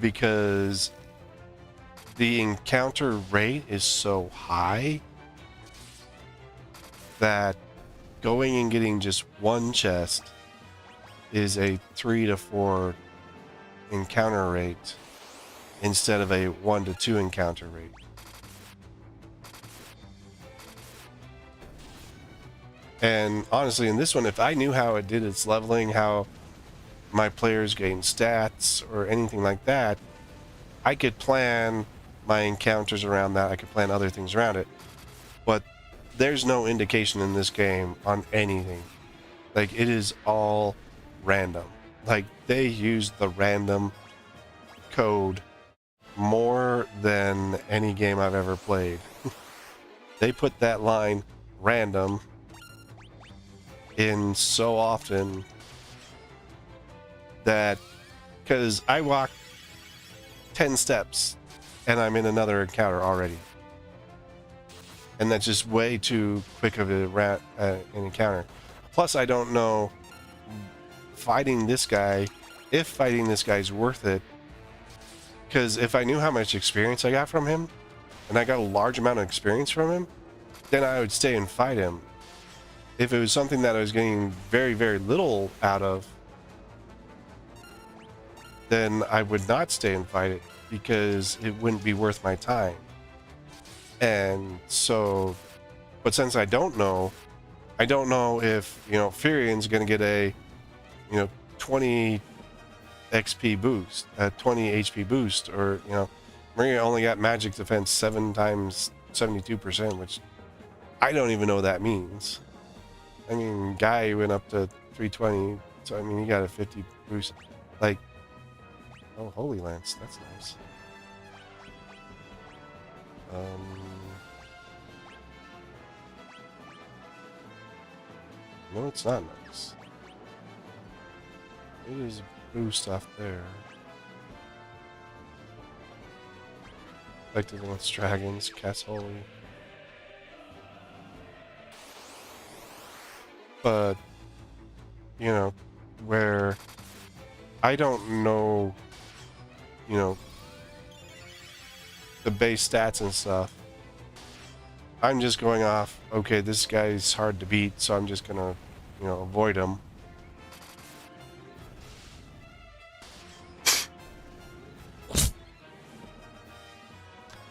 because the encounter rate is so high that going and getting just one chest is a 3 to 4 encounter rate instead of a 1 to 2 encounter rate. And honestly, in this one, if I knew how it did its leveling, how my players gain stats or anything like that, I could plan my encounters around that. I could plan other things around it. But there's no indication in this game on anything. Like, it is all random. Like, they use the random code more than any game I've ever played. They put that line random in so often that, because I walk 10 steps and I'm in another encounter already, and that's just way too quick of an encounter. Plus, I don't know fighting this guy, if fighting this guy's worth it, because if I knew how much experience I got from him, and I got a large amount of experience from him, then I would stay and fight him. If it was something that I was getting very, very little out of, then I would not stay and fight it because it wouldn't be worth my time. And so, but since I don't know if, you know, Furion's going to get a, you know, 20 XP boost, a 20 HP boost, or, you know, Maria only got magic defense 7 times 72%, which I don't even know what that means. I mean, Guy went up to 320, so I mean, he got a 50 boost. Like, oh, Holy Lance, that's nice. No, it's not nice. It is a boost off there. Like the Lance Dragons, cast Holy. But, you know, where I don't know, you know, the base stats and stuff. I'm just going off, okay, this guy's hard to beat, so I'm just gonna, you know, avoid him.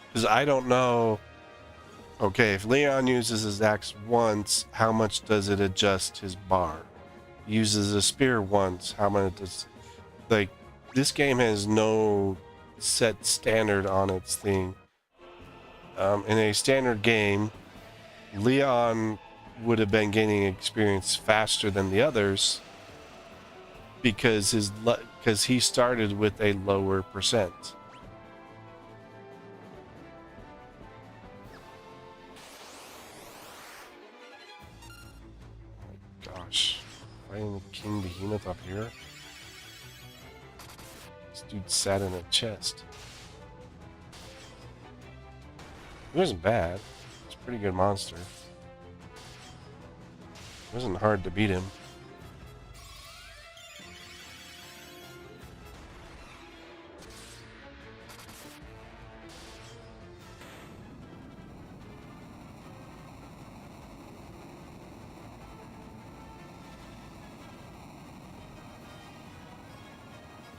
Because I don't know, okay, if Leon uses his axe once, how much does it adjust his bar? Uses a spear once, how much does, like, this game has no set standard on its thing. In a standard game, Leon would have been gaining experience faster than the others because he started with a lower percent. Oh my gosh, fighting King Behemoth up here. This dude sat in a chest. It wasn't bad. It's a pretty good monster. It wasn't hard to beat him.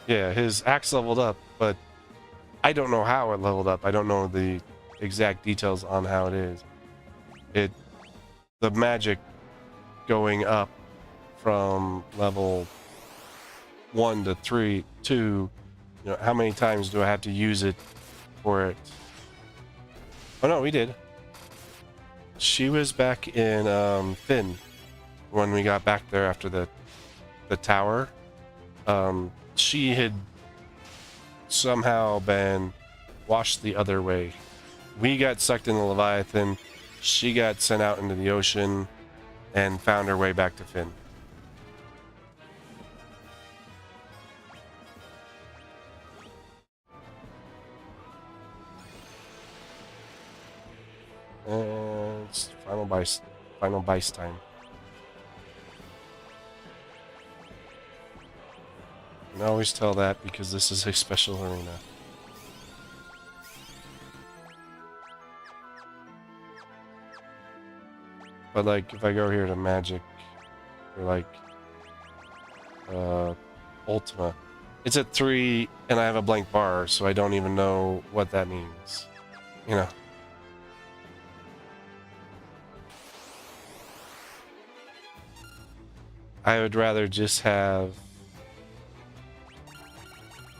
Yeah, his axe leveled up, but I don't know how it leveled up. I don't know the exact details on how it is. The magic going up from level 1 to 3, 2, you know, how many times do I have to use it for it? Oh no, we did. She was back in Fynn when we got back there after the tower. She had somehow been washed the other way. We got sucked in the Leviathan. She got sent out into the ocean and found her way back to Fynn. And it's final bice time. And I always tell that because this is a special arena. But like, if I go here to Magic, or like, Ultima, it's at 3, and I have a blank bar, so I don't even know what that means. You know. I would rather just have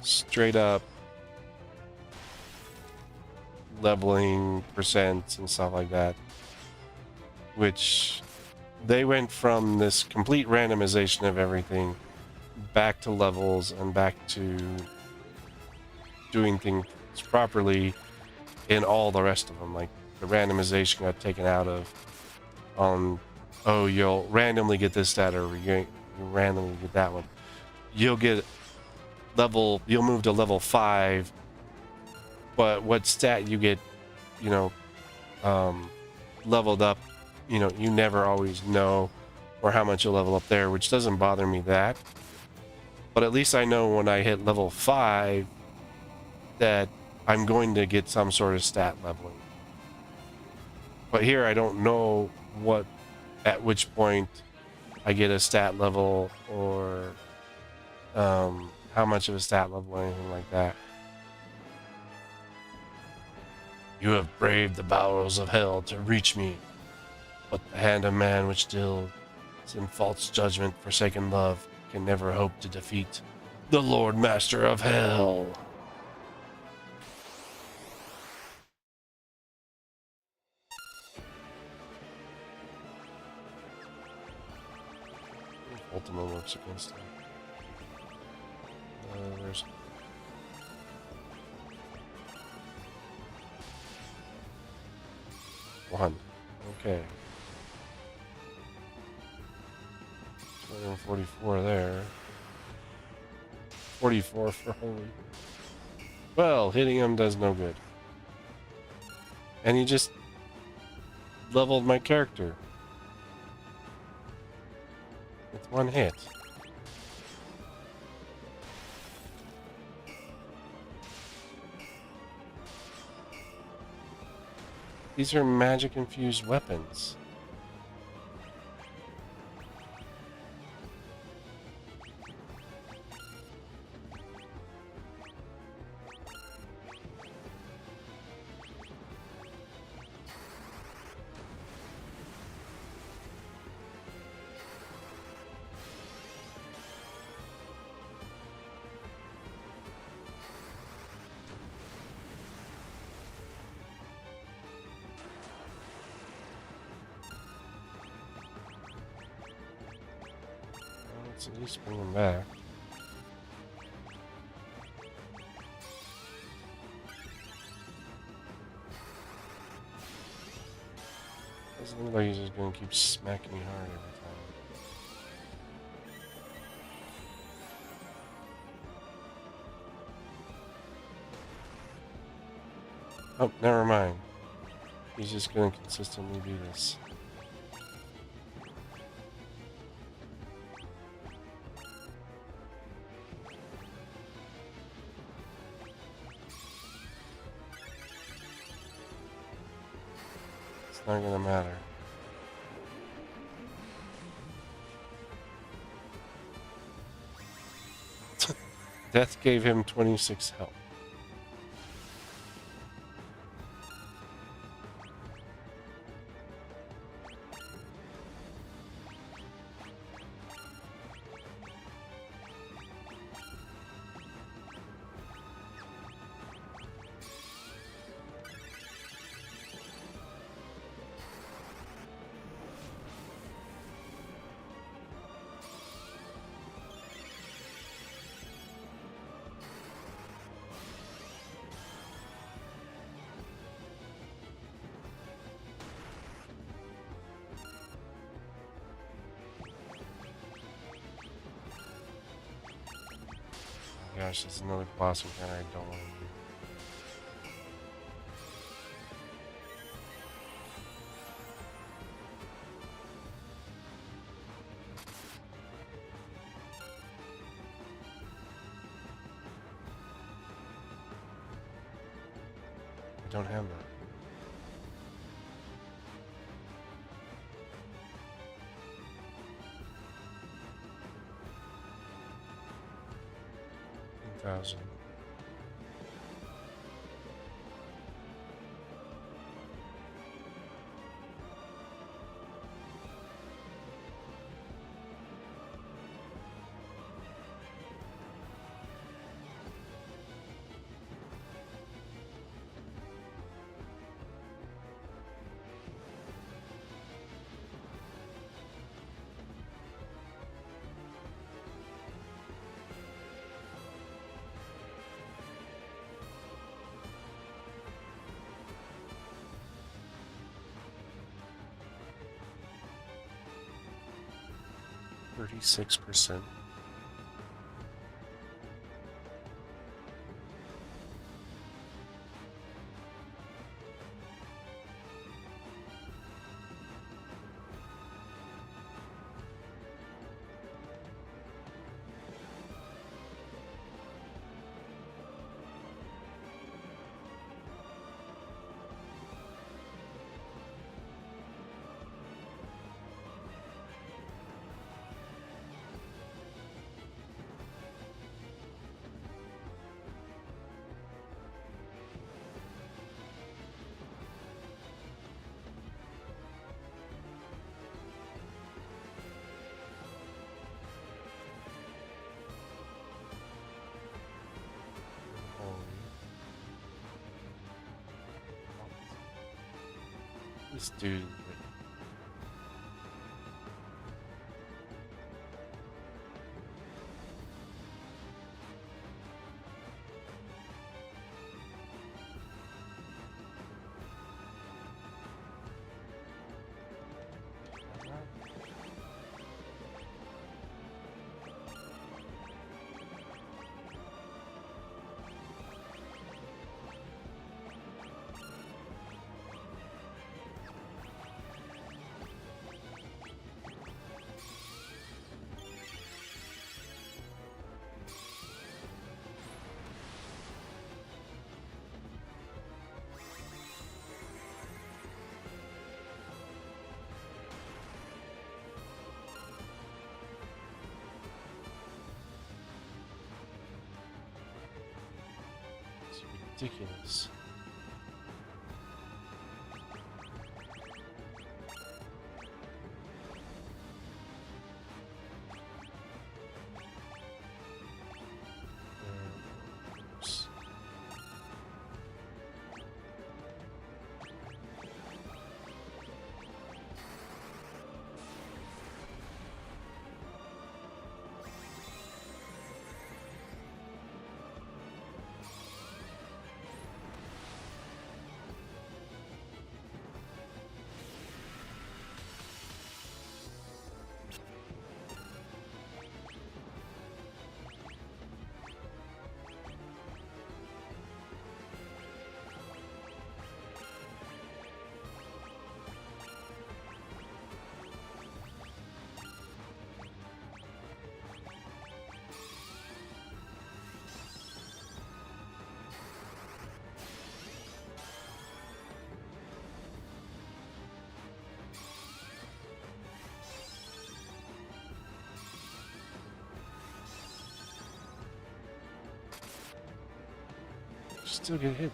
straight up leveling percents and stuff like that, which they went from this complete randomization of everything back to levels and back to doing things properly in all the rest of them. Like the randomization got taken out of oh, you'll randomly get this stat, or you randomly get that one. You'll move to level 5, but what stat you get, leveled up, you never always know, or how much you'll level up there, which doesn't bother me that. But at least I know when I hit level 5 that I'm going to get some sort of stat leveling. But here I don't know at which point I get a stat level, or how much of a stat level or anything like that. You have braved the bowels of hell to reach me, but the hand of man which deals in false judgment forsaken love can never hope to defeat the Lord Master of Hell. Ultima works against him. There's one. Okay. 244 there. 44 for holy. Well, hitting him does no good. And he just leveled my character with one hit. These are magic-infused weapons. Let's at least bring him back. Doesn't look like he's just gonna keep smacking me hard every time. Oh, never mind. He's just gonna consistently do this. It's not gonna matter. Death gave him 26 health. Gosh, there's another boss encounter I don't want to do. don't have that. $1,000. %36%. This dude. It's ridiculous. Oops. Still get hit.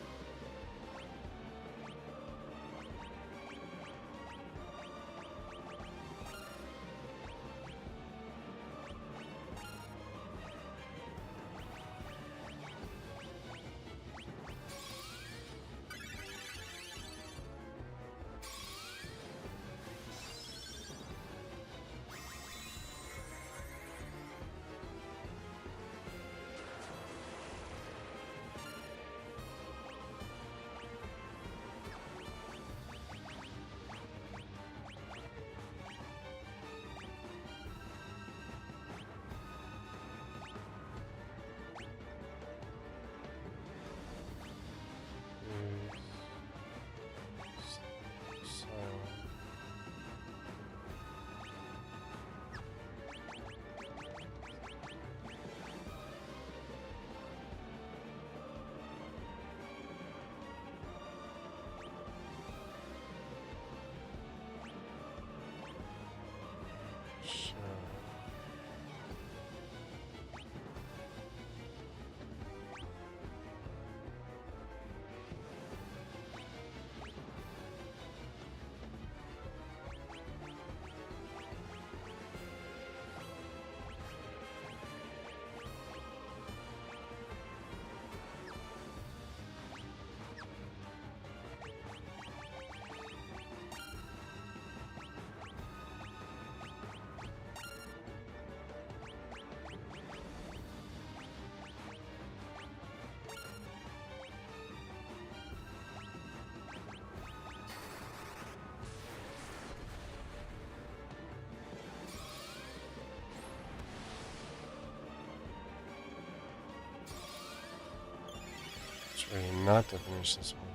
Ready not to finish this one.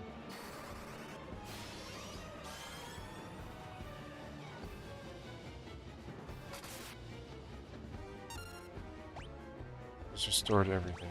Just restored everything.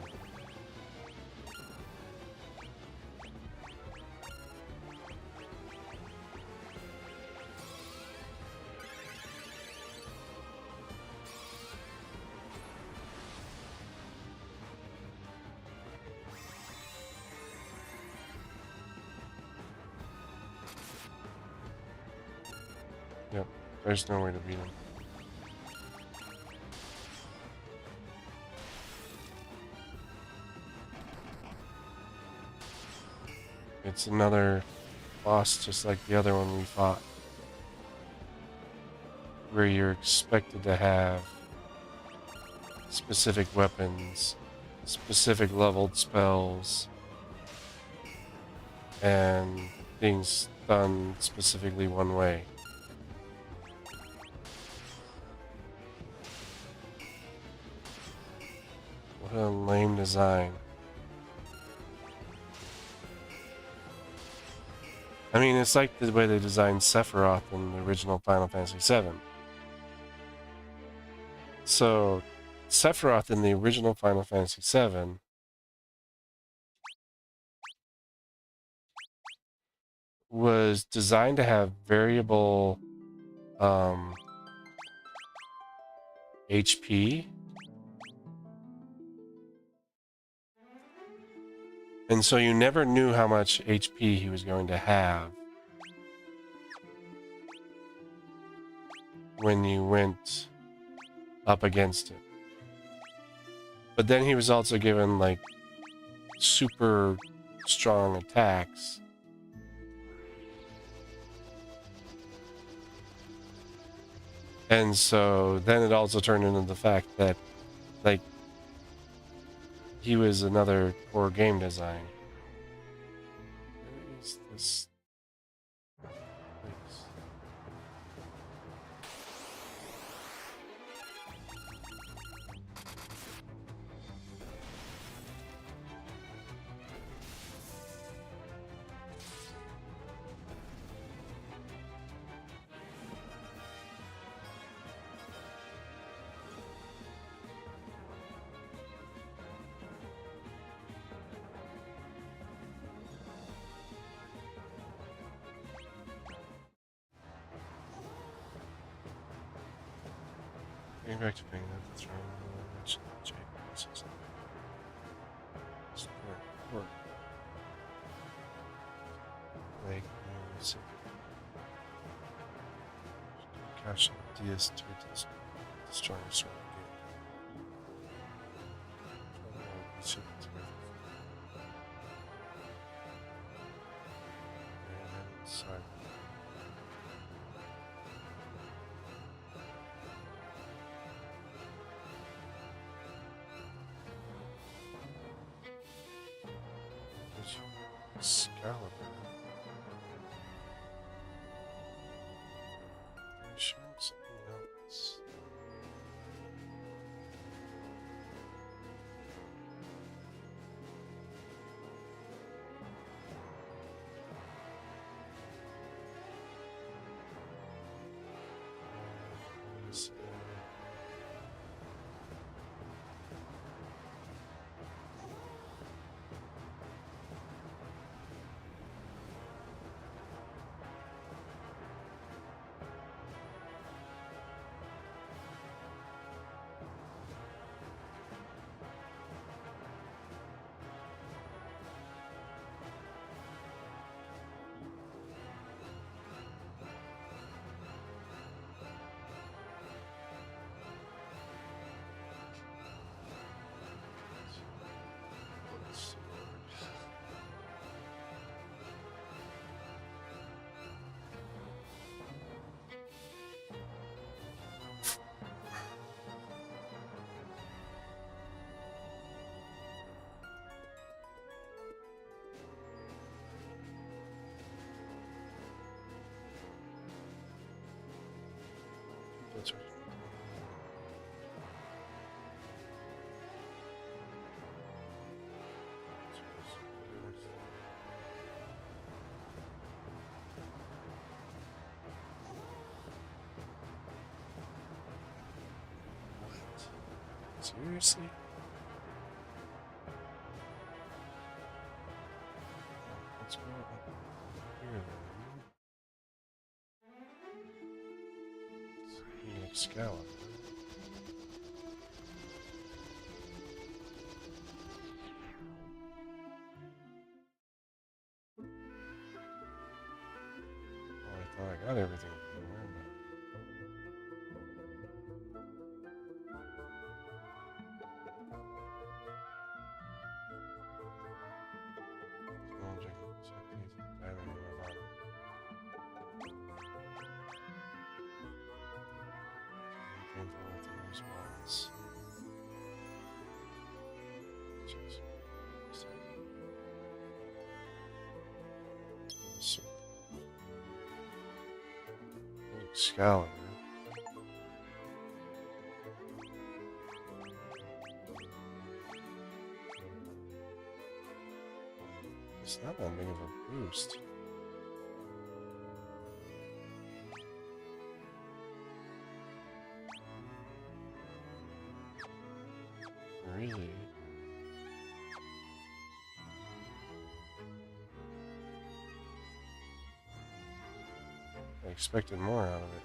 Yep, there's no way to beat him. It's another boss just like the other one we fought, where you're expected to have specific weapons, specific leveled spells, and things done specifically one way. What a lame design. I mean, it's like the way they designed Sephiroth in the original Final Fantasy VII. So, Sephiroth in the original Final Fantasy VII was designed to have variable HP. And so you never knew how much HP he was going to have when you went up against it. But then he was also given like super strong attacks. And so then it also turned into the fact that like he was another poor game design. Where is this place? Getting back to being the throne, which support. Like, cash DS to destroy the sword again. Sorry. Excalibur. Showing something else. That's right. Seriously? Let's go up here then. Excalibur. Oh, I thought I got everything from there, but... Excalibur. It's not that big of a boost. Really? I expected more out of it.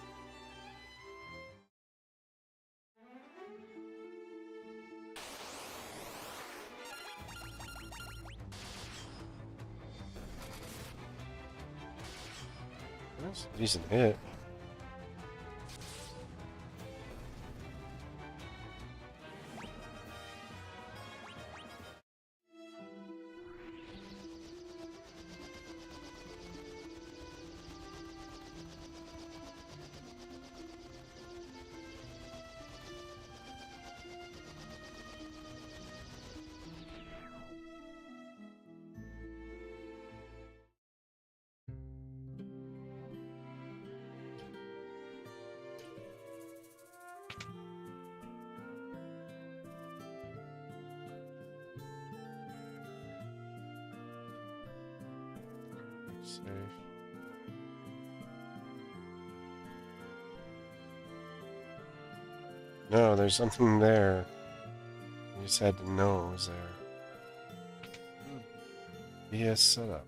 That's a decent hit. Safe. No, there's something there. You just had to know it was there. BS setup.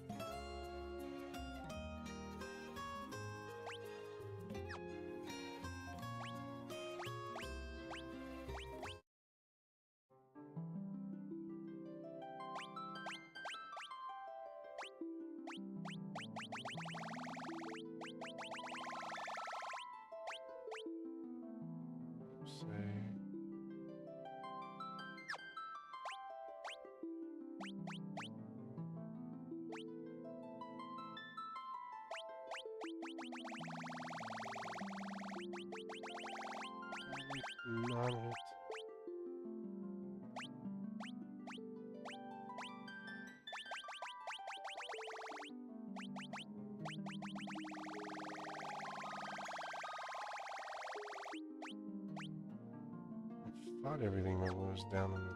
Not it. I thought everything was down in the...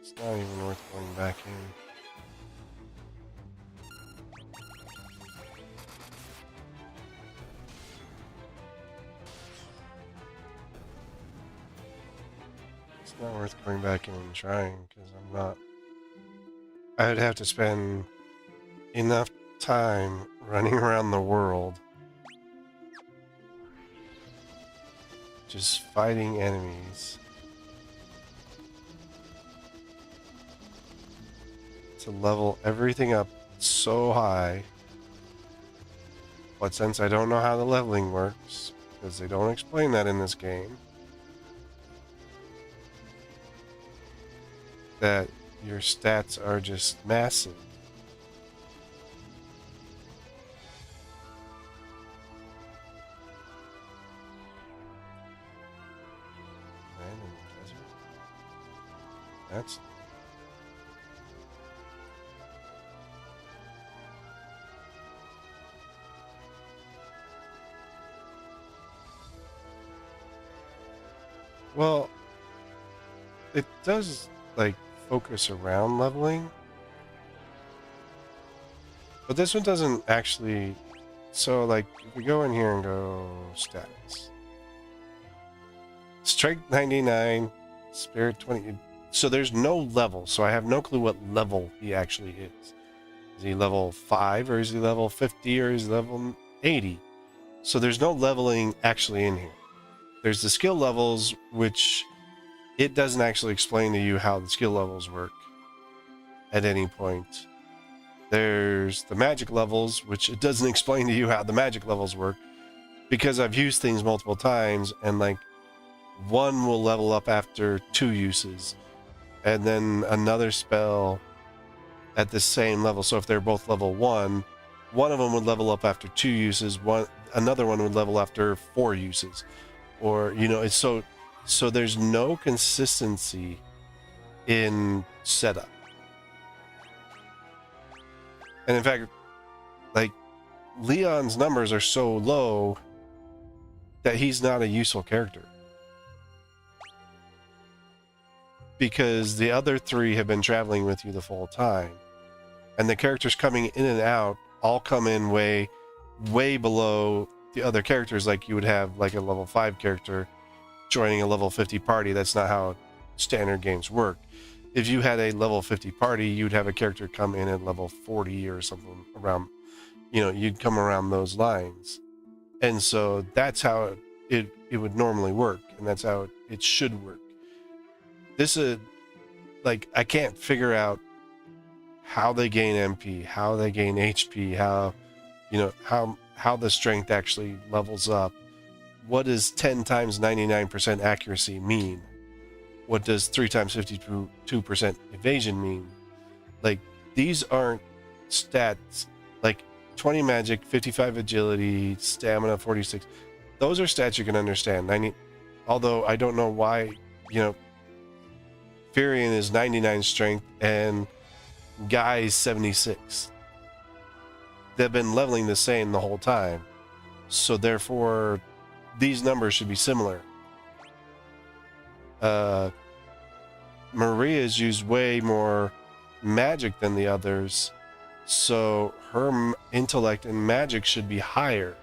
It's not even worth going back in. It's not worth going back in and trying, because I'm not... I would have to spend enough time running around the world just fighting enemies. To level everything up so high. But since I don't know how the leveling works, because they don't explain that in this game, that your stats are just massive. Man in the desert? That's... Well, it does, like, focus around leveling. But this one doesn't actually... So, like, if we go in here and go stats. Strength 99, Spirit 20... So there's no level, so I have no clue what level he actually is. Is he level 5, or is he level 50, or is he level 80? So there's no leveling actually in here. There's the skill levels, which it doesn't actually explain to you how the skill levels work at any point. There's the magic levels, which it doesn't explain to you how the magic levels work, because I've used things multiple times, and like one will level up after 2 uses, and then another spell at the same level. So if they're both level 1, one of them would level up after 2 uses, another one would level after 4 uses. Or, you know, it's so there's no consistency in setup. And in fact, like, Leon's numbers are so low that he's not a useful character. Because the other 3 have been traveling with you the full time. And the characters coming in and out all come in way below the other characters. Like you would have like a level 5 character joining a level 50 party. That's not how standard games work. If you had a level 50 party, you'd have a character come in at level 40 or something around, you know, you'd come around those lines. And so that's how it would normally work, and that's how it should work. This is like, I can't figure out how they gain MP, how they gain HP, how, you know, how the strength actually levels up. What does 10 times 99% accuracy mean? What does 3 times 52% evasion mean? Like, these aren't stats. Like 20 magic, 55 agility, stamina 46. Those are stats you can understand. Although I don't know why, you know, Firion is 99 strength and Guy's 76. They've been leveling the same the whole time. So therefore, these numbers should be similar. Maria's used way more magic than the others, so her intellect and magic should be higher.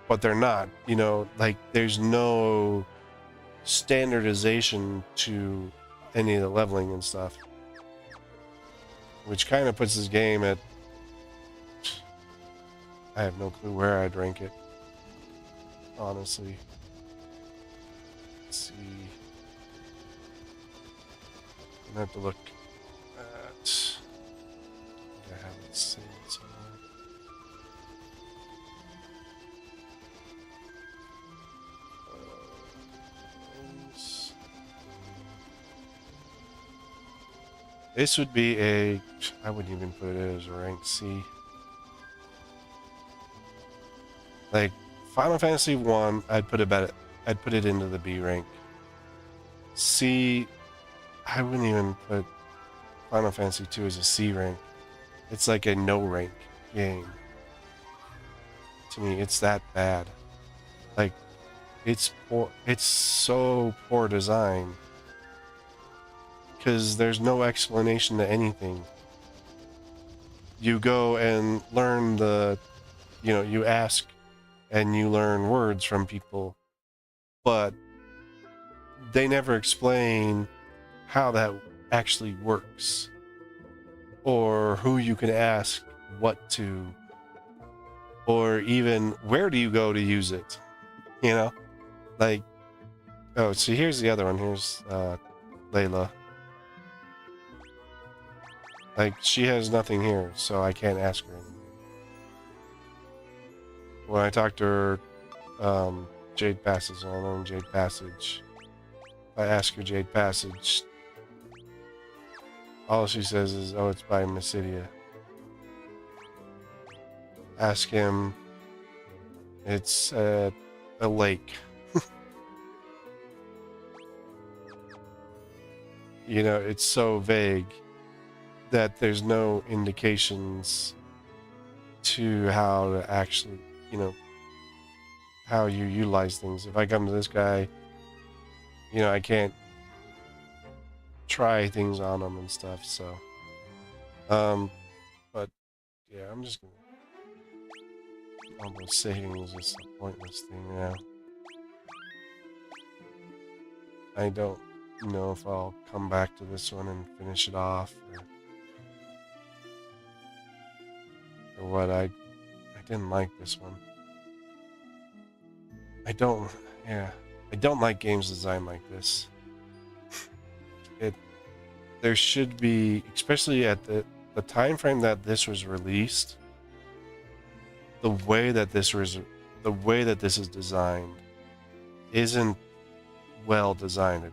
But they're not, you know, like there's no standardization to any of the leveling and stuff. Which kind of puts this game at... I have no clue where I'd rank it, honestly. Let's see. I'm gonna have to look at... I haven't seen it somewhere. This would be a... I wouldn't even put it as a rank C. Like, Final Fantasy 1, I'd put it into the B rank. C, I wouldn't even put Final Fantasy 2 as a C rank. It's like a no rank game. To me, it's that bad. Like, it's poor, it's so poor design. Because there's no explanation to anything. You go and learn the, you know, you ask and you learn words from people, but they never explain how that actually works, or who you can ask what to, or even where do you go to use it. You know, like, oh, so here's the other one. Here's Layla. Like, she has nothing here, so I can't ask her anything. When I talk to her, Jade Passage, I'll learn Jade Passage. If I ask her Jade Passage, all she says is, oh, it's by Mysidia. Ask him, it's a lake. You know, it's so vague that there's no indications to how to actually, you know, how you utilize things. If I come to this guy, you know, I can't try things on him and stuff, so. But, yeah, I'm just gonna almost saying is just a pointless thing now. I don't know if I'll come back to this one and finish it off, or what. I didn't like this one. I don't like games designed like this. There should be, especially at the time frame that this was released, the way that this is designed isn't well designed.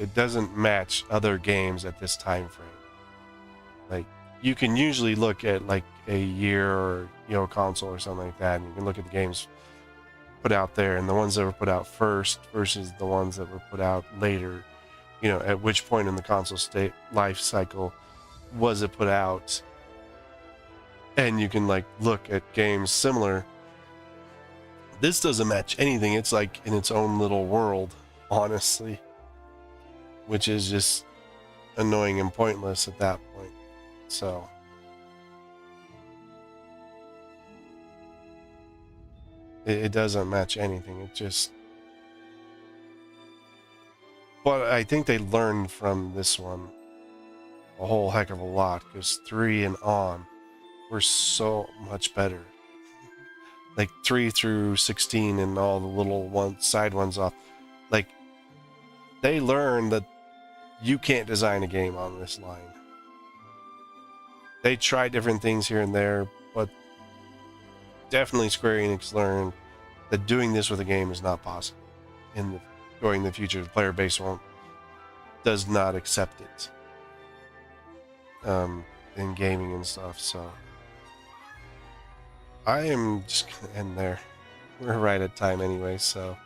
It doesn't match other games at this time frame. Like, you can usually look at like a year or, you know, console or something like that, and you can look at the games put out there and the ones that were put out first versus the ones that were put out later. You know, at which point in the console state life cycle was it put out? And you can like look at games similar. This doesn't match anything. It's like in its own little world, honestly, which is just annoying and pointless at that point. So it doesn't match anything. It just, but I think they learned from this one a whole heck of a lot, because 3 and on were so much better. Like 3 through 16 and all the little side ones off. Like, they learned that you can't design a game on this line. They tried different things here and there, but definitely Square Enix learned that doing this with a game is not possible. Going the future, the player base does not accept it in gaming and stuff. So I am just gonna end there. We're right at time anyway, so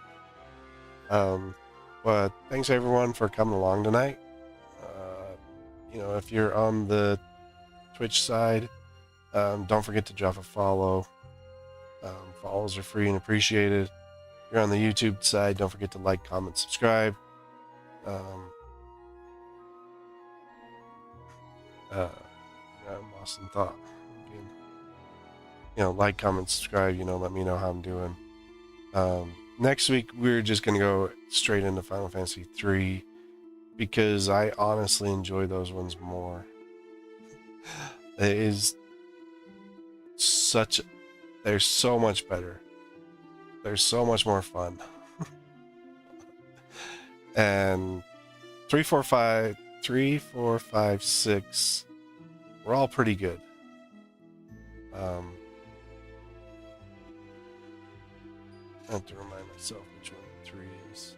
but thanks everyone for coming along tonight. You know, if you're on the Twitch side, don't forget to drop a follow. Follows are free and appreciated. If you're on the YouTube side, don't forget to like, comment, subscribe. I'm lost in thought. You know, like, comment, subscribe. You know, let me know how I'm doing. Next week we're just gonna go straight into Final Fantasy 3 because I honestly enjoy those ones more. It is they're so much better. They're so much more fun. And 3, 4, 5, 6, we're all pretty good. I have to remind myself which one 3 is.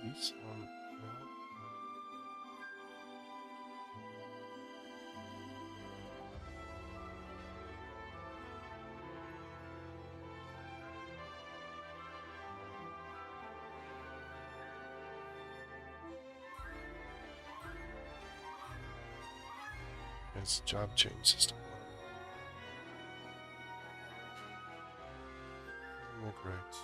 these on. It's job change system. Correct.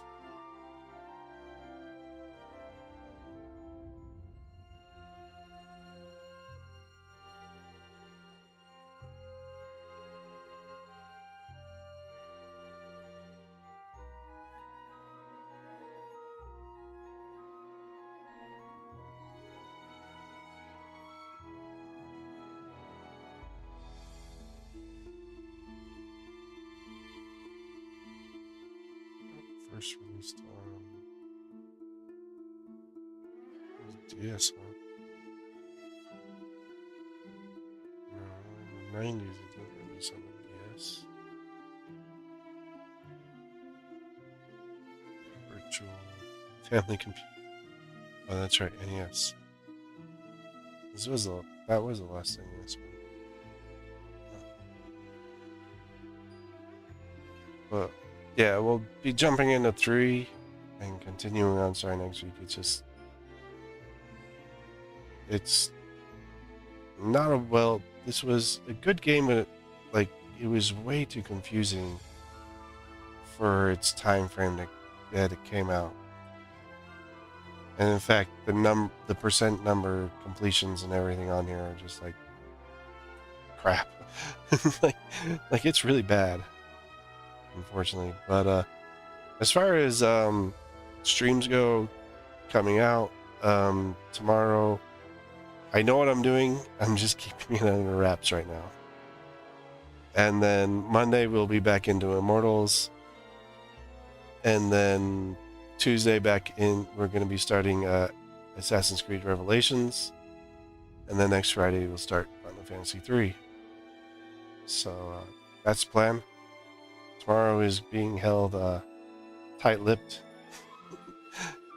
First released on DS, huh? No, in the 90s it didn't release on the DS. Virtual Family Computer. Oh, that's right, NES. That was the last NES one. But yeah, we'll be jumping into 3 and continuing on. Sorry, next week. It's not a well. This was a good game, but it was way too confusing for its time frame that it came out. And in fact, the percent number completions and everything on here are just like crap. like it's really bad, unfortunately. But as far as streams go coming out tomorrow, I know what I'm doing. I'm just keeping it under wraps right now. And then Monday we'll be back into Immortals. And then Tuesday back in, we're going to be starting Assassin's Creed Revelations. And then next Friday we'll start Final Fantasy 3. So that's the plan. Tomorrow is being held tight-lipped.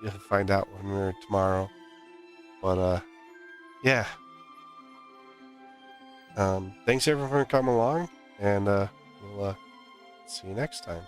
You'll find out when we're tomorrow. But yeah. Thanks everyone for coming along, and we'll see you next time.